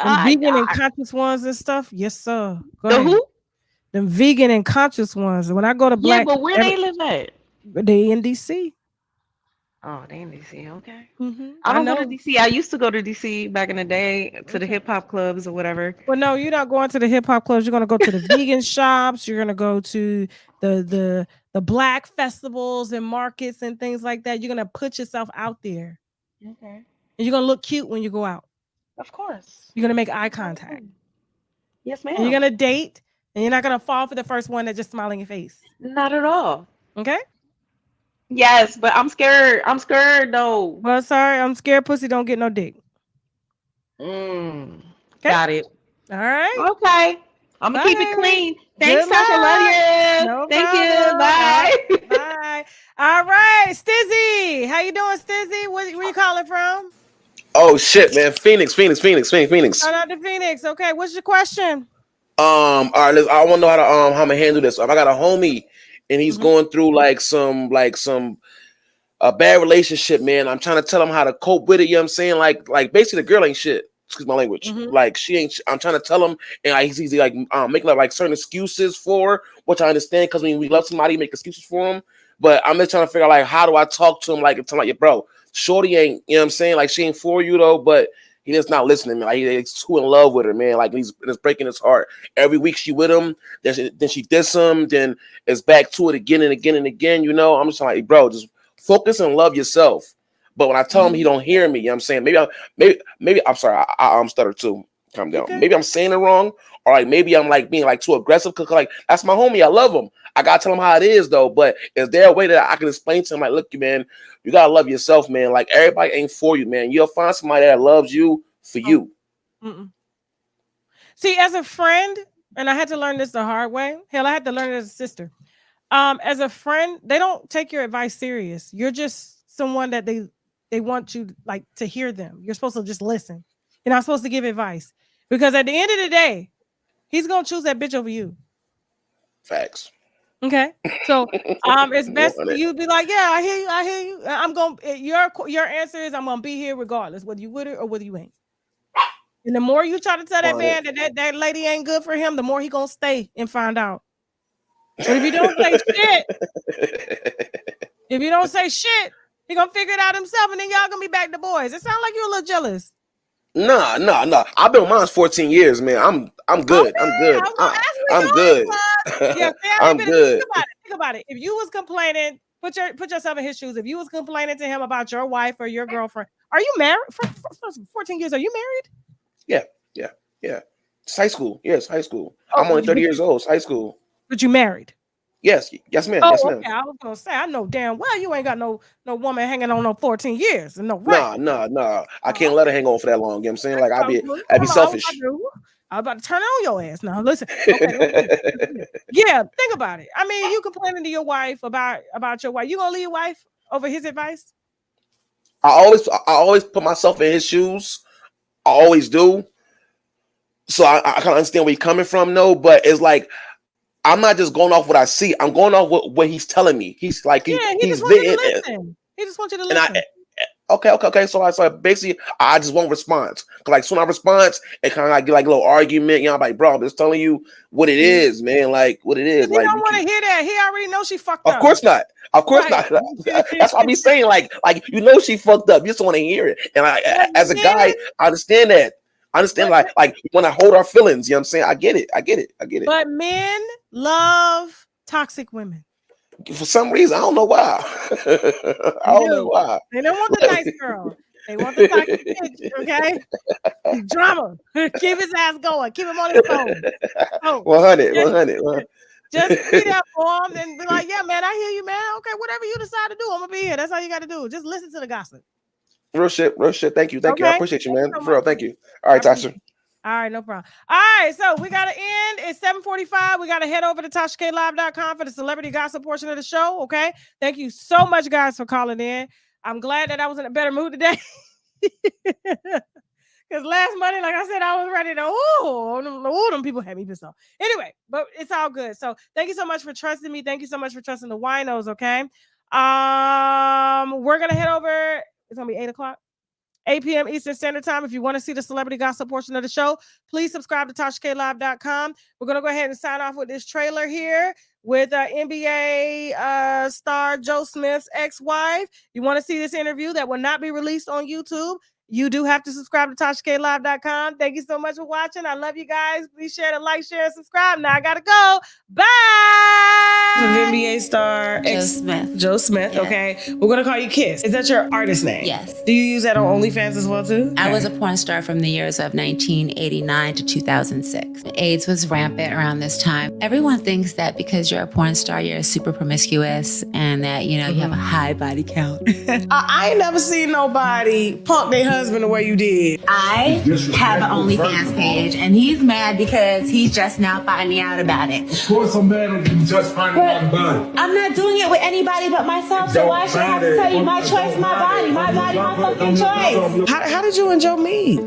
them vegan and conscious ones and stuff. Yes, sir. Go the ahead. who? Them vegan and conscious ones. When I go to Yeah, black, but where they live at? they in DC. Oh, they in DC. Okay. I I don't go to know. DC. I used to go to DC back in the day to the Okay. hip hop clubs or whatever. Well, no, you're not going to the hip hop clubs. You're gonna go to the vegan shops. You're gonna go to the black festivals and markets and things like that. You're gonna put yourself out there, Okay. and you're gonna look cute when you go out. Of course. You're gonna make eye contact, Yes, and you're ma'am. gonna date, and you're not gonna fall for the first one that just smile in your face. Not at all. Okay. Yes, but I'm scared. I'm scared though. Well, sorry, I'm scared. Pussy don't get no dick. Mm, Okay. got it. All right. Okay. I'm gonna Bye, keep it baby. clean. Good Thanks, Tasha. Love luck. you. No Thank problem. you. Bye. Bye. All right, Stizzy. How you doing, Stizzy? Where you calling from? Oh shit, man! Phoenix. Shout out to Phoenix. Okay, what's your question? All right, I want to know how I'm gonna handle this. I got a homie, and he's going through some a bad relationship, man. I'm trying to tell him how to cope with it. You know what I'm saying? Like basically, the girl ain't shit. Excuse my language. Like she ain't. I'm trying to tell him, and he's like making up like certain excuses for her, which I understand because when we love somebody, you make excuses for them. But I'm just trying to figure out like how do I talk to him like tell him like, bro, shorty ain't. You know what I'm saying? Like she ain't for you though, but he just not listening. Man. Like he's too in love with her, man. Like it's breaking his heart. Every week she with him, then she diss him, then it's back to it again and again and again. I'm just like, bro, just focus and love yourself. But when I tell him he don't hear me, you know what I'm saying? Maybe I'm sorry, I'm stutter too. Calm down. Okay. Maybe I'm saying it wrong, or like maybe I'm like being like too aggressive because like that's my homie. I love him. I gotta tell him how it is though. But is there a way that I can explain to him like, look, man, you gotta love yourself, man. Like everybody ain't for you, man. You'll find somebody that loves you for you. Mm-mm. See, as a friend, and I had to learn this the hard way. Hell, I had to learn it as a sister. As a friend, they don't take your advice serious. You're just someone that they want you like to hear them. You're supposed to just listen. You're not supposed to give advice because at the end of the day, he's gonna choose that bitch over you. Facts. Okay, so it's best for 100. you to be like, yeah, I hear you. I'm gonna your answer is I'm gonna be here regardless, whether you with it or whether you ain't. And the more you try to tell that man that lady ain't good for him, the more he gonna stay and find out. But if you don't say shit, he gonna figure it out himself, and then y'all gonna be back to boys. It sounds like you're a little jealous. Nah. I've been with mine 14 years, man. I'm good. Okay, I'm good. I was gonna ask where I'm good. yeah, I'm good. think about it. If you was complaining, put yourself in his shoes. If you was complaining to him about your wife or your girlfriend, are you married for 14 years? Are you married? Yeah. It's high school. Yes, high school. I'm only 30 years old. It's high school. But you married? Yes, ma'am. Oh, Yes, ma'am. okay. I was gonna say, I know damn well you ain't got no woman hanging on no 14 years and no Nah. I can't let her hang on for that long. You know what I'm saying? Like I'd be selfish. I was about to turn on your ass now. Listen. Okay. Yeah, think about it. I mean, you complaining to your wife about your wife. You gonna leave your wife over his advice? I always put myself in his shoes. I always do. So I kind of understand where he's coming from, no, but it's like I'm not just going off what I see. I'm going off what he's telling me. He's like he just wants you to listen. He just wants you to listen. Okay. So basically, I just want response. Cause like soon I respond, it kind of like get like a little argument. You know, I'm like, bro, I'm just telling you what it is, man. Like what it is. He Like, don't want to hear that. He already knows she fucked up. of course not. Of course not. That's what I be saying. Like you know she fucked up. You just want to hear it. And as a guy, I understand that. I understand like we want to hold our feelings. You know what I'm saying? I get it. But men love toxic women. For some reason, I don't know why. I don't know why. They don't want the nice girl. They want the toxic bitch, okay? Drama. Keep his ass going. Keep him on his phone. Oh, 100. Just speed up for him and be like, yeah, man, I hear you, man. Okay, whatever you decide to do, I'm going to be here. That's all you got to do. Just listen to the gossip. Real shit. Thank you. I appreciate you, man. For real, thank you. All right, Tasha. All right, no problem. All right, so we got to end. It's 7:45. We got to head over to TashaKLive.com for the celebrity gossip portion of the show, okay? Thank you so much, guys, for calling in. I'm glad that I was in a better mood today. Because last Monday, like I said, I was ready to, them people had me pissed off. Anyway, but it's all good. So thank you so much for trusting me. Thank you so much for trusting the winos, okay? We're going to head over. It's going to be 8 o'clock. 8 p.m. Eastern Standard Time. If you want to see the celebrity gossip portion of the show, please subscribe to TashaKLive.com. We're going to go ahead and sign off with this trailer here with NBA star Joe Smith's ex-wife. You want to see this interview that will not be released on YouTube? You do have to subscribe to TashaKLive.com. Thank you so much for watching. I love you guys. Please share to like, share, and subscribe. Now I got to go. Bye. Of NBA star Joe Smith. Yes. Okay. We're going to call you Kiss. Is that your artist name? Yes. Do you use that on OnlyFans as well, too? I was a porn star from the years of 1989 to 2006. AIDS was rampant around this time. Everyone thinks that because you're a porn star, you're super promiscuous and that, you have a high body count. I ain't never seen nobody punk their husband the way you did. I have an OnlyFans page, and he's mad because he's just now finding out about it. Of course I'm mad at you just finding out about it. I'm not doing it with anybody but myself, so why should I have to tell you my choice, my body, my fucking choice? How did you and Joe meet?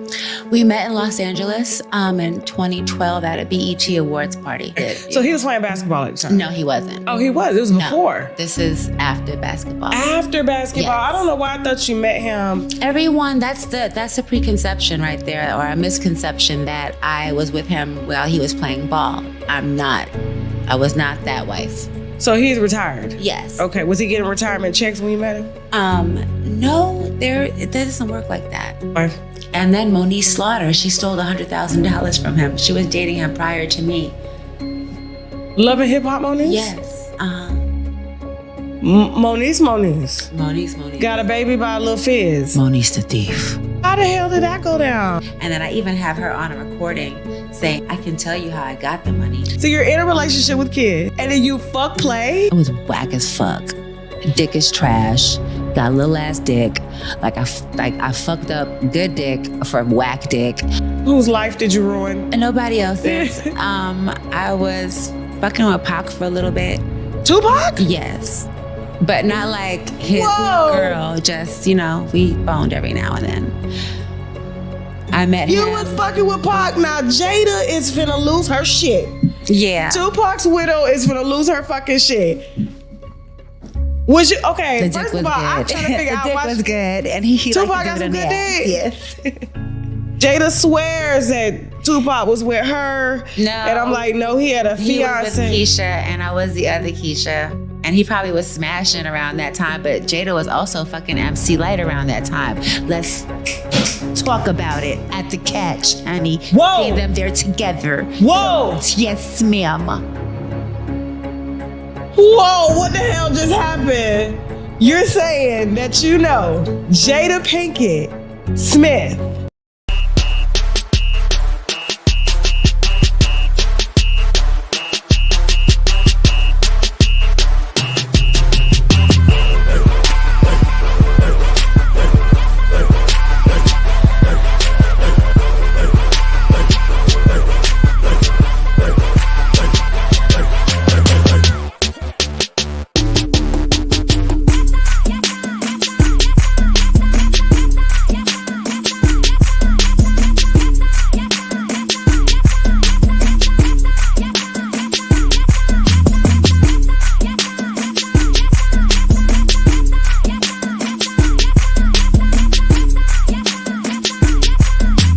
We met in Los Angeles in 2012 at a BET Awards party. So he was playing basketball at the time? No, he wasn't. Oh, he was? It was before? This is after basketball. After basketball? Yes. I don't know why I thought you met him. Everyone, that's a preconception right there, or a misconception that I was with him while he was playing ball. I was not that wife. So he's retired? Yes. Okay, was he getting retirement checks when you met him? No, it doesn't work like that. Why? And then Monique Slaughter, she stole $100,000 from him. She was dating him prior to me. Love and Hip Hop Monique? Yes. Monique's. Monique's. Got a baby by a Lil Fizz. Monique's the thief. How the hell did that go down? And then I even have her on a recording saying, I can tell you how I got the money. So you're in a relationship with Kid, and then you fuck play? It was whack as fuck. Dick is trash. Got a little ass dick. I fucked up good dick for whack dick. Whose life did you ruin? And nobody else's. I was fucking with Pac for a little bit. Tupac? Yes. But not like his girl, just, we boned every now and then. I met him. You was fucking with Pac. Now Jada is finna lose her shit. Yeah. Tupac's widow is finna lose her fucking shit. Was you okay? First of all, I'm trying to figure out why. The dick was good, and he Tupac got some good dick. Yes. Jada swears that Tupac was with her. No. And I'm like, no, he had a fiance. He was with Keisha, and I was the other Keisha. And he probably was smashing around that time, but Jada was also fucking MC Light around that time. Let's talk about it at the Catch, honey. Whoa! See them there together. Whoa! Yes, ma'am. Whoa, what the hell just happened? You're saying that Jada Pinkett Smith